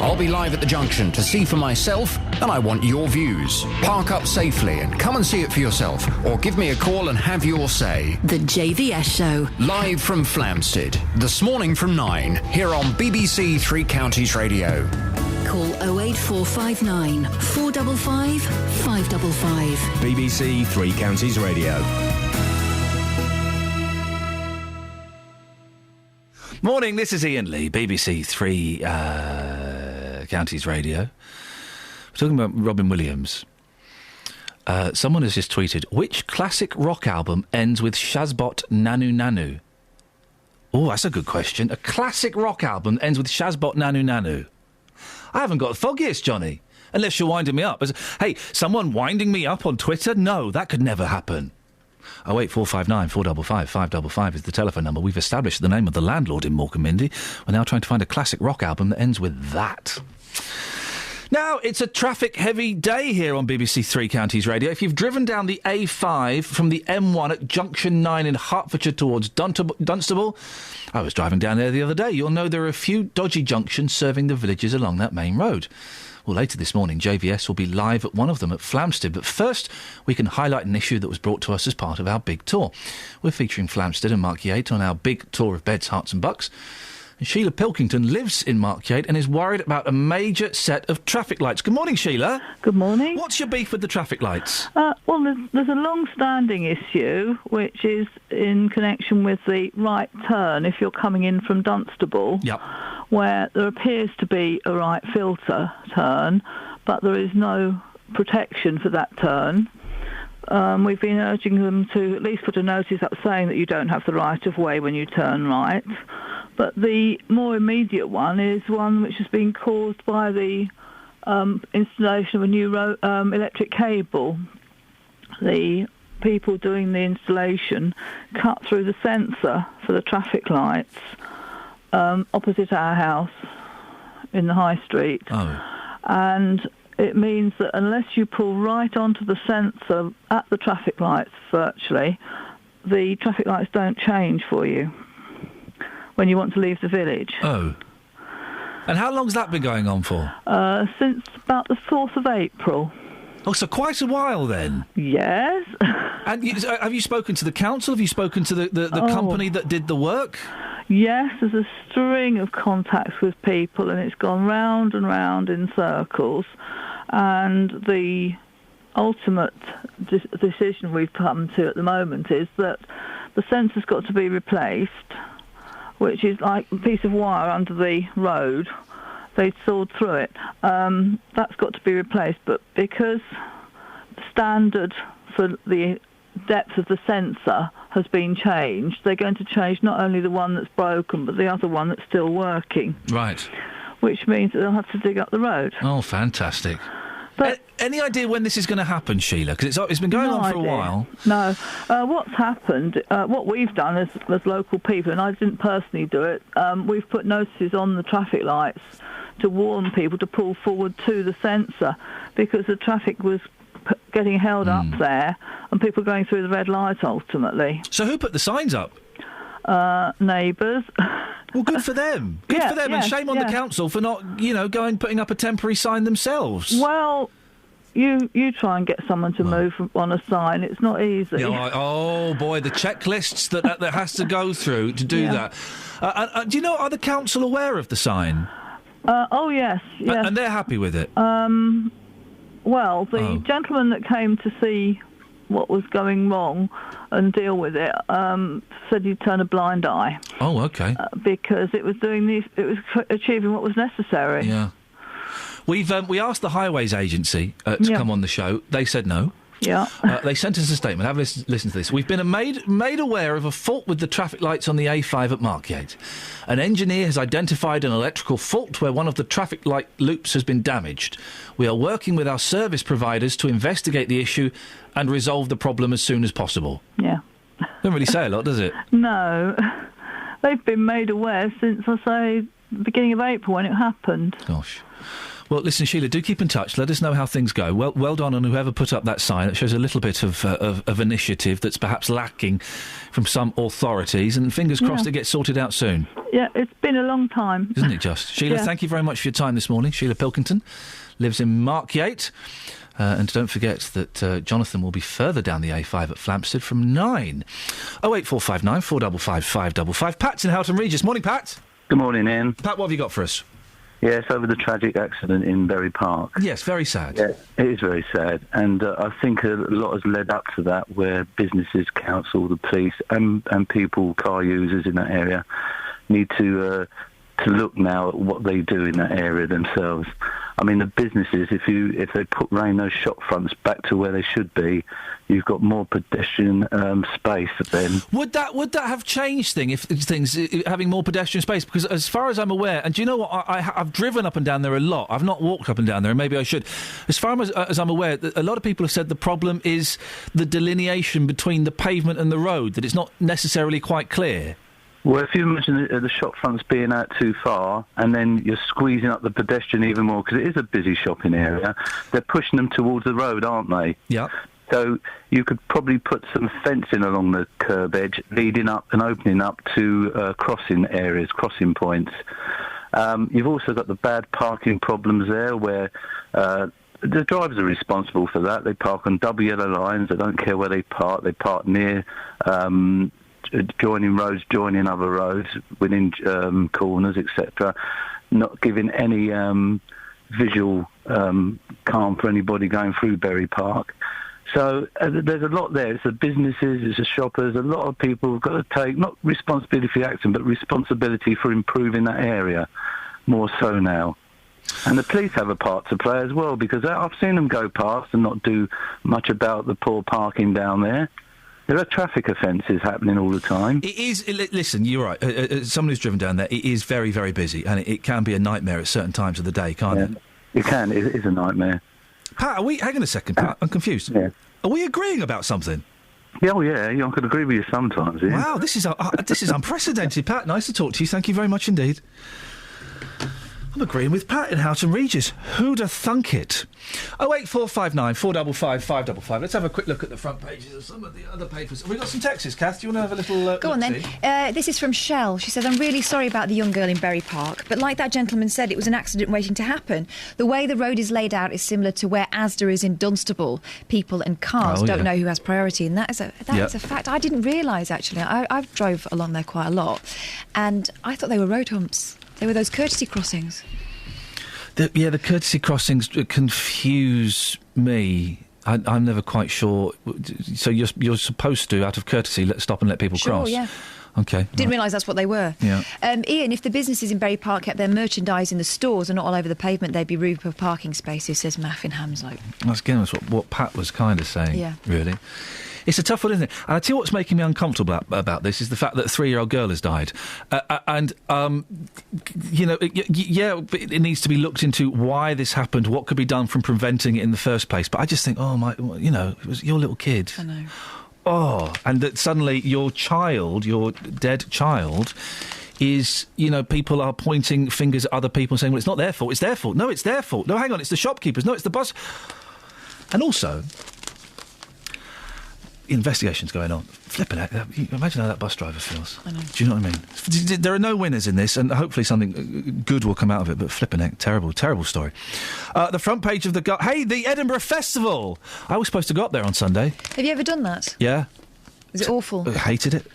S21: I'll be live at the junction to see for myself, and I want your views. Park up safely and come and see it for yourself, or give me a call and have your say.
S4: The JVS Show.
S21: Live from Flamstead, this morning from 9, here on BBC Three Counties Radio.
S4: Call 08459 455 555.
S10: BBC Three Counties Radio.
S9: Morning, this is Iain Lee, BBC Three Counties Radio. We're talking about Robin Williams. Someone has just tweeted, which classic rock album ends with Shazbot Nanu Nanu? Oh, that's a good question. A classic rock album ends with Shazbot Nanu Nanu. I haven't got the foggiest, Johnny. Unless you're winding me up. Hey, someone winding me up on Twitter? No, that could never happen. 08459 455 555 is the telephone number. We've established the name of the landlord in Morecambe Mindy. We're now trying to find a classic rock album that ends with that. Now, it's a traffic-heavy day here on BBC Three Counties Radio. If you've driven down the A5 from the M1 at Junction 9 in Hertfordshire towards Dunstable, I was driving down there the other day, you'll know there are a few dodgy junctions serving the villages along that main road. Well, later this morning, JVS will be live at one of them at Flamstead. But first, we can highlight an issue that was brought to us as part of our big tour. We're featuring Flamstead and Markyate on our big tour of Beds, Herts and Bucks. And Sheila Pilkington lives in Markyate and is worried about a major set of traffic lights. Good morning, Sheila.
S23: Good morning.
S9: What's your beef with the traffic lights?
S23: Well, there's a long-standing issue, which is in connection with the right turn if you're coming in from Dunstable,
S9: yep,
S23: where there appears to be a right filter turn, but there is no protection for that turn. We've been urging them to at least put a notice up saying that you don't have the right of way when you turn right. But the more immediate one is one which has been caused by the installation of a new electric cable. The people doing the installation cut through the sensor for the traffic lights opposite our house in the High Street.
S9: Oh.
S23: And it means that unless you pull right onto the sensor at the traffic lights virtually, the traffic lights don't change for you when you want to leave the village.
S9: Oh. And how long's that been going on for?
S23: Since about the 4th of April.
S9: Oh, so quite a while then?
S23: Yes.
S9: And have you spoken to the council? Have you spoken to the company that did the work?
S23: Yes, there's a string of contacts with people and it's gone round and round in circles. And the ultimate decision we've come to at the moment is that the sensor's got to be replaced, which is like a piece of wire under the road. They sawed through it. That's got to be replaced, but because the standard for the depth of the sensor has been changed, they're going to change not only the one that's broken, but the other one that's still working.
S9: Right.
S23: which means that they'll have to dig up the road.
S9: Oh, fantastic.
S23: But
S9: any idea when this is going to happen, Sheila? Because it's been going on for a while.
S23: No. What's happened, what we've done as local people, and I didn't personally do it, we've put notices on the traffic lights to warn people to pull forward to the sensor, because the traffic was getting held up there and people going through the red light ultimately.
S9: So who put the signs up?
S23: Neighbours.
S9: Well, good for them. Good for them, and shame on the council for not, putting up a temporary sign themselves.
S23: Well, you try and get someone to move on a sign. It's not easy.
S9: Yeah, oh boy, the checklists that has to go through to do that. Do you know, are the council aware of the sign?
S23: Oh yes.
S9: And they're happy with it.
S23: Well, the gentleman that came to see what was going wrong and deal with it said he'd turn a blind eye.
S9: Oh, okay.
S23: Because it was achieving what was necessary.
S9: Yeah. We asked the Highways Agency to come on the show. They said no.
S23: Yeah.
S9: They sent us a statement. Have a listen to this. We've been made aware of a fault with the traffic lights on the A5 at Markyate. An engineer has identified an electrical fault where one of the traffic light loops has been damaged. We are working with our service providers to investigate the issue and resolve the problem as soon as possible.
S23: Yeah.
S9: Doesn't really say a lot, does it?
S23: No. They've been made aware since, I say, the beginning of April when it happened.
S9: Gosh. Well, listen, Sheila, do keep in touch. Let us know how things go. Well done on whoever put up that sign. It shows a little bit of initiative that's perhaps lacking from some authorities, and fingers crossed it gets sorted out soon.
S23: Yeah, it's been a long time.
S9: Isn't it just? Sheila, thank you very much for your time this morning. Sheila Pilkington lives in Markyate. And don't forget that Jonathan will be further down the A5 at Flampstead from 9. 08459 455 555. Pat's in Houghton Regis. Morning, Pat.
S6: Good morning, Ian.
S9: Pat, what have you got for us?
S6: Yes, over the tragic accident in Bury Park.
S9: Yes, very sad.
S6: Yeah, it is very sad. And I think a lot has led up to that, where businesses, council, the police and people, car users in that area, need to look now at what they do in that area themselves. I mean, the businesses, if they rain those shop fronts back to where they should be, you've got more pedestrian space then.
S9: Would that have changed things, having more pedestrian space? Because as far as I'm aware, and do you know what, I've driven up and down there a lot. I've not walked up and down there, and maybe I should. As far as I'm aware, a lot of people have said the problem is the delineation between the pavement and the road, that it's not necessarily quite clear.
S6: Well, if you imagine the shop fronts being out too far, and then you're squeezing up the pedestrian even more, because it is a busy shopping area, they're pushing them towards the road, aren't they?
S9: Yeah.
S6: So you could probably put some fencing along the curb edge, leading up and opening up to crossing areas, crossing points. You've also got the bad parking problems there, where the drivers are responsible for that. They park on double yellow lines. They don't care where they park. They park near joining roads, joining other roads, within corners, etc., not giving any visual calm for anybody going through Bury Park. So there's a lot there. It's the businesses, it's the shoppers. A lot of people have got to take, not responsibility for the accident, but responsibility for improving that area, more so now. And the police have a part to play as well, because I've seen them go past and not do much about the poor parking down there. There are traffic offences happening all the time.
S9: It is. Listen, you're right. Someone who's driven down there, it is very, very busy, and it can be a nightmare at certain times of the day, can't it?
S6: It can. It is a nightmare.
S9: Pat, hang on a second, Pat. I'm confused.
S6: Yeah.
S9: Are we agreeing about something?
S6: Yeah, I could agree with you sometimes. Yeah.
S9: Wow, this is unprecedented, Pat. Nice to talk to you. Thank you very much indeed. I'm agreeing with Pat in Houghton Regis. Who'd have thunk it? 08459 455 555. Let's have a quick look at the front pages of some of the other papers. Have we got some texts, Kath? Do you want to have a little
S1: Go on then. This is from Shell. She says, I'm really sorry about the young girl in Bury Park, but like that gentleman said, it was an accident waiting to happen. The way the road is laid out is similar to where Asda is in Dunstable. People and cars don't know who has priority, and that is a fact. I didn't realise, actually. I've drove along there quite a lot, and I thought they were road humps. They were those courtesy crossings.
S9: The courtesy crossings confuse me. I'm never quite sure. So you're supposed to, out of courtesy, stop and let people cross?
S1: Sure, yeah.
S9: OK.
S1: Didn't realise that's what they were.
S9: Yeah.
S1: Ian, if the businesses in Bury Park kept their merchandise in the stores and not all over the pavement, they'd be room for parking spaces, says Maff in Hamslope.
S9: That's again what Pat was kind of saying, really. It's a tough one, isn't it? And I tell you what's making me uncomfortable about this is the fact that a 3-year-old girl has died. It needs to be looked into why this happened, what could be done from preventing it in the first place. But I just think, it was your little kid.
S1: I know.
S9: Oh, and that suddenly your dead child is, people are pointing fingers at other people and saying, well, it's not their fault, it's their fault. No, it's their fault. No, hang on, it's the shopkeepers. No, it's the bus. And also, investigation's going on. Flipping it. Imagine how that bus driver feels.
S1: I know.
S9: Do you know what I mean? There are no winners in this, and hopefully something good will come out of it, but flipping it. Terrible, terrible story. The front page of the... Hey, the Edinburgh Festival! I was supposed to go up there on Sunday.
S1: Have you ever done that?
S9: Yeah.
S1: Was it awful?
S9: I hated it.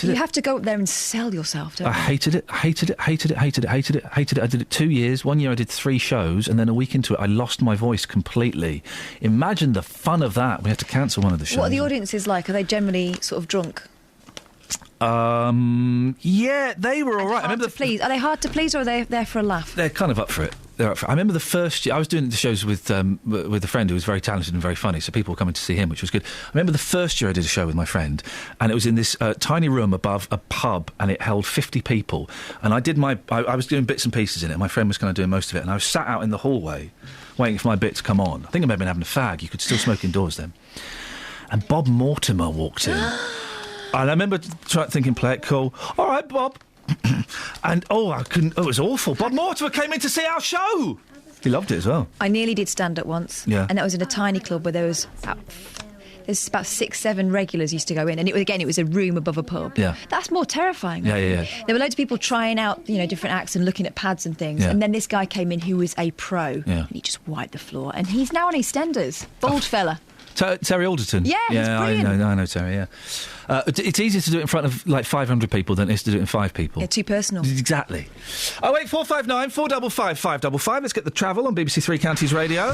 S1: You have to go up there and sell yourself, don't you?
S9: I hated it. I did it 2 years. 1 year I did 3 shows, and then a week into it I lost my voice completely. Imagine the fun of that. We had to cancel one of the shows.
S1: What are the audiences like? Are they generally sort of drunk?
S9: Yeah, they were all right.
S1: Are they hard to please, or are they there for a laugh?
S9: They're kind of up for it. I remember the first year I was doing the shows with a friend who was very talented and very funny, so people were coming to see him, which was good. I remember the first year I did a show with my friend, and it was in this tiny room above a pub, and it held 50 people. And I was doing bits and pieces in it. My friend was kind of doing most of it, and I was sat out in the hallway waiting for my bit to come on. I think I may have been having a fag. You could still smoke indoors then. And Bob Mortimer walked in. And I remember thinking, play it cool. All right, Bob. And I couldn't. It was awful. Bob Mortimer came in to see our show. He loved it as well.
S1: I nearly did stand up once.
S9: Yeah.
S1: And that was in a tiny club where there's about 6-7 regulars used to go in, and it was a room above a pub.
S9: Yeah.
S1: That's more terrifying.
S9: Yeah.
S1: There were loads of people trying out, different acts and looking at pads and things.
S9: Yeah.
S1: And then this guy came in who was a pro.
S9: Yeah.
S1: And he just wiped the floor. And he's now on EastEnders. Bald fella.
S9: Terry Alderton.
S1: Yeah, he's brilliant.
S9: I know Terry, yeah. It's easier to do it in front of like 500 people than it is to do it in 5 people.
S1: Yeah, too personal.
S9: Exactly. 08459 455 555. Let's get the travel on BBC Three Counties Radio.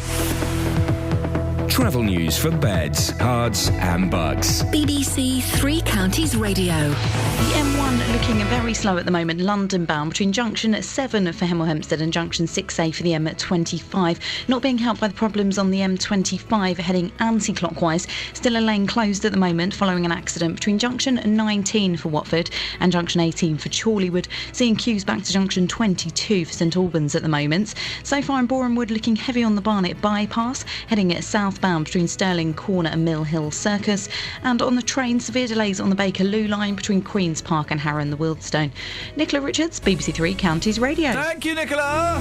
S10: Travel news for beds, cards and bugs.
S4: BBC Three Counties Radio.
S19: The M1 looking very slow at the moment, London bound, between junction 7 for Hemel Hempstead and junction 6A for the M25. Not being helped by the problems on the M25 heading anti-clockwise. Still a lane closed at the moment following an accident between junction 19 for Watford and junction 18 for Chorleywood. Seeing queues back to junction 22 for St Albans at the moment. So far in Boreham Wood looking heavy on the Barnet bypass, heading at southbound between Stirling Corner and Mill Hill Circus. And on the train, severe delays on the Bakerloo line between Queen's Park and Harrow and the Wildstone. Nicola Richards, BBC Three Counties Radio.
S9: Thank you, Nicola.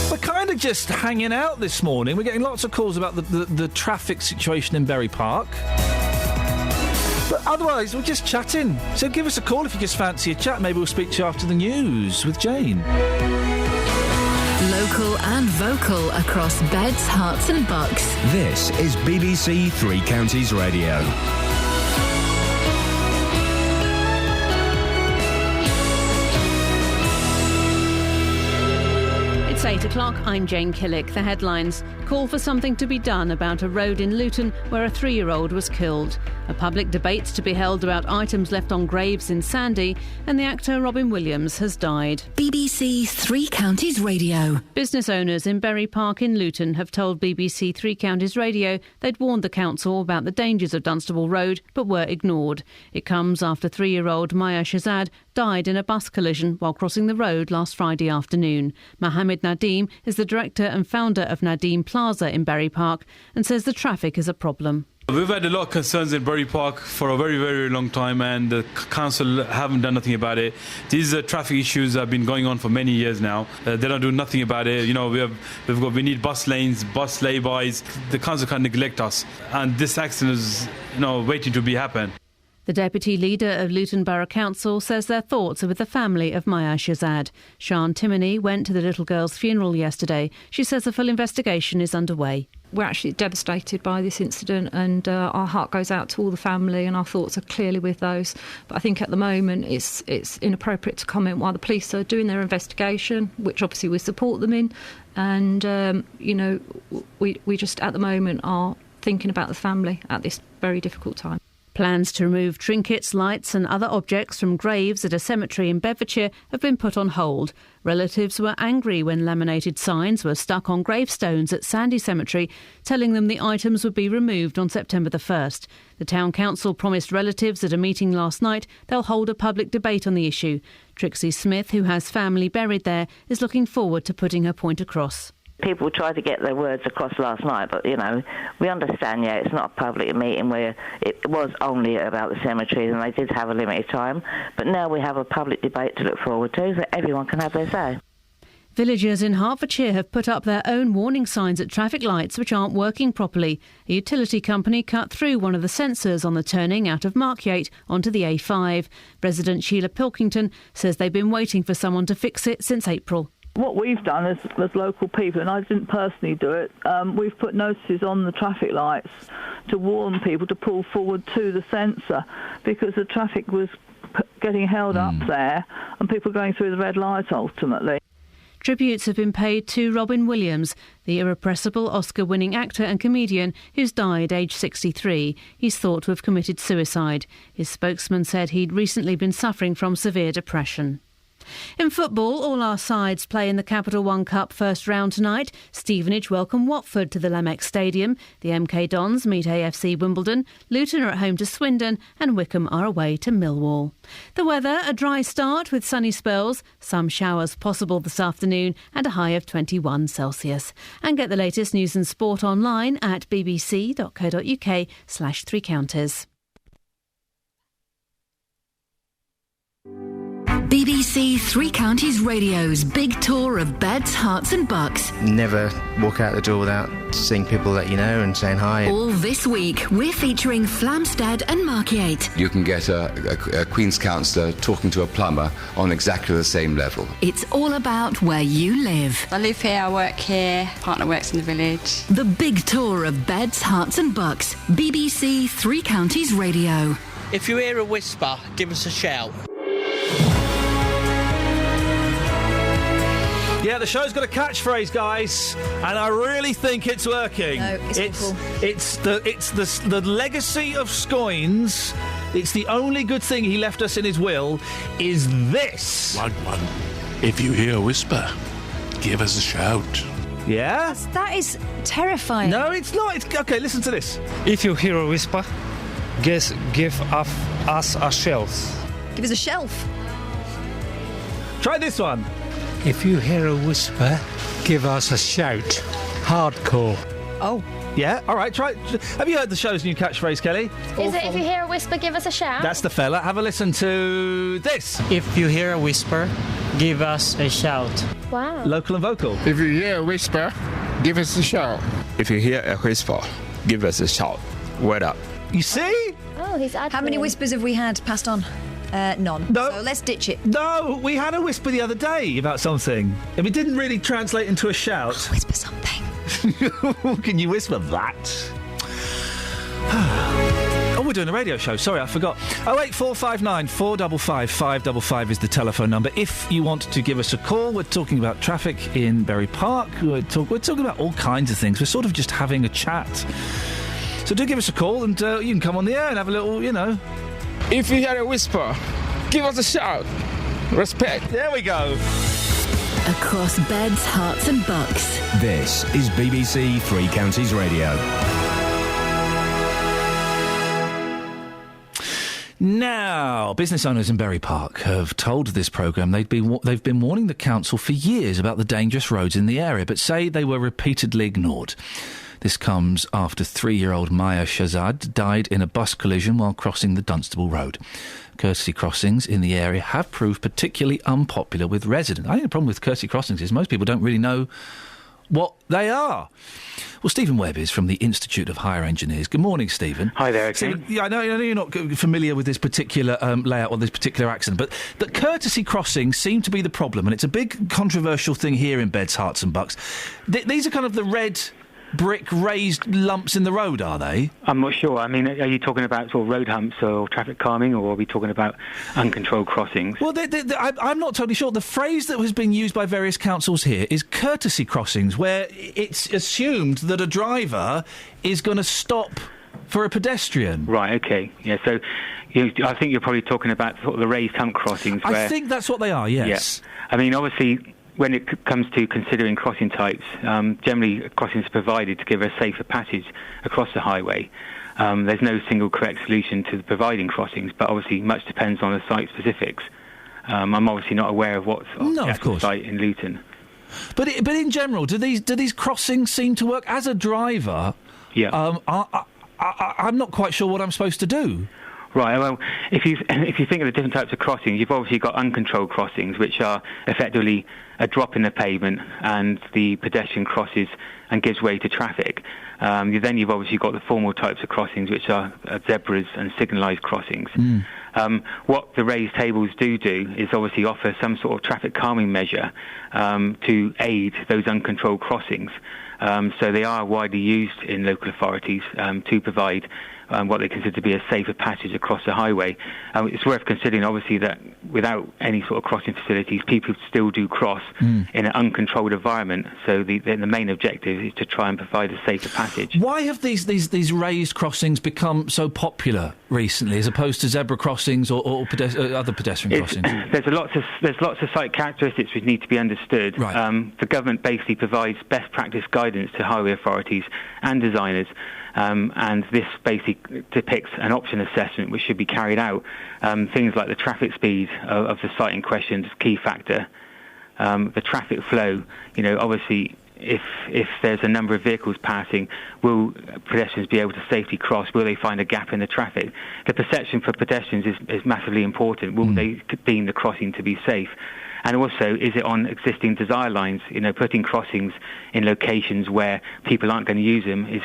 S9: We're kind of just hanging out this morning. We're getting lots of calls about the traffic situation in Bury Park. But otherwise, we're just chatting. So give us a call if you just fancy a chat. Maybe we'll speak to you after the news with Jane.
S4: Local and vocal across beds, hearts and bucks.
S10: This is BBC Three Counties Radio.
S5: It's 8 o'clock. I'm Jane Killick. The headlines. Call for something to be done about a road in Luton where a 3-year-old was killed. A public debate to be held about items left on graves in Sandy, and the actor Robin Williams has died.
S4: BBC Three Counties Radio.
S5: Business owners in Bury Park in Luton have told BBC Three Counties Radio they'd warned the council about the dangers of Dunstable Road, but were ignored. It comes after 3-year-old Maya Shazad died in a bus collision while crossing the road last Friday afternoon. Mohammed Nadeem is the director and founder of Nadeem Plaza in Bury Park and says the traffic is a problem.
S7: We've had a lot of concerns in Bury Park for a very, very long time, and the council haven't done nothing about it. These traffic issues have been going on for many years now. They don't do nothing about it. We need bus lanes, bus laybys. The council can't neglect us, and this accident is waiting to happen.
S5: The deputy leader of Luton Borough Council says their thoughts are with the family of Maya Shazad. Sian Timoney went to the little girl's funeral yesterday. She says a full investigation is underway.
S13: We're actually devastated by this incident, and our heart goes out to all the family, and our thoughts are clearly with those. But I think at the moment it's inappropriate to comment while the police are doing their investigation, which obviously we support them in. And, we just at the moment are thinking about the family at this very difficult time.
S5: Plans to remove trinkets, lights and other objects from graves at a cemetery in Bedfordshire have been put on hold. Relatives were angry when laminated signs were stuck on gravestones at Sandy Cemetery, telling them the items would be removed on September the 1st. The Town Council promised relatives at a meeting last night they'll hold a public debate on the issue. Trixie Smith, who has family buried there, is looking forward to putting her point across.
S11: People tried to get their words across last night, but, we understand, it's not a public meeting where it was only about the cemeteries and they did have a limited time. But now we have a public debate to look forward to, so everyone can have their say.
S5: Villagers in Hertfordshire have put up their own warning signs at traffic lights which aren't working properly. A utility company cut through one of the sensors on the turning out of Markyate onto the A5. Resident Sheila Pilkington says they've been waiting for someone to fix it since April.
S23: What we've done as local people, and I didn't personally do it, we've put notices on the traffic lights to warn people to pull forward to the sensor because the traffic was getting held up there and people going through the red light ultimately.
S5: Tributes have been paid to Robin Williams, the irrepressible Oscar-winning actor and comedian who's died aged 63. He's thought to have committed suicide. His spokesman said he'd recently been suffering from severe depression. In football, all our sides play in the Capital One Cup first round tonight. Stevenage welcome Watford to the Lamex Stadium. The MK Dons meet AFC Wimbledon. Luton are at home to Swindon and Wickham are away to Millwall. The weather, a dry start with sunny spells. Some showers possible this afternoon and a high of 21 Celsius. And get the latest news and sport online at bbc.co.uk/3 counties.
S4: BBC Three Counties Radio's big tour of beds, hearts and bucks.
S14: Never walk out the door without seeing people that you know and saying hi.
S4: All this week, we're featuring Flamstead and Markyate.
S15: You can get a Queen's Counsellor talking to a plumber on exactly the same level.
S4: It's all about where you live.
S24: I live here, I work here, partner works in the village.
S4: The big tour of beds, hearts and bucks. BBC Three Counties Radio.
S25: If you hear a whisper, give us a shout.
S9: Yeah, the show's got a catchphrase, guys, and I really think it's working.
S1: No, it's awful.
S9: It's the legacy of Scoins. It's the only good thing he left us in his will. Is this?
S26: 1-1. If you hear a whisper, give us a shout.
S9: Yeah?
S1: That is terrifying.
S9: No, it's not. Okay, listen to this.
S27: If you hear a whisper, give us a shelf.
S1: Give us a shelf.
S9: Try this one.
S27: If you hear a whisper, give us a shout. Hardcore.
S1: Oh.
S9: Yeah, all right, try. Have you heard the show's new catchphrase, Kelly?
S18: Is it if you hear a whisper, give us a shout?
S9: That's the fella. Have a listen to this.
S27: If you hear a whisper, give us a shout.
S18: Wow.
S9: Local and vocal.
S28: If you hear a whisper, give us a shout.
S29: If you hear a whisper, give us a shout. Word up.
S9: You see?
S18: Oh, he's ad-libbing.
S1: How many whispers have we had passed on? None.
S9: No.
S1: So let's ditch it.
S9: No, we had a whisper the other day about something. And it didn't really translate into a shout.
S1: Whisper something.
S9: Can you whisper that? Oh, we're doing a radio show. Sorry, I forgot. 08459 455 555 is the telephone number. If you want to give us a call, we're talking about traffic in Bury Park. We're talking about all kinds of things. We're sort of just having a chat. So do give us a call and you can come on the air and have a little,
S28: If you hear a whisper, give us a shout. Respect.
S9: There we go.
S4: Across beds, hearts and bucks.
S10: This is BBC Three Counties Radio.
S9: Now, business owners in Bury Park have told this programme they've been warning the council for years about the dangerous roads in the area, but say they were repeatedly ignored. This comes after 3-year-old Maya Shazad died in a bus collision while crossing the Dunstable Road. Courtesy crossings in the area have proved particularly unpopular with residents. I think the problem with courtesy crossings is most people don't really know what they are. Well, Stephen Webb is from the Institute of Higher Engineers. Good morning, Stephen.
S30: Hi there,
S9: Stephen, I know you're not familiar with this particular layout or this particular accident, but the courtesy crossings seem to be the problem, and it's a big controversial thing here in Beds, Herts and Bucks. These are kind of the red brick raised lumps in the road, are they?
S30: I'm not sure. I mean, are you talking about sort of road humps or traffic calming, or are we talking about uncontrolled crossings?
S9: Well, I'm not totally sure. The phrase that has been used by various councils here is courtesy crossings, where it's assumed that a driver is going to stop for a pedestrian.
S30: Right, okay. Yeah, so I think you're probably talking about sort of the raised hump crossings.
S9: I think that's what they are, yes.
S30: Yeah. I mean, obviously, when it comes to considering crossing types, generally crossings are provided to give a safer passage across the highway. There's no single correct solution to providing crossings, but obviously much depends on the site specifics. I'm obviously not aware of what's on the actual site in Luton.
S9: But in general, do these crossings seem to work? As a driver, I'm not quite sure what I'm supposed to do.
S30: Right. Well, if you think of the different types of crossings, you've obviously got uncontrolled crossings, which are effectively a drop in the pavement, and the pedestrian crosses and gives way to traffic. Then you've obviously got the formal types of crossings, which are zebras and signalised crossings. What the raised tables do is obviously offer some sort of traffic calming measure to aid those uncontrolled crossings. So they are widely used in local authorities to provide what they consider to be a safer passage across the highway. It's worth considering, obviously, that without any sort of crossing facilities, people still do cross in an uncontrolled environment. So the main objective is to try and provide a safer passage.
S9: Why have these raised crossings become so popular recently, as opposed to zebra crossings or other pedestrian crossings?
S30: There's lots of site characteristics which need to be understood.
S9: Right.
S30: The government basically provides best practice guidance to highway authorities and designers. And this basically depicts an option assessment which should be carried out. Things like the traffic speed of the site in question is a key factor. The traffic flow, obviously, if there's a number of vehicles passing, will pedestrians be able to safely cross? Will they find a gap in the traffic? The perception for pedestrians is massively important. Will they deem the crossing to be safe? And also, is it on existing desire lines? Putting crossings in locations where people aren't going to use them is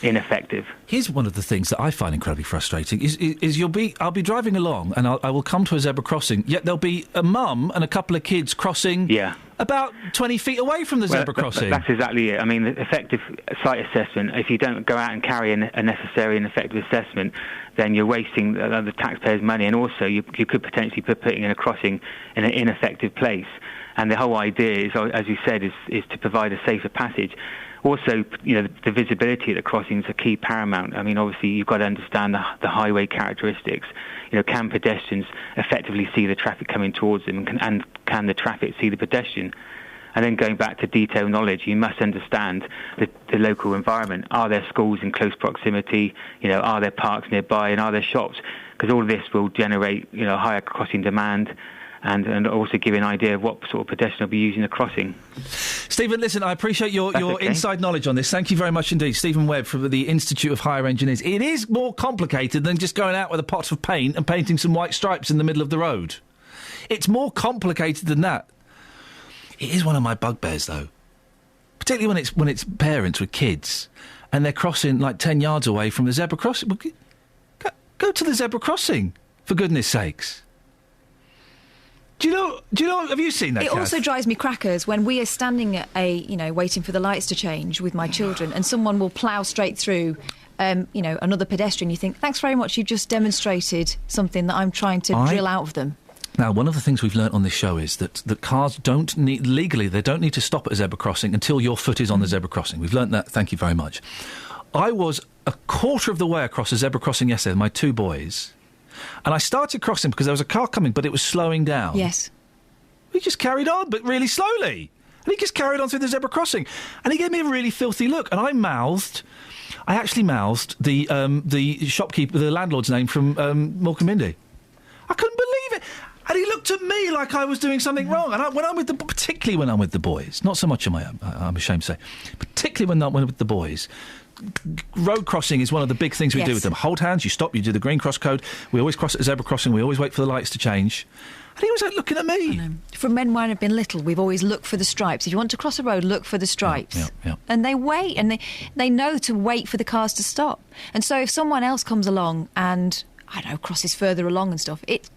S30: ineffective.
S9: Here's one of the things that I find incredibly frustrating: is I'll be driving along and I will come to a zebra crossing, yet there'll be a mum and a couple of kids crossing. About 20 feet away from the zebra crossing.
S30: That's exactly it. I mean, the effective site assessment, if you don't go out and carry a necessary and effective assessment, then you're wasting the taxpayers' money, and also you could potentially be putting in a crossing in an ineffective place. And the whole idea is, as you said, is to provide a safer passage. Also, the visibility at the crossings are key paramount. I mean, obviously, you've got to understand the highway characteristics. Can pedestrians effectively see the traffic coming towards them, and can the traffic see the pedestrian? And then going back to detailed knowledge, you must understand the local environment. Are there schools in close proximity? Are there parks nearby, and are there shops? Because all of this will generate, higher crossing demand, and also give an idea of what sort of pedestrian will be using the crossing.
S9: Stephen, listen, I appreciate your inside knowledge on this. Thank you very much indeed. Stephen Webb from the Institute of Higher Engineers. It is more complicated than just going out with a pot of paint and painting some white stripes in the middle of the road. It's more complicated than that. It is one of my bugbears, though. Particularly when it's parents with kids and they're crossing like 10 yards away from the zebra crossing. Go to the zebra crossing, for goodness sakes. Do you know? Have you seen that?
S1: It also drives me crackers when we are standing at waiting for the lights to change with my children, and someone will plough straight through, another pedestrian. You think, thanks very much, you've just demonstrated something that I'm trying to drill out of them.
S9: Now, one of the things we've learnt on this show is that cars don't need to stop at a zebra crossing until your foot is on the zebra crossing. We've learnt that. Thank you very much. I was a quarter of the way across a zebra crossing yesterday with my two boys. And I started crossing because there was a car coming, but it was slowing down.
S1: Yes.
S9: We just carried on, but really slowly. And he just carried on through the zebra crossing. And he gave me a really filthy look. And I actually mouthed the shopkeeper, the landlord's name from Morecambe Mindy. I couldn't believe it. And he looked at me like I was doing something wrong. And particularly when I'm with the boys, not so much on my own, I'm ashamed to say, particularly when I'm with the boys, road crossing is one of the big things we do with them. Hold hands, you stop, you do the green cross code. We always cross at a zebra crossing, we always wait for the lights to change. And he was looking at me.
S1: From when I've been little, we've always looked for the stripes. If you want to cross a road, look for the stripes.
S9: Yeah.
S1: And they wait, and they know to wait for the cars to stop. And so if someone else comes along and, crosses further along and stuff, it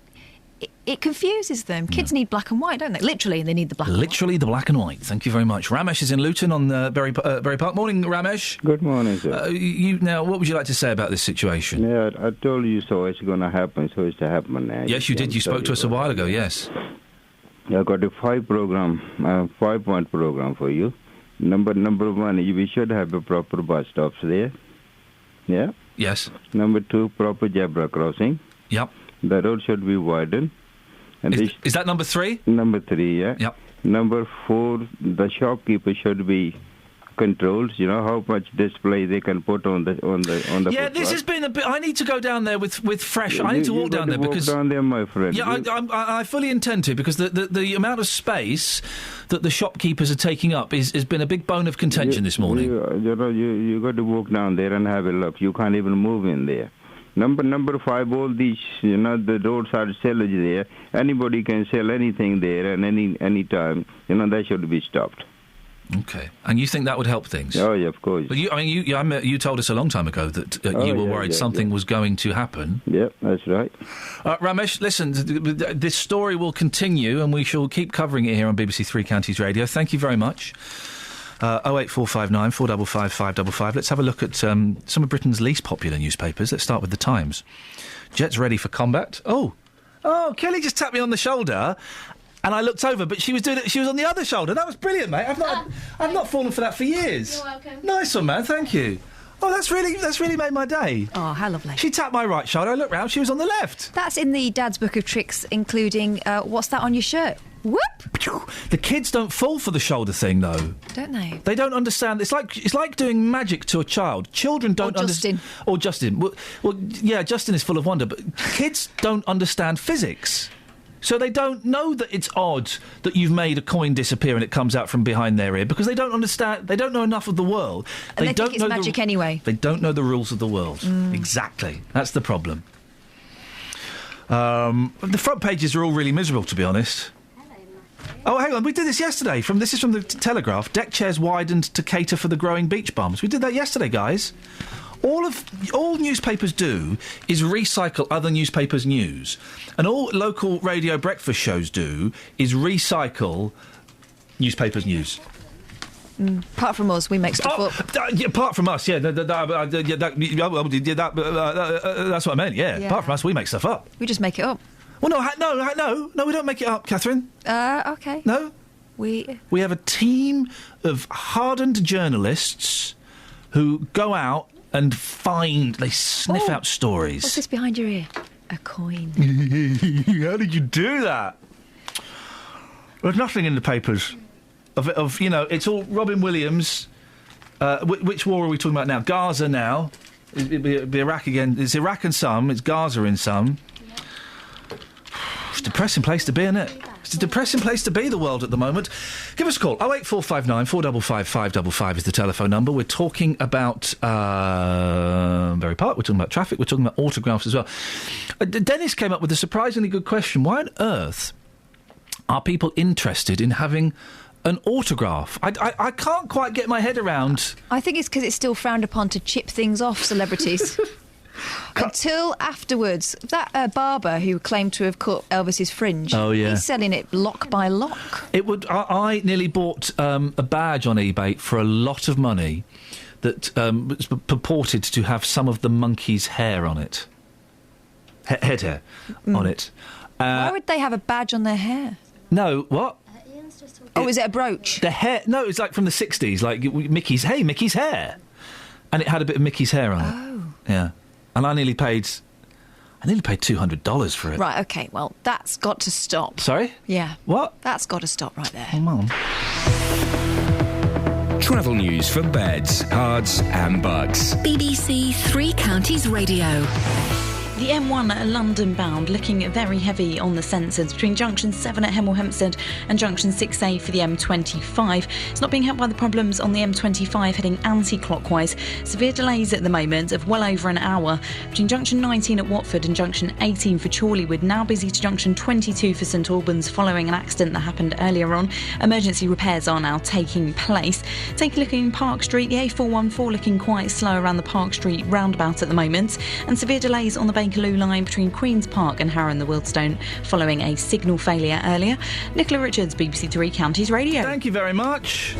S1: confuses them. Kids need black and white, don't they? Literally, they need the black and white.
S9: Literally the black and white. Thank you very much. Ramesh is in Luton on Berry Park. Morning, Ramesh.
S2: Good morning, sir.
S9: Now, what would you like to say about this situation?
S2: Yeah, I told you so it's going to happen, so it's to happen now.
S9: Yes, you did. You spoke to us a while ago, yes.
S2: I got a 5-point program for you. Number one, we should have a proper bus stops there. Yeah.
S9: Yes.
S2: Number 2, proper zebra crossing.
S9: Yep.
S2: The road should be widened. And
S9: is that number 3?
S2: Number 3, yeah.
S9: Yep.
S2: Number 4, the shopkeeper should be controlled. You know how much display they can put on the.
S9: Yeah, this has been a bit. I need to go down there with fresh. I need to walk down there
S2: walk
S9: because
S2: down there, my friend.
S9: Yeah, I fully intend to, because the amount of space that the shopkeepers are taking up has been a big bone of contention this morning.
S2: You got to walk down there and have a look. You can't even move in there. Number 5, all these, the roadside sellers there. Anybody can sell anything there, and any time. That should be stopped.
S9: Okay, and you think that would help things?
S2: Oh, yeah, of course.
S9: But you told us a long time ago that you were worried something was going to happen.
S2: Yeah, that's right.
S9: Ramesh, listen, this story will continue, and we shall keep covering it here on BBC Three Counties Radio. Thank you very much. 08459 455 555. Let's have a look at some of Britain's least popular newspapers. Let's start with The Times. Jets ready for combat. Oh, Kelly just tapped me on the shoulder. And I looked over, but she was doing it. She was on the other shoulder. That was brilliant, mate. I've not fallen for that for years.
S18: You're welcome.
S9: Nice one, man. Thank you. Oh, that's really made my day.
S1: Oh, how lovely.
S9: She tapped my right shoulder. I looked round. She was on the left.
S1: That's in the Dad's Book of Tricks, including what's that on your shirt? Whoop!
S9: The kids don't fall for the shoulder thing, though.
S1: Don't they?
S9: They don't understand. It's like doing magic to a child. Children don't understand. Or Justin. Well, yeah, Justin is full of wonder, but kids don't understand physics. So they don't know that it's odd that you've made a coin disappear and it comes out from behind their ear, because they don't understand. They don't know enough of the world.
S1: And they think it's magic anyway.
S9: They don't know the rules of the world. Exactly. That's the problem. The front pages are all really miserable, to be honest. Oh, hang on. We did this yesterday. This is from the Telegraph. Deck chairs widened to cater for the growing beach bums. We did that yesterday, guys. All newspapers do is recycle other newspapers' news, and all local radio breakfast shows do is recycle newspapers' news.
S1: Apart from us, we make stuff up.
S9: Apart from us, yeah. That's what I meant. Yeah. Apart from us, we make stuff up.
S1: We just make it up.
S9: Well, no, we don't make it up, Catherine.
S1: Okay.
S9: No,
S1: we
S9: have a team of hardened journalists who go out and they sniff out stories.
S1: What's this behind your ear? A coin.
S9: How did you do that? There's nothing in the papers of it's all Robin Williams. Which war are we talking about now? Gaza now. It'd be Iraq again. It's Iraq in some. It's Gaza in some. It's a depressing place to be, isn't it? It's a depressing place to be, the world at the moment. Give us a call. 08459 455 555 is the telephone number. We're talking about Berry Park. We're talking about traffic. We're talking about autographs as well. Dennis came up with a surprisingly good question. Why on earth are people interested in having an autograph? I can't quite get my head around.
S1: I think it's because it's still frowned upon to chip things off celebrities. Until afterwards, that barber who claimed to have cut Elvis's fringe, he's selling it lock by lock.
S9: I nearly bought a badge on eBay for a lot of money that was purported to have some of the monkey's hair on it. Head hair on it.
S1: Why would they have a badge on their hair?
S9: No, what?
S1: Is it a brooch?
S9: The hair? No, it's like from the 60s, like Mickey's hair. And it had a bit of Mickey's hair on it.
S1: Oh.
S9: Yeah. And I nearly paid $200 for it.
S1: Right, OK, well, that's got to stop.
S9: Sorry?
S1: Yeah.
S9: What?
S1: That's got to stop right there.
S9: Oh, Mum.
S10: Travel news for beds, cards and bugs.
S4: BBC Three Counties Radio.
S3: The M1 London bound looking very heavy on the sensors between junction 7 at Hemel Hempstead and junction 6A for the M25. It's not being helped by the problems on the M25 heading anti-clockwise. Severe delays at the moment of well over an hour between junction 19 at Watford and junction 18 for Chorleywood. Now busy to junction 22 for St Albans following an accident that happened earlier on. Emergency repairs are now taking place. Take a look in Park Street. The A414 looking quite slow around the Park Street roundabout at the moment, and severe delays on the Bakerloo line between Queen's Park and Harrow and the Wealdstone following a signal failure earlier. Nicola Richards, BBC Three Counties Radio.
S9: Thank you very much.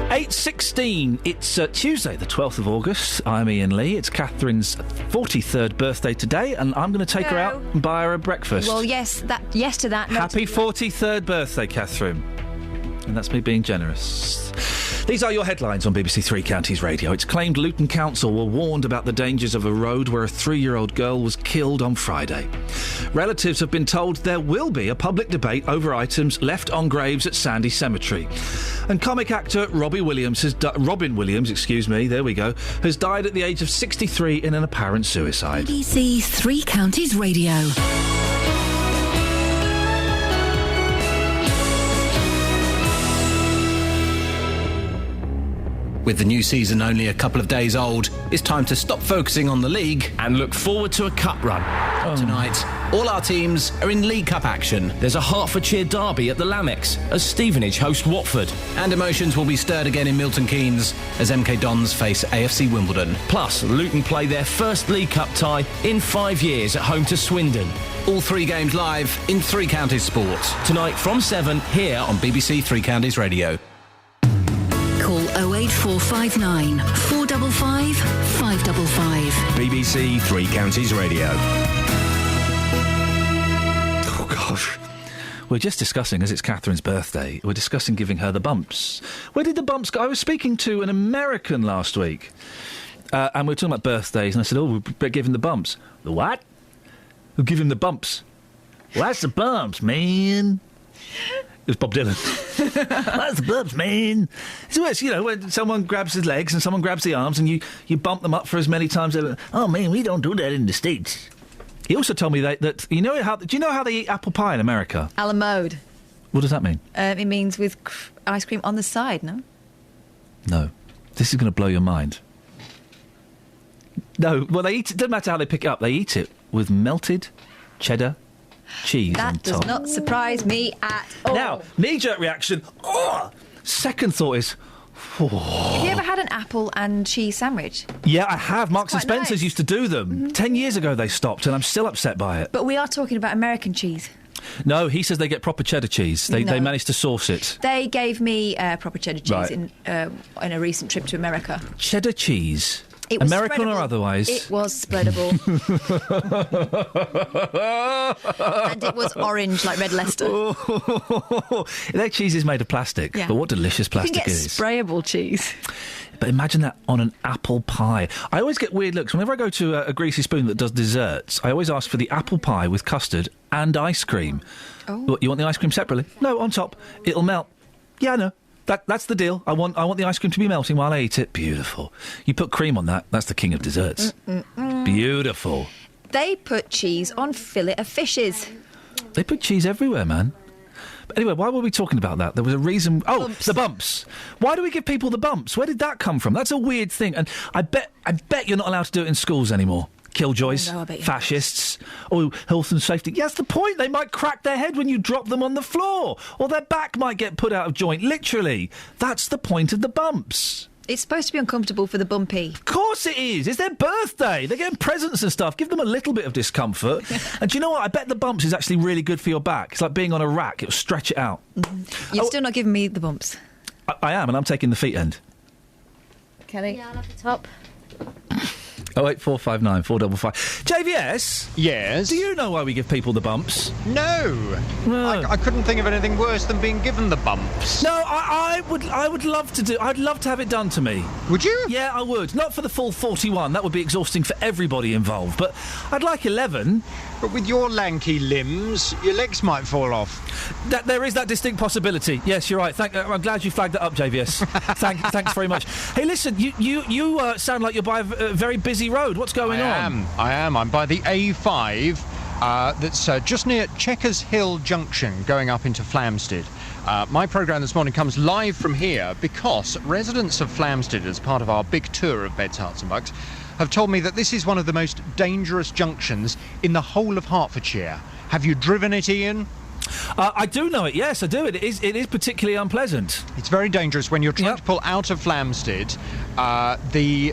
S9: .16. It's Tuesday, the 12th of August. I'm Iain Lee. It's Catherine's 43rd birthday today, and I'm going to take her out and buy her a breakfast.
S1: Well, yes to that.
S9: Happy 43rd birthday, Catherine. And that's me being generous. These are your headlines on BBC Three Counties Radio. It's claimed Luton Council were warned about the dangers of a road where a 3-year-old girl was killed on Friday. Relatives have been told there will be a public debate over items left on graves at Sandy Cemetery. And comic actor Robin Williams, has died at the age of 63 in an apparent suicide.
S4: BBC Three Counties Radio.
S6: With the new season only a couple of days old, it's time to stop focusing on the league and look forward to a cup run. Tonight, all our teams are in League Cup action. There's a Hertfordshire derby at the Lamex as Stevenage host Watford. And emotions will be stirred again in Milton Keynes as MK Dons face AFC Wimbledon. Plus, Luton play their first League Cup tie in 5 years at home to Swindon. All 3 games live in Three Counties Sports. Tonight from 7 here on BBC Three Counties Radio.
S4: Call 08459 455 555.
S10: BBC Three Counties Radio.
S9: Oh, gosh. We're just discussing, as it's Catherine's birthday, we're discussing giving her the bumps. Where did the bumps go? I was speaking to an American last week, and we were talking about birthdays, and I said, we'll give him the bumps. The what? We'll give him the bumps. Well, that's the bumps, man. It was Bob Dylan. That's the bumps, man. It's, you know, when someone grabs his legs and someone grabs the arms and you bump them up for as many times as... Oh, man, we don't do that in the States. He also told me that do you know how they eat apple pie in America?
S1: A la mode.
S9: What does that mean?
S1: It means with ice cream on the side, no?
S9: No. This is going to blow your mind. No, well, they eat it. Doesn't matter how they pick it up. They eat it with melted cheddar cheese on top.
S1: That does not surprise me at all.
S9: Now, knee-jerk reaction. Oh! Second thought is... Oh.
S1: Have you ever had an apple and cheese sandwich?
S9: Yeah, I have. Marks and Spencer's
S1: nice.
S9: used to do them. Mm-hmm. 10 years ago they stopped, and I'm still upset by it.
S1: But we are talking about American cheese.
S9: No, he says they get proper cheddar cheese. They managed to source it.
S1: They gave me proper cheddar cheese in a recent trip to America.
S9: Cheddar cheese?
S1: It was
S9: American
S1: spreadable.
S9: or otherwise?
S1: It was spreadable. And it was orange, like Red Leicester.
S9: Their cheese is made of plastic, but what delicious plastic
S1: you can get
S9: it is.
S1: Sprayable cheese.
S9: But imagine that on an apple pie. I always get weird looks. Whenever I go to a Greasy Spoon that does desserts, I always ask for the apple pie with custard and ice cream. Oh. What, you want the ice cream separately? No, on top. It'll melt. Yeah, I know. That's the deal. I want the ice cream to be melting while I eat it. Beautiful. You put cream on that. That's the king of desserts. Beautiful.
S1: They put cheese on fillet of fishes.
S9: They put cheese everywhere, man. But anyway, why were we talking about that? There was a reason... Oh, bumps. The bumps. Why do we give people the bumps? Where did that come from? That's a weird thing. And I bet you're not allowed to do it in schools anymore. Killjoys, fascists, health and safety. Yeah, that's the point. They might crack their head when you drop them on the floor, or their back might get put out of joint, literally. That's the point of the bumps.
S1: It's supposed to be uncomfortable for the bumpy.
S9: Of course it is. It's their birthday. They're getting presents and stuff. Give them a little bit of discomfort. And do you know what? I bet the bumps is actually really good for your back. It's like being on a rack. It'll stretch it out.
S1: Mm-hmm. You're still not giving me the bumps.
S9: I am, and I'm taking the feet end.
S18: Kelly? Yeah, I'll have the top.
S9: 08459 455. JVS?
S7: Yes?
S9: Do you know why we give people the bumps?
S7: No. I couldn't think of anything worse than being given the bumps.
S9: No, I would love to do... I'd love to have it done to me.
S7: Would you?
S9: Yeah, I would. Not for the full 41. That would be exhausting for everybody involved. But I'd like 11.
S7: But with your lanky limbs, your legs might fall off.
S9: There is that distinct possibility. Yes, you're right. I'm glad you flagged that up, JVS. Thanks very much. Hey, listen, you sound like you're by a very busy road. What's going on?
S7: I am. I'm by the A5. That's just near Chequers Hill Junction, going up into Flamstead. My programme this morning comes live from here because residents of Flamstead, as part of our big tour of Beds, Herts and Bucks, have told me that this is one of the most dangerous junctions in the whole of Hertfordshire. Have you driven it, Iain?
S9: I do know it, yes, I do. It is particularly unpleasant.
S7: It's very dangerous when you're trying to pull out of Flamstead. The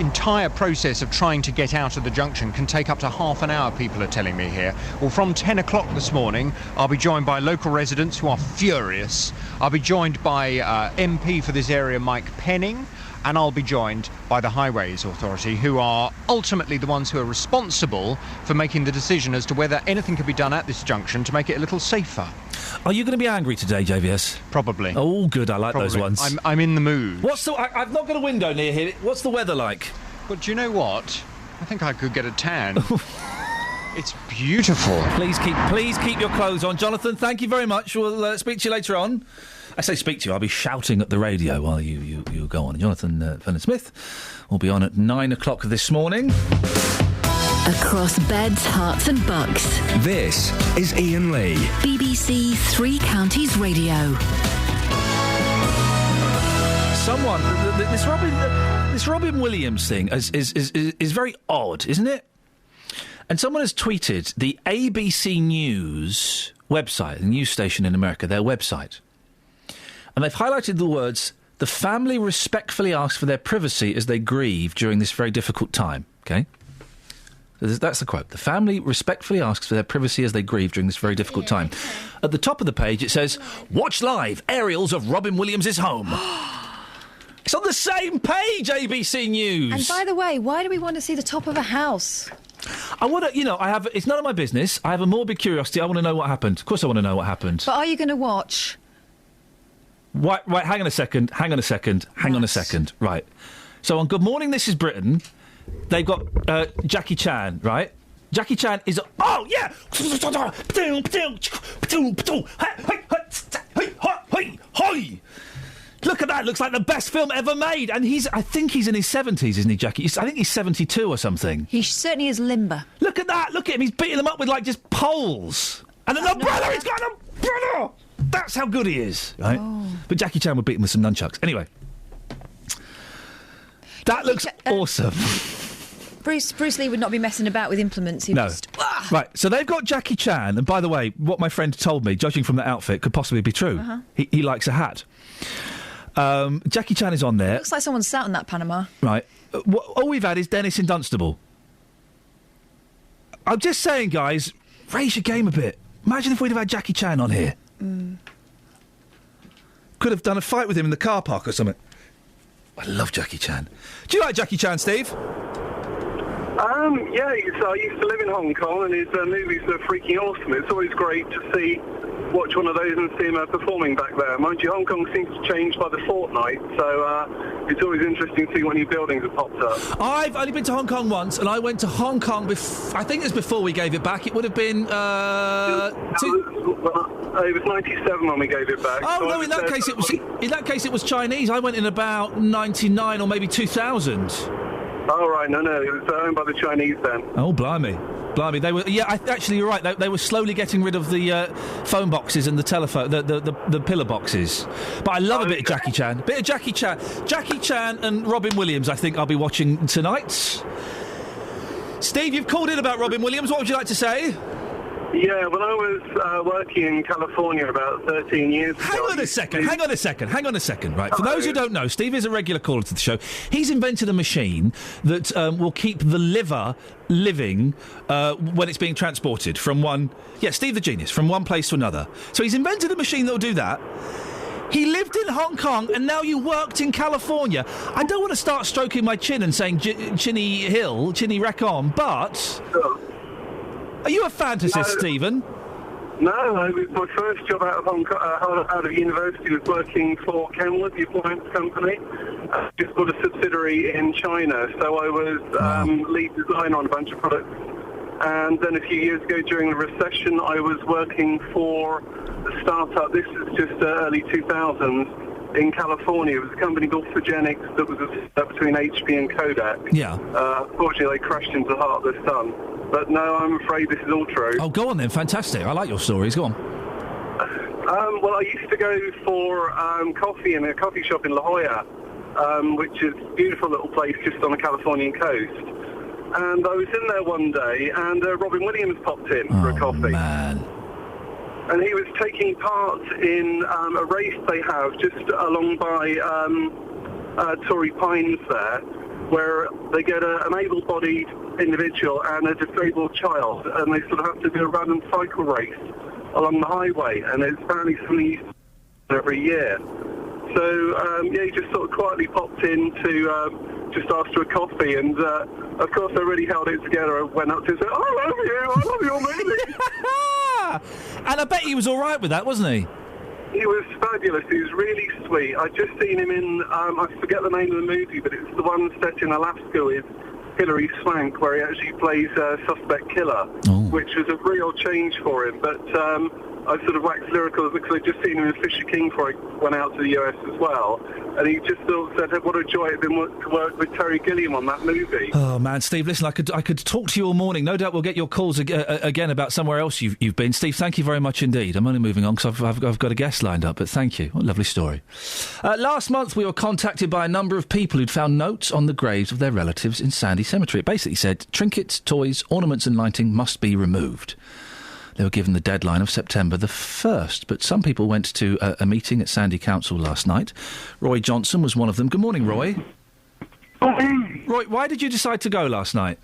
S7: entire process of trying to get out of the junction can take up to half an hour, people are telling me here. Well, from 10 o'clock this morning, I'll be joined by local residents who are furious. I'll be joined by MP for this area, Mike Penning. and I'll be joined by the Highways Authority, who are ultimately the ones who are responsible for making the decision as to whether anything can be done at this junction to make it a little safer.
S9: Are you going to be angry today, JVS?
S7: Probably.
S9: Oh, good. I like
S7: Probably.
S9: those ones.
S7: I'm in the mood.
S9: I've not got a window near here. What's the weather like?
S7: But do you know what? I think I could get a tan. It's beautiful.
S9: Please keep your clothes on. Jonathan, thank you very much. We'll speak to you later on. I say speak to you. I'll be shouting at the radio while you go on. Jonathan Vernon-Smith will be on at 9 o'clock this morning.
S4: Across beds, hearts and bucks.
S10: This is Iain Lee.
S4: BBC Three Counties Radio.
S9: Someone, this Robin Williams thing is very odd, isn't it? And someone has tweeted the ABC News website, the news station in America, their website. And they've highlighted the words, "The family respectfully asks for their privacy as they grieve during this very difficult time." OK? That's the quote. "The family respectfully asks for their privacy as they grieve during this very difficult time." At the top of the page, it says, "Watch live aerials of Robin Williams' home." It's on the same page, ABC News.
S1: And by the way, why do we want to see the top of a house?
S9: I want to, it's none of my business. I have a morbid curiosity. I want to know what happened. Of course I want to know what happened.
S1: But are you going to watch?
S9: Right, hang on a second. Right. So on Good Morning, This Is Britain, they've got Jackie Chan, right? Jackie Chan is... Oh, yeah! Look at that, looks like the best film ever made. And I think he's in his 70s, isn't he, Jackie? I think he's 72 or something.
S1: He certainly is limber.
S9: Look at that, look at him, he's beating them up with, just poles. And an umbrella, he's got an umbrella! That's how good he is, right? Oh. But Jackie Chan would beat him with some nunchucks. Anyway. That looks awesome.
S1: Bruce Lee would not be messing about with implements.
S9: No. Right, so they've got Jackie Chan, and by the way, what my friend told me, judging from the outfit, could possibly be true. Uh-huh. He likes a hat. Jackie Chan is on there.
S1: Looks like someone sat on that Panama.
S9: Right. All we've had is Dennis in Dunstable. I'm just saying, guys, raise your game a bit. Imagine if we'd have had Jackie Chan on here. Mm. Could have done a fight with him in the car park or something. I love Jackie Chan. Do you like Jackie Chan, Steve?
S8: Yeah, I used to live in Hong Kong, and his movies are freaking awesome. It's always great to watch one of those and see him performing back there. Mind you, Hong Kong seems to change by the fortnight, so it's always interesting to see what new buildings have popped up.
S9: I've only been to Hong Kong once, and I went to Hong Kong I think it was before we gave it back. It would have been...
S8: It was 97 when we gave it back.
S9: Oh, so no, in that case it was Chinese. I went in about 99 or maybe 2000.
S8: Oh, right, no, it was owned by the Chinese then.
S9: Oh, blimey. They were... Yeah, actually, you're right. They were slowly getting rid of the phone boxes and the telephone... The pillar boxes. But I love a bit of Jackie Chan. Jackie Chan and Robin Williams, I think I'll be watching tonight. Steve, you've called in about Robin Williams. What would you like to say?
S8: Yeah, when I was working in California about 13 years ago...
S9: Hang on a second. Right, for those who don't know, Steve is a regular caller to the show. He's invented a machine that will keep the liver living when it's being transported from one... Yeah, Steve the genius, from one place to another. So he's invented a machine that will do that. He lived in Hong Kong, and now you worked in California. I don't want to start stroking my chin and saying Chinny wreck on, but... Sure. Are you a fantasist, Stephen?
S8: No, my first job out of Hong Kong, out of university was working for Kenwood, the appliance company. It's got a subsidiary in China, so I was lead designer on a bunch of products. And then a few years ago, during the recession, I was working for a startup. This is just early 2000s in California. It was a company called Photogenics that was a step between HP and Kodak.
S9: Yeah.
S8: Unfortunately, they crashed into the heart of the sun. But no, I'm afraid this is all true.
S9: Oh, go on then. Fantastic. I like your stories. Go on.
S8: Well, I used to go for coffee in a coffee shop in La Jolla, which is a beautiful little place just on the Californian coast. And I was in there one day, and Robin Williams popped in for a coffee.
S9: Man.
S8: And he was taking part in a race they have just along by Torrey Pines there, where they get an able-bodied individual and a disabled child, and they sort of have to do a random cycle race along the highway, and it's apparently something every year. So, he just sort of quietly popped in to just ask for a coffee, and of course I really held it together. I went up to him and said, I love your movie.
S9: And I bet he was all right with that, wasn't he?
S8: He was fabulous. He was really sweet. I'd just seen him in, I forget the name of the movie, but it's the one set in Alaska with Hilary Swank, where he actually plays a suspect killer, which was a real change for him. But I sort of waxed lyrical because I'd just seen him in Fisher King before I went out to the US as well. And he just sort of said what a joy it had been to work with Terry Gilliam on that movie.
S9: Oh, man, Steve, listen, I could talk to you all morning. No doubt we'll get your calls again about somewhere else you've been. Steve, thank you very much indeed. I'm only moving on because I've got a guest lined up, but thank you. What a lovely story. Last month, we were contacted by a number of people who'd found notes on the graves of their relatives in Sandy Cemetery. It basically said, trinkets, toys, ornaments and lighting must be removed. They were given the deadline of September the 1st, but some people went to a meeting at Sandy Council last night. Roy Johnson was one of them. Good morning, Roy. Roy, why did you decide to go last night?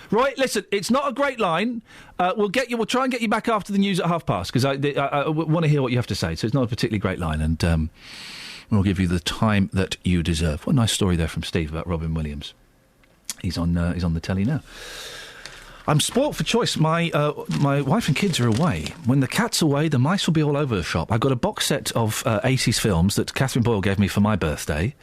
S9: Roy, listen, it's not a great line. We'll try and get you back after the news at 1:30, because I want to hear what you have to say. So it's not a particularly great line, and we'll give you the time that you deserve. What a nice story there from Steve about Robin Williams. He's on the telly now. I'm spoilt for choice. My wife and kids are away. When the cat's away, the mice will be all over the shop. I've got a box set of 80s films that Catherine Boyle gave me for my birthday.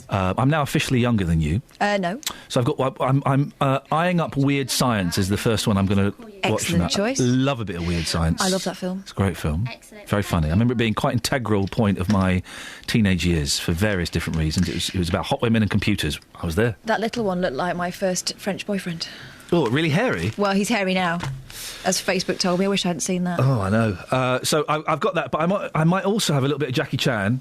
S9: I'm now officially younger than you.
S1: No.
S9: So I'm eyeing up Weird Science is the first one I'm going to watch from that.
S1: Excellent choice.
S9: Love a bit of Weird Science.
S1: I love that film.
S9: It's a great film. Excellent. Very funny. I remember it being quite an integral point of my teenage years for various different reasons. It was about hot women and computers. I was there.
S1: That little one looked like my first French boyfriend.
S9: Oh, really hairy?
S1: Well, he's hairy now, as Facebook told me. I wish I hadn't seen that.
S9: Oh, I know. So I've got that, but I might also have a little bit of Jackie Chan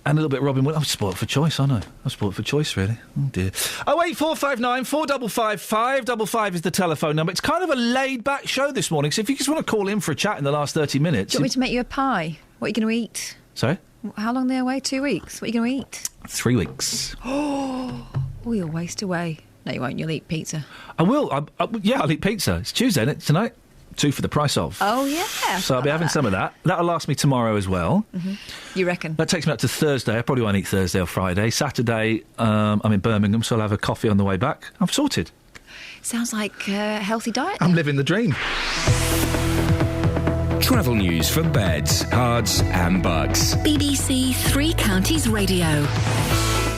S9: and a little bit of Robin Williams. I'm spoilt for choice, aren't I? I'm spoilt for choice, really. Oh, dear. 08459 455 555 is the telephone number. It's kind of a laid-back show this morning, so if you just want to call in for a chat in the last 30 minutes...
S1: Do you want me to make you a pie? What are you going to eat?
S9: Sorry?
S1: How long are they away? 2 weeks. What are you going to eat?
S9: 3 weeks.
S1: Oh, you'll waste away. No, you won't. You'll eat pizza.
S9: I will. I'll eat pizza. It's Tuesday, isn't it? Tonight. 2 for the price of.
S1: Oh, yeah.
S9: So I'll be having some of that. That'll last me tomorrow as well.
S1: Mm-hmm. You reckon?
S9: That takes me up to Thursday. I probably won't eat Thursday or Friday. Saturday, I'm in Birmingham, so I'll have a coffee on the way back. I'm sorted.
S1: Sounds like a healthy diet.
S9: I'm living the dream.
S10: Travel news for beds, cards and bugs.
S4: BBC Three Counties Radio.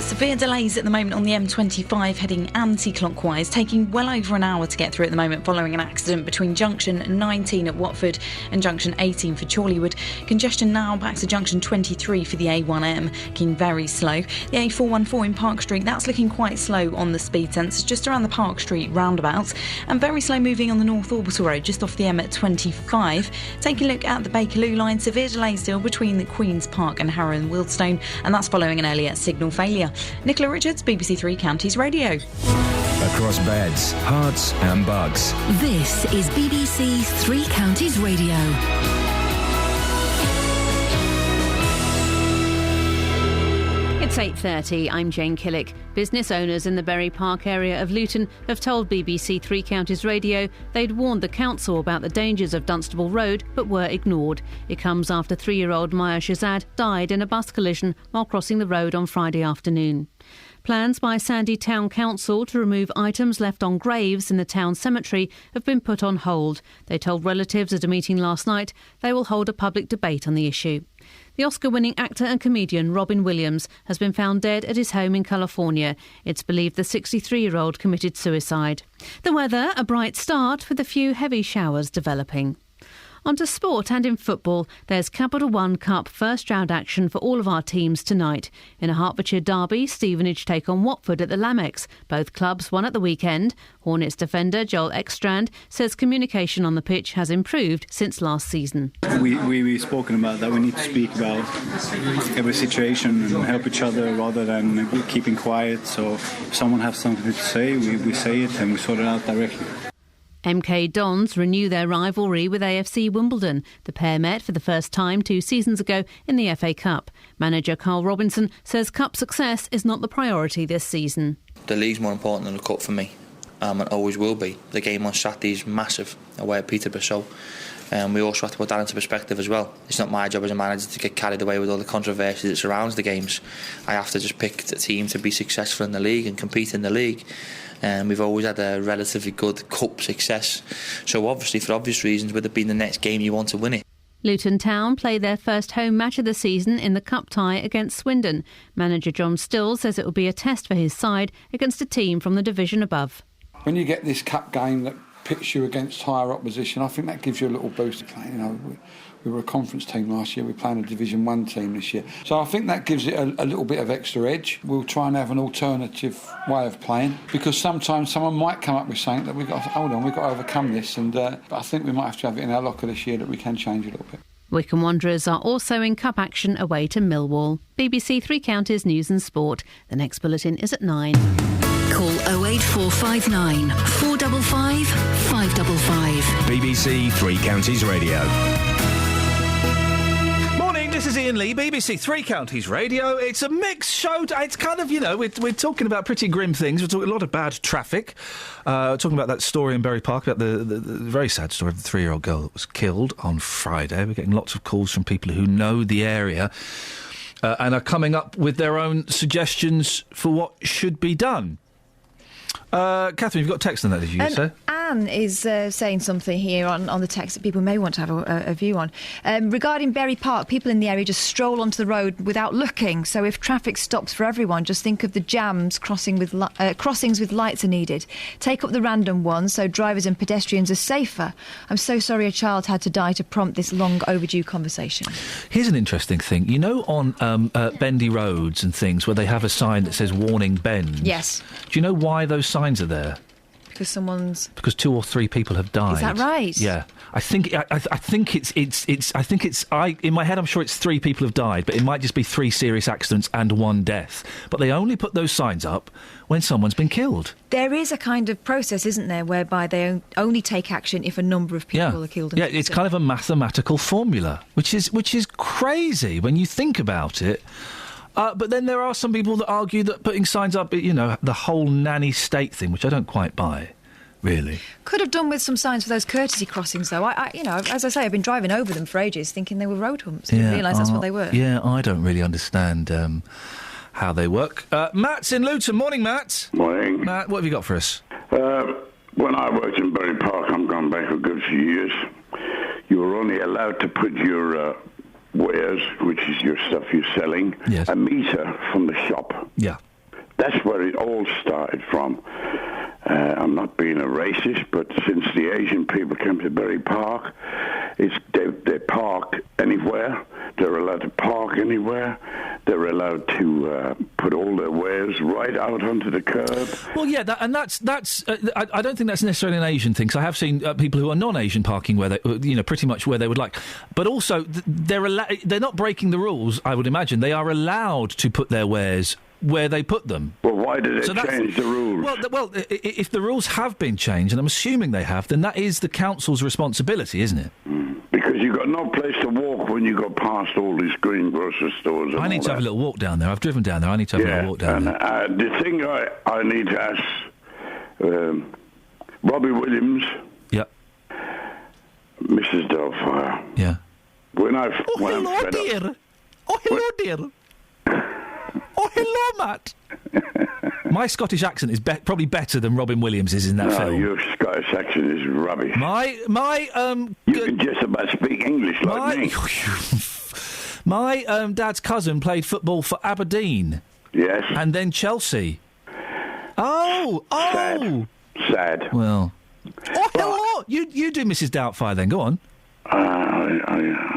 S3: Severe delays at the moment on the M25 heading anti-clockwise, taking well over an hour to get through at the moment following an accident between junction 19 at Watford and junction 18 for Chorleywood. Congestion now back to junction 23 for the A1M, looking very slow. The A414 in Park Street, that's looking quite slow on the speed sensors just around the Park Street roundabout, and very slow moving on the North Orbital Road just off the M25. Taking a look at the Bakerloo line, severe delays still between the Queen's Park and Harrow and Wildstone, and that's following an earlier signal failure. Nicola Richards, BBC Three Counties Radio.
S10: Across beds, hearts and bugs.
S4: This is BBC Three Counties Radio.
S5: It's 8:30. I'm Jane Killick. Business owners in the Bury Park area of Luton have told BBC Three Counties Radio they'd warned the council about the dangers of Dunstable Road but were ignored. It comes after 3-year-old Maya Shazad died in a bus collision while crossing the road on Friday afternoon. Plans by Sandy Town Council to remove items left on graves in the town cemetery have been put on hold. They told relatives at a meeting last night they will hold a public debate on the issue. The Oscar-winning actor and comedian Robin Williams has been found dead at his home in California. It's believed the 63-year-old committed suicide. The weather, a bright start with a few heavy showers developing. On to sport, and in football, there's Capital One Cup first round action for all of our teams tonight. In a Hertfordshire derby, Stevenage take on Watford at the Lamex. Both clubs won at the weekend. Hornets defender Joel Ekstrand says communication on the pitch has improved since last season.
S11: We've spoken about that. We need to speak about every situation and help each other rather than keeping quiet. So if someone has something to say, we say it and we sort it out directly.
S5: MK Dons renew their rivalry with AFC Wimbledon. The pair met for the first time 2 seasons ago in the FA Cup. Manager Carl Robinson says cup success is not the priority this season.
S12: The league's more important than the cup for me, and always will be. The game on Saturday is massive away at Peterborough, so And we also have to put that into perspective as well. It's not my job as a manager to get carried away with all the controversy that surrounds the games. I have to just pick the team to be successful in the league and compete in the league. And we've always had a relatively good cup success. So obviously, for obvious reasons, with it being the next game, you want to win it.
S5: Luton Town play their first home match of the season in the cup tie against Swindon. Manager John Still says it will be a test for his side against a team from the division above.
S13: When you get this cup game that pits you against higher opposition, I think that gives you a little boost. You know, we were a conference team last year, we're playing a Division 1 team this year. So I think that gives it a little bit of extra edge. We'll try and have an alternative way of playing, because sometimes someone might come up with something that we've got to overcome this, and I think we might have to have it in our locker this year that we can change a little bit.
S5: Wycombe Wanderers are also in cup action away to Millwall. BBC Three Counties News and Sport. The next bulletin is at 9.
S4: Call 08459 455 555.
S10: BBC Three Counties Radio.
S9: Morning, this is Iain Lee, BBC Three Counties Radio. It's a mixed show. It's kind of, we're talking about pretty grim things. We're talking a lot of bad traffic. Talking about that story in Bury Park, about the very sad story of the 3-year-old girl that was killed on Friday. We're getting lots of calls from people who know the area and are coming up with their own suggestions for what should be done. Catherine, you've got text on that, did you say?
S1: Anne is saying something here on the text that people may want to have a view on. Regarding Bury Park, people in the area just stroll onto the road without looking. So if traffic stops for everyone, just think of the jams. Crossings with lights are needed. Take up the random ones so drivers and pedestrians are safer. I'm so sorry a child had to die to prompt this long overdue conversation.
S9: Here's an interesting thing. You know, on bendy roads and things where they have a sign that says "Warning Bend."
S1: Yes.
S9: Do you know why those signs are there?
S1: Because
S9: 2 or 3 people have died.
S1: Is that right?
S9: Yeah, I think it's in my head I'm sure it's 3 people have died, but it might just be 3 serious accidents and 1 death. But they only put those signs up when someone's been killed.
S1: There is a kind of process, isn't there, whereby they only take action if a number of people are killed.
S9: Yeah, it's kind of a mathematical formula, which is crazy when you think about it. But then there are some people that argue that putting signs up, the whole nanny state thing, which I don't quite buy, really.
S1: Could have done with some signs for those courtesy crossings, though. As I say, I've been driving over them for ages, thinking they were road humps. Didn't realise that's what they were.
S9: Yeah, I don't really understand how they work. Matt's in Luton. Morning, Matt.
S14: Morning.
S9: Matt, what have you got for us?
S14: When I worked in Bury Park, I'm gone back a good few years, you were only allowed to put your wares, which is your stuff you're selling, a metre from the shop.
S9: Yeah.
S14: That's where it all started from. I'm not being a racist, but since the Asian people came to Bury Park, they park anywhere. They're allowed to park anywhere. They're allowed to put all their wares right out onto the curb.
S9: Well, yeah, that's. I don't think that's necessarily an Asian thing. Because I have seen people who are non-Asian parking where they, pretty much where they would like. But also, they're not breaking the rules. I would imagine they are allowed to put their wares where they put them.
S14: Well, why did they change the rules?
S9: Well, if the rules have been changed, and I'm assuming they have, then that is the council's responsibility, isn't it?
S14: Because you've got no place to walk when you go past all these greengrocer stores.
S9: I need to have a little walk down there. I've driven down there. I need to have a little walk down there.
S14: The thing I need to ask Robbie Williams.
S9: Yep.
S14: Mrs. Doubtfire.
S9: Yeah.
S14: Hello,
S9: dear. Oh, hello, dear. Oh, hello, Matt. My Scottish accent is probably better than Robin Williams' in that film.
S14: Your Scottish accent is rubbish.
S9: You
S14: can just about speak English like me.
S9: My dad's cousin played football for Aberdeen.
S14: Yes.
S9: And then Chelsea. Oh!
S14: Sad.
S9: Well. Oh, hello! You do Mrs. Doubtfire then, go on.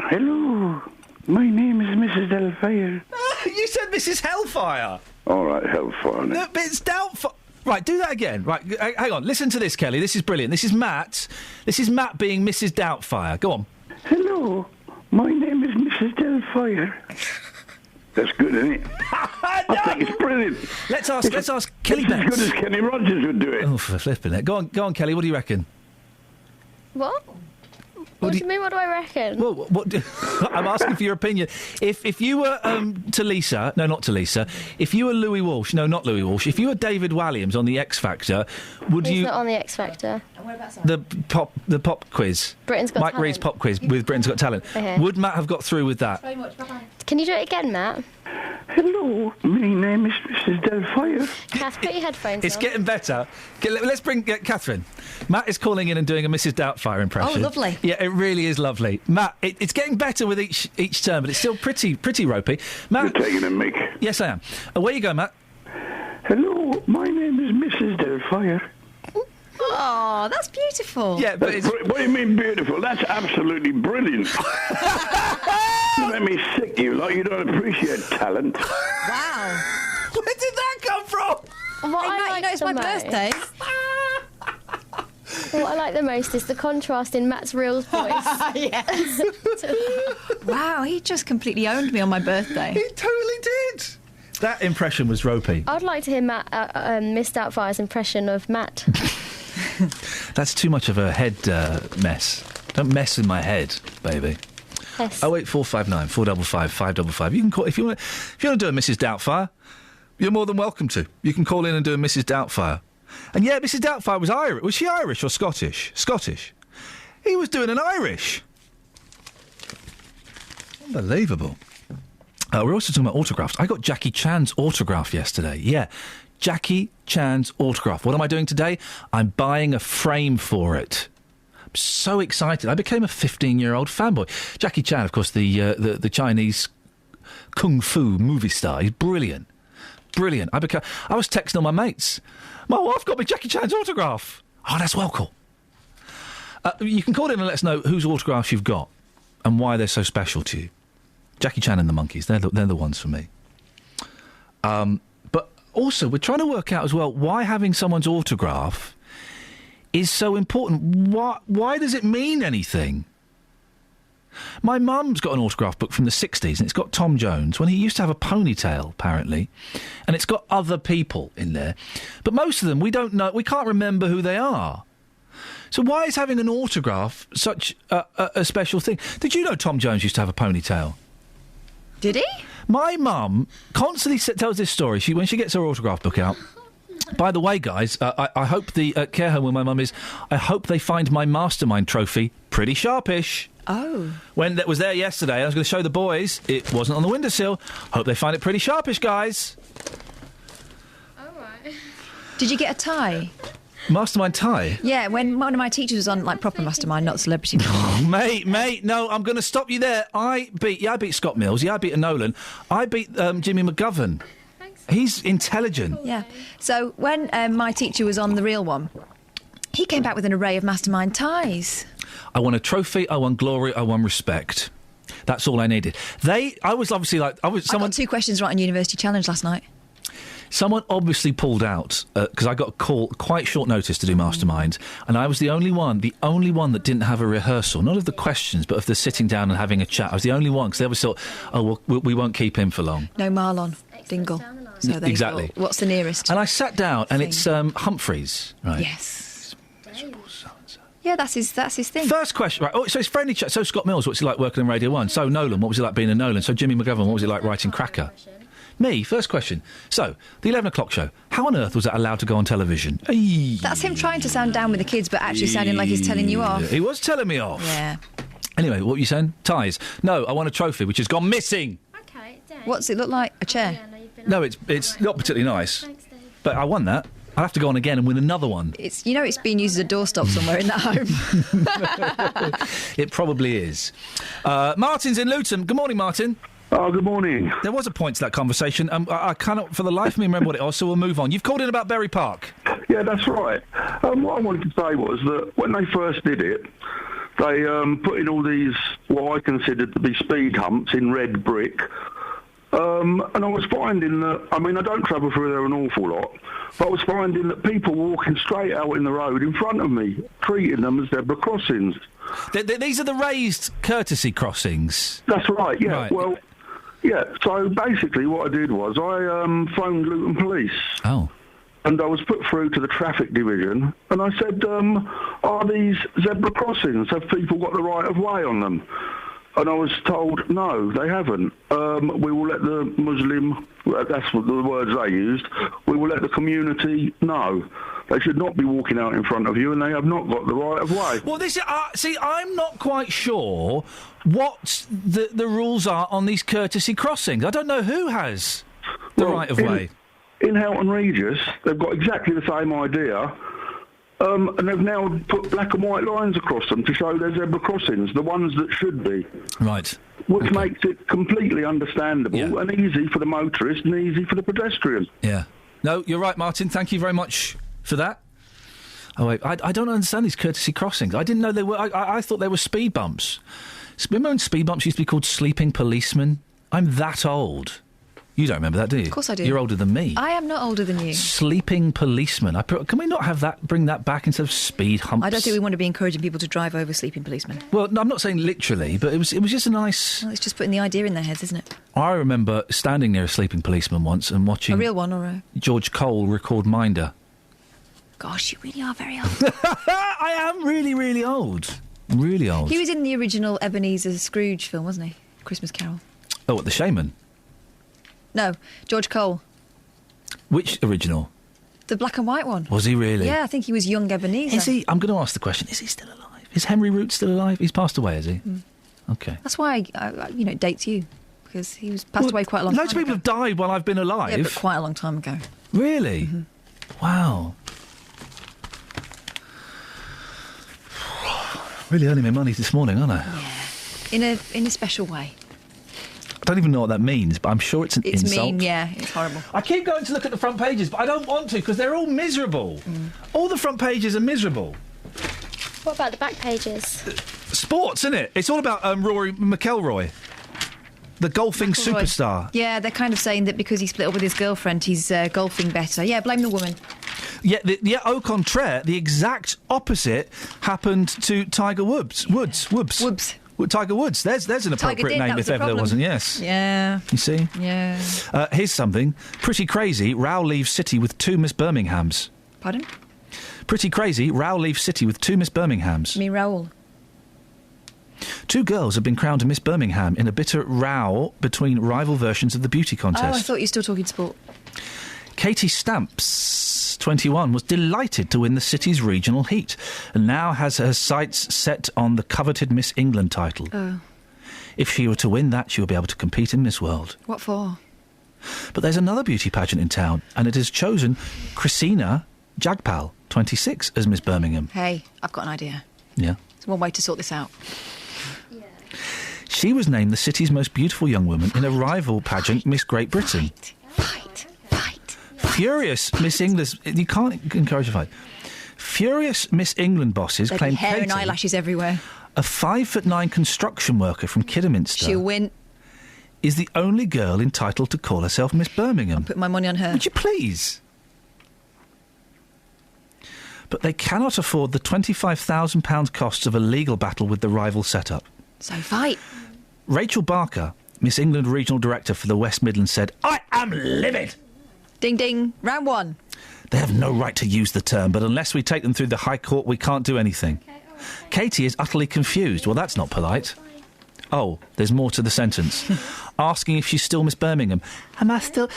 S14: Hello. My name is Mrs. Doubtfire.
S9: You said Mrs. Hellfire.
S14: All right, Hellfire.
S9: No, but it's Doubtfire. Right, do that again. Right, hang on. Listen to this, Kelly. This is brilliant. This is Matt. This is Matt being Mrs. Doubtfire. Go on.
S14: Hello. My name is Mrs. Doubtfire. That's good, isn't it? I think it's brilliant.
S9: Let's ask Kelly Betts.
S14: As good as Kenny Rogers would do it.
S9: Oh, for flipping it. Go on, Kelly. What do you reckon?
S18: What? What do you mean? What do I reckon?
S9: Well, what I'm asking for your opinion. If you were not to Lisa. If you were Louis Walsh, no, not Louis Walsh. If you were David Walliams on the X Factor, would
S18: He's
S9: you?
S18: not on the X Factor.
S9: The pop quiz.
S18: Britain's Got
S9: Mike
S18: Talent.
S9: Reed's pop quiz with Britain's Got Talent.
S18: Okay.
S9: Would Matt have got through with that?
S18: Very much. Bye-bye. Can you do it again, Matt?
S14: Hello, my name is Mrs. Delphire.
S18: Kath, put your headphones
S9: It's
S18: on.
S9: getting better. Let's bring Catherine. Matt is calling in and doing a Mrs. Doubtfire impression.
S1: Oh, lovely.
S9: Yeah, it really is lovely. Matt, it's getting better with each turn, but it's still pretty ropey. Matt,
S14: You're taking a mic.
S9: Yes, I am. Away you go, Matt.
S14: Hello, my name is Mrs. Delphire.
S1: Oh, that's beautiful.
S9: Yeah, but
S14: What do you mean beautiful? That's absolutely brilliant. Let me sick you like you don't appreciate talent.
S1: Wow.
S9: Where did that come from?
S18: What
S1: Hey,
S18: I
S1: Matt,
S18: like
S1: you know it's
S18: the
S1: my
S18: most-
S1: birthday.
S18: What I like the most is the contrast in Matt's real voice.
S1: Yes. Wow, he just completely owned me on my birthday.
S9: He totally did. That impression was ropey.
S18: I'd like to hear Matt Miss Doubtfire's impression of Matt.
S9: That's too much of a head mess. Don't mess with my head, baby.
S18: Yes.
S9: 08459 455 555. You can call if you want to do a Mrs. Doubtfire. You're more than welcome to. You can call in and do a Mrs. Doubtfire. And yeah, Mrs. Doubtfire was Irish. Was she Irish or Scottish? Scottish. He was doing an Irish. Unbelievable. We're also talking about autographs. I got Jackie Chan's autograph yesterday. Yeah, Jackie Chan's autograph. What am I doing today? I'm buying a frame for it. I'm so excited. I became a 15-year-old fanboy. Jackie Chan, of course, the Chinese kung fu movie star. He's brilliant. Brilliant. I was texting all my mates. My wife got me Jackie Chan's autograph. Oh, that's well cool. You can call in and let us know whose autographs you've got and why they're so special to you. Jackie Chan and the Monkeys, they're the ones for me. But also, we're trying to work out as well why having someone's autograph is so important. Why does it mean anything? My mum's got an autograph book from the 60s, and it's got Tom Jones, when he used to have a ponytail, apparently, and it's got other people in there. But most of them, we don't know, we can't remember who they are. So why is having an autograph such a special thing? Did you know Tom Jones used to have a ponytail?
S1: Did he?
S9: My mum constantly tells this story. When she gets her autograph book out. By the way, guys, I hope the care home where my mum is, I hope they find my Mastermind trophy pretty sharpish.
S1: Oh.
S9: When that was there yesterday, I was going to show the boys. It wasn't on the windowsill. Hope they find it pretty sharpish, guys.
S18: All right.
S1: Did you get a tie?
S9: Mastermind tie?
S1: Yeah, when one of my teachers was on, like, proper Mastermind, not Celebrity.
S9: Mate, no, I'm going to stop you there. I beat Scott Mills. Yeah, I beat a Nolan. I beat Jimmy McGovern. He's intelligent.
S1: Yeah. So when my teacher was on the real one, he came back with an array of Mastermind ties.
S9: I won a trophy, I won glory, I won respect. That's all I needed. I got
S1: 2 questions right on University Challenge last night.
S9: Someone obviously pulled out, because I got a call quite short notice to do Mastermind, and I was the only one that didn't have a rehearsal, not of the questions, but of the sitting down and having a chat. I was the only one, because they always thought, oh, well, we won't keep him for long.
S1: No Marlon Dingle. So they
S9: Exactly.
S1: thought, what's the nearest?
S9: And I sat down, and it's Humphreys, right?
S1: Yes. Yeah, that's his thing.
S9: First question, right? Oh, so it's friendly chat. So Scott Mills, what's he like working on Radio 1? So Nolan, what was it like being a Nolan? So Jimmy McGovern, what was it like writing Cracker? Me, first question. So, the 11 o'clock show, how on earth was that allowed to go on television?
S1: That's him trying to sound down with the kids, but actually sounding like he's telling you off.
S9: He was telling me off.
S1: Yeah.
S9: Anyway, what were you saying? Ties. No, I won a trophy, which has gone missing.
S18: Okay, Dave.
S1: What's it look like? A chair?
S9: No, it's not particularly nice.
S18: Thanks, Dave.
S9: But I won that. I'll have to go on again and win another one.
S1: It's being used as a doorstop somewhere in that home.
S9: It probably is. Martin's in Luton. Good morning, Martin.
S15: Oh, good morning.
S9: There was a point to that conversation. I cannot, for the life of me, remember what it was, so we'll move on. You've called in about Berry Park.
S15: Yeah, that's right. What I wanted to say was that when they first did it, they put in all these, what I considered to be speed humps in red brick. And I was finding that, I mean, I don't travel through there an awful lot, but I was finding that people walking straight out in the road in front of me, treating them as zebra crossings.
S9: These are the raised courtesy crossings?
S15: That's right, yeah.
S9: Right.
S15: Well, yeah, so basically what I did was I phoned Luton Police.
S9: Oh.
S15: and I was put through to the traffic division, and I said, are these zebra crossings? Have people got the right of way on them? And I was told, no, they haven't. We will let the Muslim, that's what the words they used, we will let the community know. They should not be walking out in front of you, and they have not got the right of way.
S9: Well, this see, I'm not quite sure what the rules are on these courtesy crossings. I don't know who has the right of way.
S15: In Houghton Regis, they've got exactly the same idea, and they've now put black and white lines across them to show they're zebra crossings, the ones that should be.
S9: Right.
S15: Which makes it completely understandable and easy for the motorist and easy for the pedestrian.
S9: Yeah. No, you're right, Martin. Thank you very much for that. Oh, wait, I don't understand these courtesy crossings. I didn't know they were... I thought they were speed bumps. Remember when speed bumps used to be called sleeping policemen? I'm that old. You don't remember that, do you?
S1: Of course I do.
S9: You're older than me.
S1: I am not older than you.
S9: Sleeping policeman. Can we not have that? Bring that back instead of speed humps?
S1: I don't think we want to be encouraging people to drive over sleeping policemen.
S9: Well, no, I'm not saying literally, but it was just a nice...
S1: Well, it's just putting the idea in their heads, isn't it?
S9: I remember standing near a sleeping policeman once and watching...
S1: A real one or a...
S9: George Cole record Minder.
S1: Gosh, you really are very old.
S9: I am really, really old. Really old.
S1: He was in the original Ebenezer Scrooge film, wasn't he? Christmas Carol.
S9: Oh, what, The Shaman?
S1: No, George Cole.
S9: Which original?
S1: The black and white one.
S9: Was he really?
S1: Yeah, I think he was young Ebenezer.
S9: Is he? I'm going to ask the question. Is he still alive? Is Henry Root still alive? He's passed away, is he?
S1: Mm.
S9: Okay.
S1: That's why, it dates you. Because he was passed away quite a long time ago.
S9: Loads of people have died while I've been alive.
S1: Yeah, but quite a long time ago.
S9: Really?
S1: Mm-hmm.
S9: Wow. Really earning my money this morning, aren't I?
S1: Yeah. In a special way.
S9: I don't even know what that means, but I'm sure it's an insult.
S1: It's mean, yeah. It's horrible.
S9: I keep going to look at the front pages, but I don't want to because they're all miserable. All the front pages are miserable.
S18: What about the back pages?
S9: Sports, isn't it? It's all about Rory McIlroy, the golfing superstar.
S1: Yeah, they're kind of saying that because he split up with his girlfriend, he's golfing better. Yeah, blame the woman.
S9: Yeah, au contraire, the exact opposite happened to Tiger Woods. Tiger Woods. There's an appropriate name if ever there wasn't. Yes.
S1: Yeah.
S9: You see.
S1: Yeah.
S9: Here's something pretty crazy. Row leaves city with 2 Miss Birminghams.
S1: Pardon?
S9: Pretty crazy. Row leaves city with 2 Miss Birminghams.
S1: You mean Raoul?
S9: 2 girls have been crowned Miss Birmingham in a bitter row between rival versions of the beauty contest.
S1: Oh, I thought you were still talking sport.
S9: Katie Stamps, 21, was delighted to win the city's regional heat and now has her sights set on the coveted Miss England title.
S1: Oh.
S9: If she were to win that, she would be able to compete in Miss World.
S1: What for?
S9: But there's another beauty pageant in town, and it has chosen Christina Jagpal, 26, as Miss Birmingham.
S1: Hey, I've got an idea.
S9: Yeah.
S1: There's one way to sort this out.
S9: She was named the city's most beautiful young woman in a rival pageant, Miss Great Britain.
S1: Fight.
S9: Furious Miss England... You can't encourage a fight. Furious Miss England bosses
S1: There'd
S9: claim
S1: be hair
S9: Katie,
S1: and eyelashes everywhere.
S9: a 5'9" construction worker from Kidderminster...
S1: She'll win.
S9: ...is the only girl entitled to call herself Miss Birmingham.
S1: I'll put my money on her.
S9: Would you please? But they cannot afford the £25,000 costs of a legal battle with the rival setup.
S1: So fight.
S9: Rachel Barker, Miss England Regional Director for the West Midlands, said, "I am livid."
S1: Ding, ding. Round 1.
S9: They have no right to use the term, but unless we take them through the High Court, we can't do anything. Katie is utterly confused. Well, that's not polite. Oh, there's more to the sentence. Asking if she's still Miss Birmingham. Am I still...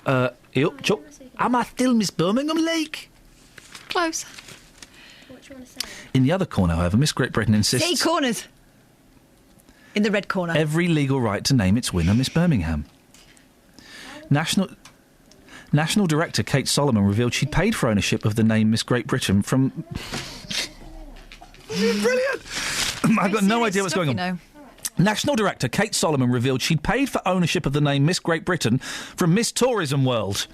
S9: Am I still Miss Birmingham, Lake?
S1: Close.
S18: What do you want to say?
S9: In the other corner, however, Miss Great Britain insists...
S1: See, corners. In the red corner.
S9: Every legal right to name its winner Miss Birmingham. National Director Kate Solomon revealed she'd paid for ownership of the name Miss Great Britain from... Brilliant! I've got no idea what's going on. National Director Kate Solomon revealed she'd paid for ownership of the name Miss Great Britain from Miss Tourism World.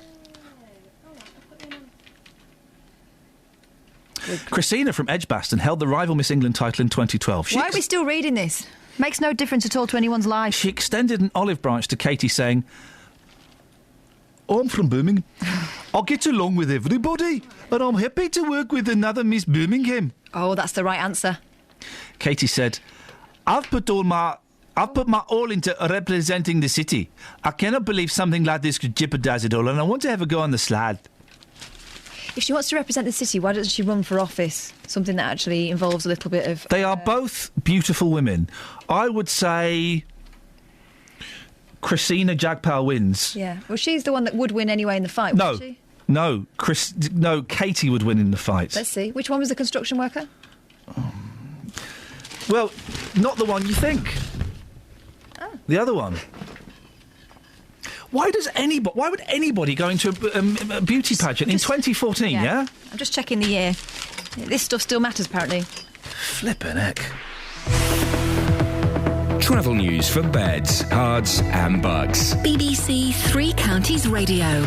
S9: Christina from Edgbaston held the rival Miss England title in 2012.
S1: Why are we still reading this? Makes no difference at all to anyone's life.
S9: She extended an olive branch to Katie, saying, "I'm from Birmingham. I get along with everybody, and I'm happy to work with another Miss Birmingham."
S1: Oh, that's the right answer.
S9: Katie said, I've put my all into representing the city. I cannot believe something like this could jeopardise it all, and I want to have a go on the slide."
S1: If she wants to represent the city, why doesn't she run for office? Something that actually involves a little bit of...
S9: They are both beautiful women. I would say Christina Jagpal wins.
S1: Yeah. Well, she's the one that would win anyway in the fight, wouldn't she?
S9: No, Katie would win in the fight.
S1: Let's see. Which one was the construction worker?
S9: Well, not the one you think.
S1: Oh.
S9: The other one. Why would anybody go into a beauty pageant in 2014, yeah?
S1: I'm just checking the year. This stuff still matters, apparently.
S9: Flippin' heck.
S10: Travel news for beds, cards and bugs.
S4: BBC Three Counties Radio.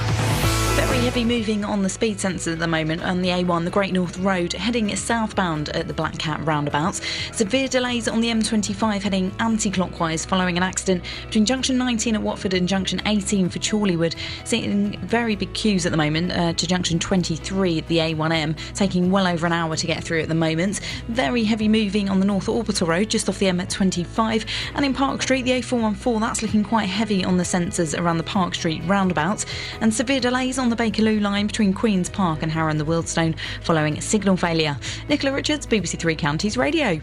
S3: Very heavy moving on the speed sensor at the moment on the A1, the Great North Road, heading southbound at the Black Cat roundabouts. Severe delays on the M25 heading anti-clockwise following an accident between junction 19 at Watford and junction 18 for Chorleywood. Seeing very big queues at the moment to junction 23 at the A1M, taking well over an hour to get through at the moment. Very heavy moving on the North Orbital Road just off the M25, and in Park Street, the A414, that's looking quite heavy on the sensors around the Park Street roundabout, and severe delays on the Bakerloo line between Queen's Park and Harrow and the Wildstone following signal failure. Nicola Richards, BBC Three Counties Radio.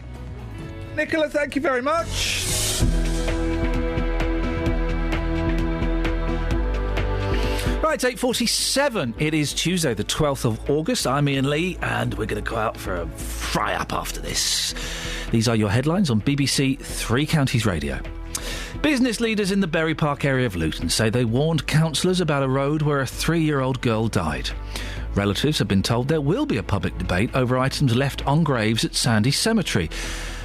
S9: Nicola, thank you very much. Right, 8:47. It is Tuesday, the 12th of August. I'm Iain Lee, and we're going to go out for a fry-up after this. These are your headlines on BBC Three Counties Radio. Business leaders in the Berry Park area of Luton say they warned councillors about a road where a 3-year-old girl died. Relatives have been told there will be a public debate over items left on graves at Sandy Cemetery.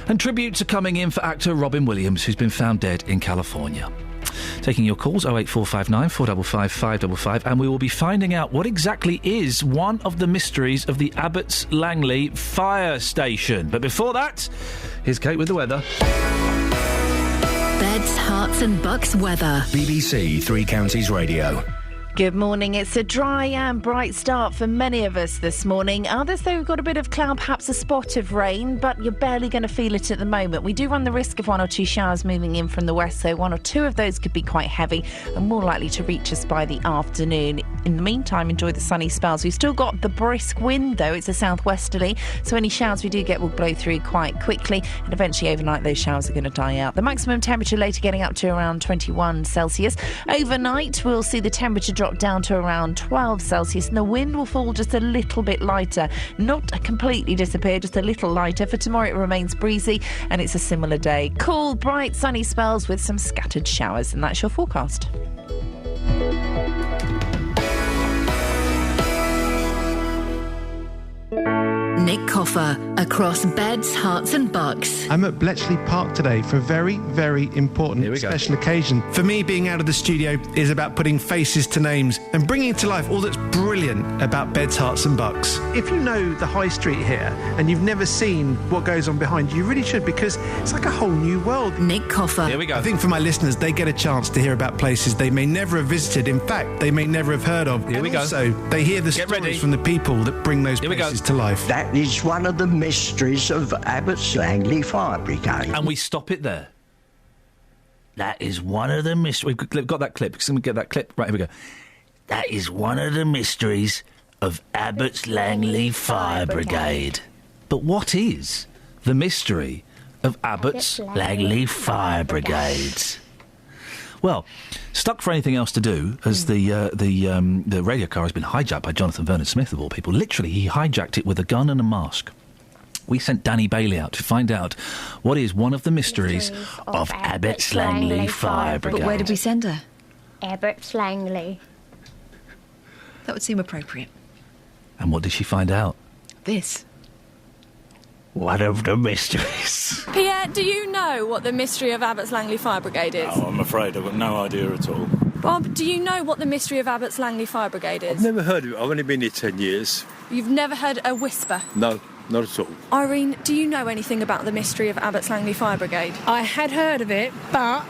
S9: And tributes are coming in for actor Robin Williams, who's been found dead in California. Taking your calls, 08459 455 555, and we will be finding out what exactly is one of the mysteries of the Abbots Langley fire station. But before that, here's Kate with the weather.
S4: Beds, Herts and Bucks weather.
S10: BBC Three Counties Radio.
S16: Good morning. It's a dry and bright start for many of us this morning. Others, though, have got a bit of cloud, perhaps a spot of rain, but you're barely going to feel it at the moment. We do run the risk of 1 or 2 showers moving in from the west, so 1 or 2 of those could be quite heavy and more likely to reach us by the afternoon. In the meantime, enjoy the sunny spells. We've still got the brisk wind, though. It's a southwesterly, so any showers we do get will blow through quite quickly, and eventually overnight those showers are going to die out. The maximum temperature later getting up to around 21 Celsius. Overnight, we'll see the temperature drop down to around 12 Celsius, and the wind will fall just a little bit lighter. Not completely disappear, just a little lighter. For tomorrow it remains breezy, and it's a similar day. Cool, bright, sunny spells with some scattered showers, and that's your forecast.
S4: Nick Coffer, across Beds, Herts and Bucks.
S17: I'm at Bletchley Park today for a very, very important special occasion. For me, being out of the studio is about putting faces to names and bringing to life all that's brilliant about Beds, Herts and Bucks. If you know the high street here and you've never seen what goes on behind you really should, because it's like a whole new world.
S4: Nick Coffer.
S17: Here we go. I think for my listeners, they get a chance to hear about places they may never have visited. In fact, they may never have heard of.
S9: Here we go.
S17: Also, they hear the stories from the people that bring those places to life.
S19: That is one of the mysteries of Abbots Langley Fire Brigade.
S9: And we stop it there. That is one of the mysteries. We've got that clip. Can we get that clip? Right, here we go. That is one of the mysteries of Abbots Langley Fire Brigade. But what is the mystery of Abbots Langley Fire Brigade? Well, stuck for anything else to do, as the radio car has been hijacked by Jonathan Vernon Smith, of all people. Literally, he hijacked it with a gun and a mask. We sent Danny Bailey out to find out what is one of the mysteries of Abbots Langley Fire Brigade.
S1: But where did we send her?
S18: Abbots Langley.
S1: That would seem appropriate.
S9: And what did she find out?
S1: This.
S9: One of the mysteries.
S20: Pierre, do you know what the mystery of Abbots Langley Fire Brigade is?
S21: Oh, I'm afraid I've got no idea at all.
S20: Bob, do you know what the mystery of Abbots Langley Fire Brigade is?
S21: I've never heard of it. I've only been here 10 years.
S20: You've never heard a whisper?
S21: No, not at all.
S20: Irene, do you know anything about the mystery of Abbots Langley Fire Brigade?
S22: I had heard of it, but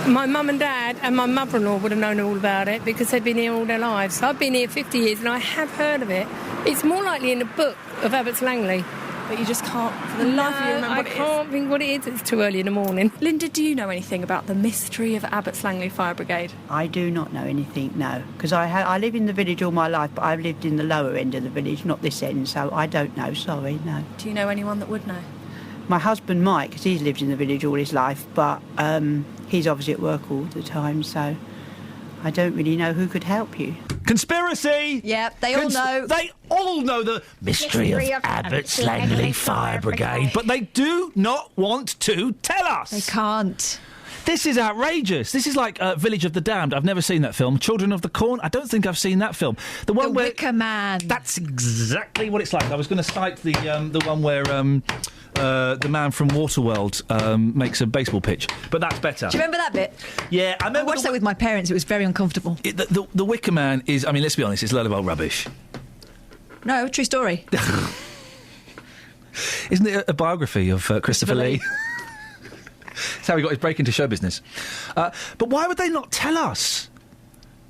S22: my mum and dad and my mother-in-law would have known all about it because they've been here all their lives. I've been here 50 years and I have heard of it. It's more likely in the book of Abbots Langley.
S20: but you just can't, for the life of you, remember what it is.
S22: I can't think what it is. It's too early in the morning.
S20: Linda, do you know anything about the mystery of Abbots Langley Fire Brigade?
S2: I do not know anything, no, because I live in the village all my life, but I've lived in the lower end of the village, not this end, so I don't know, sorry, no.
S20: Do you know anyone that would know?
S2: My husband Mike, because he's lived in the village all his life, but he's obviously at work all the time, so I don't really know who could help you.
S9: Conspiracy!
S1: Yeah, they all know.
S9: They all know the mystery of Abbots Langley Fire Brigade, but they do not want to tell us.
S1: They can't.
S9: This is outrageous. This is like Village of the Damned. I've never seen that film. Children of the Corn. I don't think I've seen that film. The one where
S1: Wicker Man.
S9: That's exactly what it's like. I was going to cite the one where the man from Waterworld makes a baseball pitch, but that's better.
S1: Do you remember that bit?
S9: Yeah, I
S1: watched that with my parents. It was very uncomfortable.
S9: The Wicker Man is. I mean, let's be honest. It's a load of old rubbish.
S1: No, true story.
S9: Isn't it a biography of Christopher Lee? That's how he got his break into show business. But why would they not tell us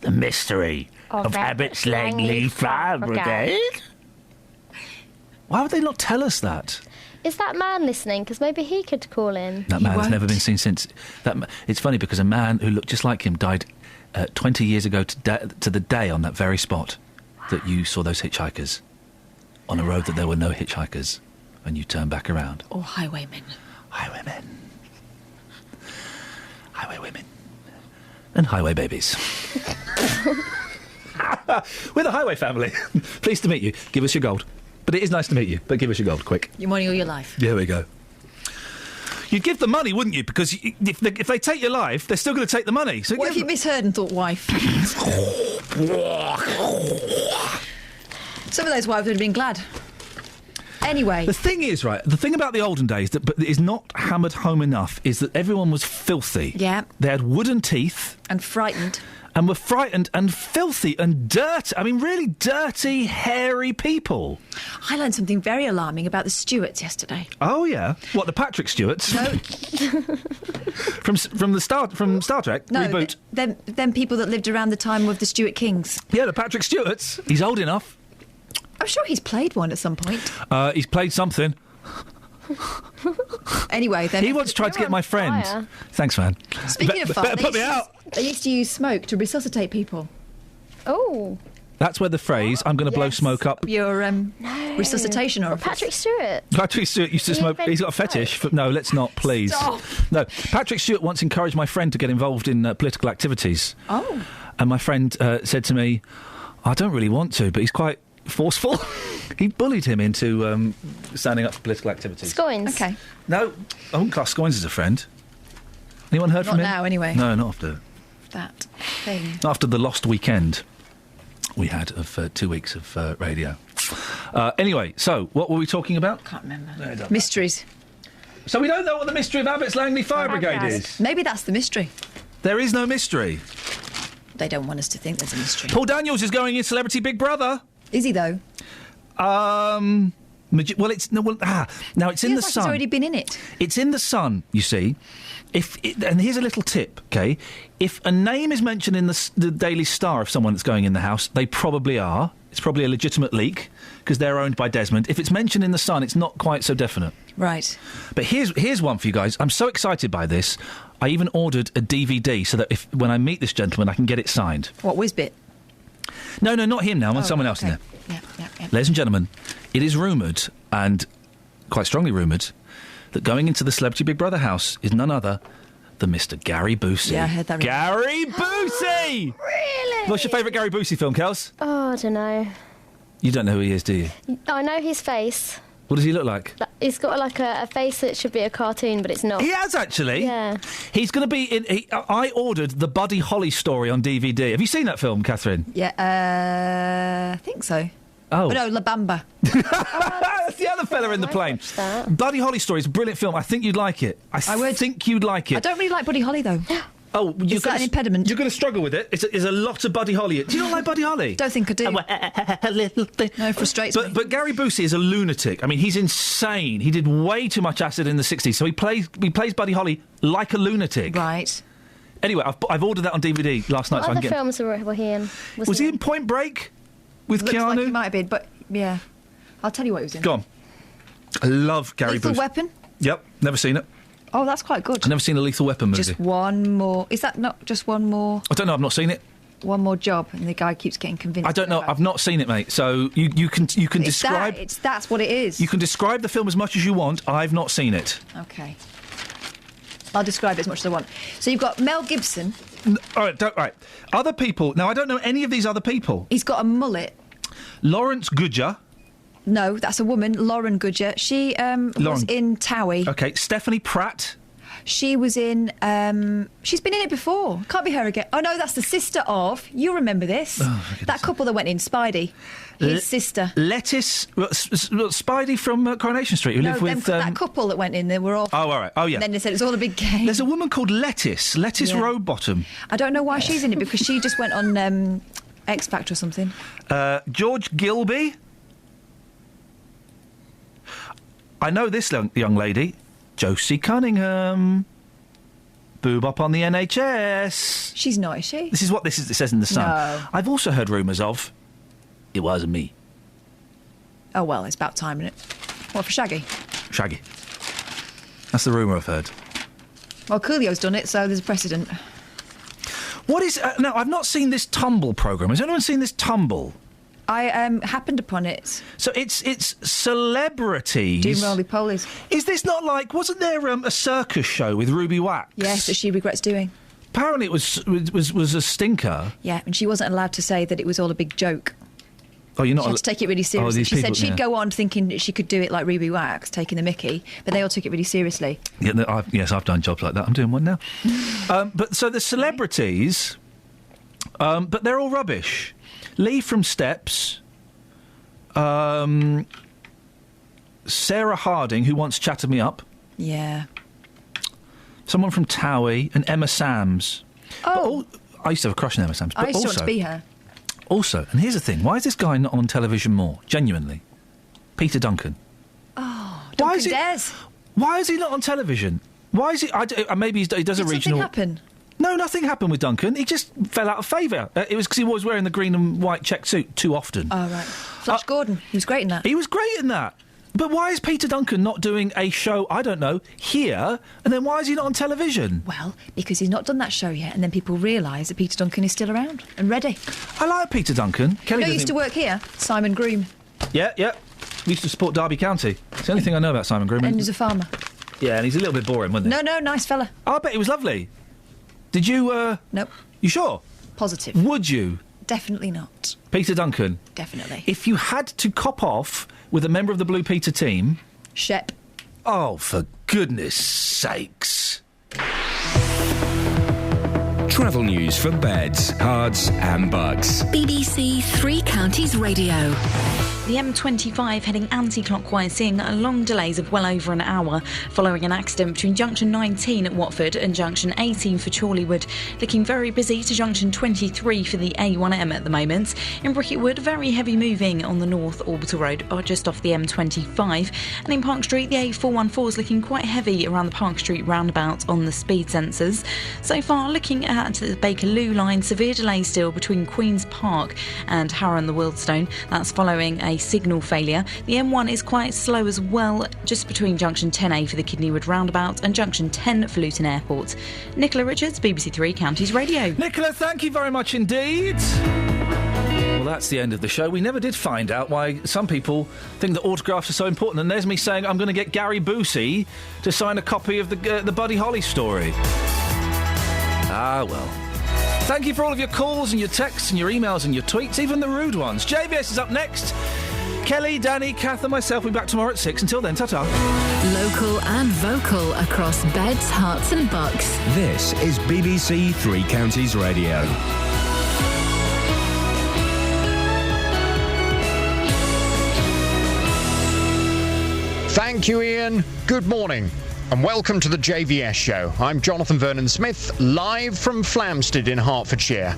S9: the mystery of Abbots Langley Fire Brigade? Why would they not tell us that?
S18: Is that man listening? Because maybe he could call in.
S9: That man has never been seen since. It's funny because a man who looked just like him died 20 years ago to the day on that very spot that you saw those hitchhikers on a road that there were no hitchhikers, and you turned back around.
S1: Or highwaymen.
S9: Highwaymen. Highway women. And highway babies. We're the Highway family. Pleased to meet you. Give us your gold. But it is nice to meet you. But give us your gold, quick.
S1: Your money or your life.
S9: There we go. You'd give the money, wouldn't you? Because if they take your life, they're still going to take the money. So
S1: what if you misheard and thought wife? Some of those wives would have been glad. Anyway.
S9: The thing is, right, the thing about the olden days that is not hammered home enough is that everyone was filthy.
S1: Yeah.
S9: They had wooden teeth.
S1: And frightened.
S9: And were frightened and filthy and dirty. I mean, really dirty, hairy people.
S1: I learned something very alarming about the Stuarts yesterday.
S9: Oh, yeah? What, the Patrick Stewarts?
S1: No.
S9: from Star Trek?
S1: No,
S9: Reboot?
S1: Them people that lived around the time of the Stuart Kings.
S9: Yeah, the Patrick Stewarts. He's old enough.
S1: I'm sure he's played one at some point.
S9: He's played something.
S1: Anyway, then
S9: he once tried to get my friend.
S18: Fire.
S9: Thanks, man.
S1: Speaking of fire,
S9: better put me out.
S1: They used to use smoke to resuscitate people.
S18: Oh.
S9: That's where the phrase "I'm going to blow smoke up"
S1: your resuscitation orifice.
S18: Patrick Stewart.
S9: Patrick Stewart used to smoke. He's got a fetish for. No, let's not, please.
S1: Stop.
S9: No, Patrick Stewart once encouraged my friend to get involved in political activities.
S1: Oh.
S9: And my friend said to me, "I don't really want to, but he's quite forceful." He bullied him into standing up for political activities.
S18: Scoins.
S1: Okay.
S9: No, I wouldn't class Scoins as a friend. Anyone heard from him?
S1: Not now, anyway.
S9: No, not after
S1: that thing.
S9: After the lost weekend we had of 2 weeks of radio. Anyway, so what were we talking about?
S1: Can't remember.
S9: No,
S1: Mysteries.
S9: So we don't know what the mystery of Abbots Langley Fire Brigade is.
S1: Maybe that's the mystery.
S9: There is no mystery.
S1: They don't want us to think there's a mystery.
S9: Paul Daniels is going in Celebrity Big Brother.
S1: Is he though?
S9: Well, it's no. Now it's in the
S1: Feels like
S9: Sun.
S1: He's already been in it.
S9: It's in the Sun. You see, and here's a little tip. Okay, if a name is mentioned in the Daily Star of someone that's going in the house, they probably are. It's probably a legitimate leak because they're owned by Desmond. If it's mentioned in the Sun, it's not quite so definite.
S1: Right.
S9: But here's one for you guys. I'm so excited by this. I even ordered a DVD so that when I meet this gentleman, I can get it signed.
S1: What, Whizbit?
S9: No, not him now. I want someone else in there.
S1: Yeah.
S9: Ladies and gentlemen, it is rumoured, and quite strongly rumoured, that going into the Celebrity Big Brother house is none other than Mr. Gary Busey.
S1: Yeah, I heard that.
S9: Gary Busey!
S18: Really?
S9: What's your favourite Gary Busey film, Kels?
S18: Oh, I don't know.
S9: You don't know who he is, do you?
S18: I know his face.
S9: What does he look like?
S18: He's got like a face that should be a cartoon, but it's not.
S9: He has, actually.
S18: Yeah.
S9: He's going to be in... I ordered the Buddy Holly story on DVD. Have you seen that film, Catherine?
S1: Yeah, I think so.
S9: Oh.
S1: But no, La Bamba.
S9: That's the other fella in the plane. Buddy Holly story is a brilliant film. I think you'd like it. I would think you'd like it.
S1: I don't really like Buddy Holly, though.
S9: Oh,
S1: is that an impediment?
S9: You're going to struggle with it. It's a lot of Buddy Holly. Do you not like Buddy Holly?
S1: Don't think I do. No, it frustrates me.
S9: But Gary Busey is a lunatic. I mean, he's insane. He did way too much acid in the 60s, so he plays Buddy Holly like a lunatic.
S1: Right.
S9: Anyway, I've ordered that on DVD last night.
S18: What other films were he in?
S9: Was he in Point Break with
S1: Looks
S9: Keanu?
S1: like he might have been, but yeah. I'll tell you what he was in.
S9: Go on. I love Gary Busey.
S1: Lethal Weapon?
S9: Yep, never seen it.
S1: Oh, that's quite good.
S9: I've never seen a Lethal Weapon movie.
S1: Just one more. Is that not just one more?
S9: I don't know, I've not seen it.
S1: One more job, and the guy keeps getting convinced.
S9: I don't know, I've not seen it, mate. So you can describe...
S1: That's what it is.
S9: You can describe the film as much as you want. I've not seen it.
S1: OK. I'll describe it as much as I want. So you've got Mel Gibson.
S9: All right. Other people... Now, I don't know any of these other people.
S1: He's got a mullet.
S9: Lawrence Goodger.
S1: No, that's a woman, Lauren Goodger. She was in Towie.
S9: OK, Stephanie Pratt.
S1: She was in... she's been in it before. Can't be her again. Oh, no, that's the sister of... You'll remember this.
S9: Oh,
S1: that couple that went in, Spidey. His sister.
S9: Lettuce... Spidey from Coronation Street, who lived with...
S1: that couple that went in, they were all...
S9: Oh, all right. Oh, yeah.
S1: And then they said it's all a big game.
S9: There's a woman called Lettuce Rowbottom.
S1: I don't know why she's in it, because she just went on X Factor or something.
S9: George Gilby. I know this young lady... Josie Cunningham. Boob up on the NHS.
S1: She's not, is she?
S9: This is what it says in The Sun.
S1: No.
S9: I've also heard rumours of... It wasn't me.
S1: Oh, well, it's about time, isn't it? What, for Shaggy?
S9: Shaggy. That's the rumour I've heard.
S1: Well, Coolio's done it, so there's a precedent.
S9: What is... now, I've not seen this Tumble programme. Has anyone seen this Tumble?
S1: I happened upon it.
S9: So it's celebrities...
S1: doing roly-polies.
S9: Is this not like... Wasn't there a circus show with Ruby Wax?
S1: Yes, that she regrets doing.
S9: Apparently it was a stinker.
S1: Yeah, and she wasn't allowed to say that it was all a big joke.
S9: Oh, you're not...
S1: She had to take it really seriously. She said she'd
S9: yeah.
S1: go on thinking that she could do it like Ruby Wax, taking the mickey, but they all took it really seriously.
S9: Yeah, yes, I've done jobs like that. I'm doing one now. But so the celebrities... but they're all rubbish. Lee from Steps, Sarah Harding, who once chatted me up.
S1: Yeah.
S9: Someone from Towie, and Emma Sams.
S1: Oh.
S9: I used to have a crush on Emma Sams. But
S1: I used to want to be her.
S9: Also, and here's the thing, why is this guy not on television more? Genuinely. Peter Duncan.
S1: Oh, Duncan Dares.
S9: Why is he not on television? Why is he... maybe he does a regional...
S1: Did something happen?
S9: No, nothing happened with Duncan. He just fell out of favour. It was because he was wearing the green and white check suit too often.
S1: Oh, right. Flash Gordon, he was great in that.
S9: He was great in that. But why is Peter Duncan not doing a show, I don't know, here, and then why is he not on television?
S1: Well, because he's not done that show yet, and then people realise that Peter Duncan is still around and ready.
S9: I like Peter Duncan. Kelly
S1: used to work here, Simon Groom.
S9: Yeah. We used to support Derby County. It's the only thing I know about Simon Groom.
S1: And he's a farmer.
S9: Yeah, and he's a little bit boring, wasn't he?
S1: No, nice fella.
S9: I bet he was lovely. Did you,
S1: Nope.
S9: You sure?
S1: Positive.
S9: Would you?
S1: Definitely not.
S9: Peter Duncan?
S1: Definitely.
S9: If you had to cop off with a member of the Blue Peter team...
S1: Shep.
S9: Oh, for goodness sakes.
S10: Travel news for beds, cards and bugs.
S4: BBC Three Counties Radio.
S3: The M25 heading anti-clockwise, seeing long delays of well over an hour following an accident between junction 19 at Watford and junction 18 for Chorleywood. Looking very busy to junction 23 for the A1M at the moment. In Bricketwood, very heavy moving on the North Orbital Road, just off the M25. And in Park Street, the A414 is looking quite heavy around the Park Street roundabout on the speed sensors. So far, looking at the Bakerloo line, severe delay still between Queen's Park and Harrow and the Wealdstone. That's following a signal failure. The M1 is quite slow as well, just between junction 10A for the Kidneywood roundabout and junction 10 for Luton Airport. Nicola Richards, BBC Three Counties Radio.
S9: Nicola, thank you very much indeed. Well, that's the end of the show. We never did find out why some people think that autographs are so important, and there's me saying I'm going to get Gary Busey to sign a copy of the Buddy Holly story. Ah, well. Thank you for all of your calls and your texts and your emails and your tweets, even the rude ones. JVS is up next. Kelly, Danny, Kath and myself will be back tomorrow at 6. Until then, ta-ta.
S4: Local and vocal across beds, hearts and bucks.
S10: This is BBC Three Counties Radio.
S6: Thank you, Iain. Good morning. And welcome to the JVS show. I'm Jonathan Vernon-Smith, live from Flamstead in Hertfordshire.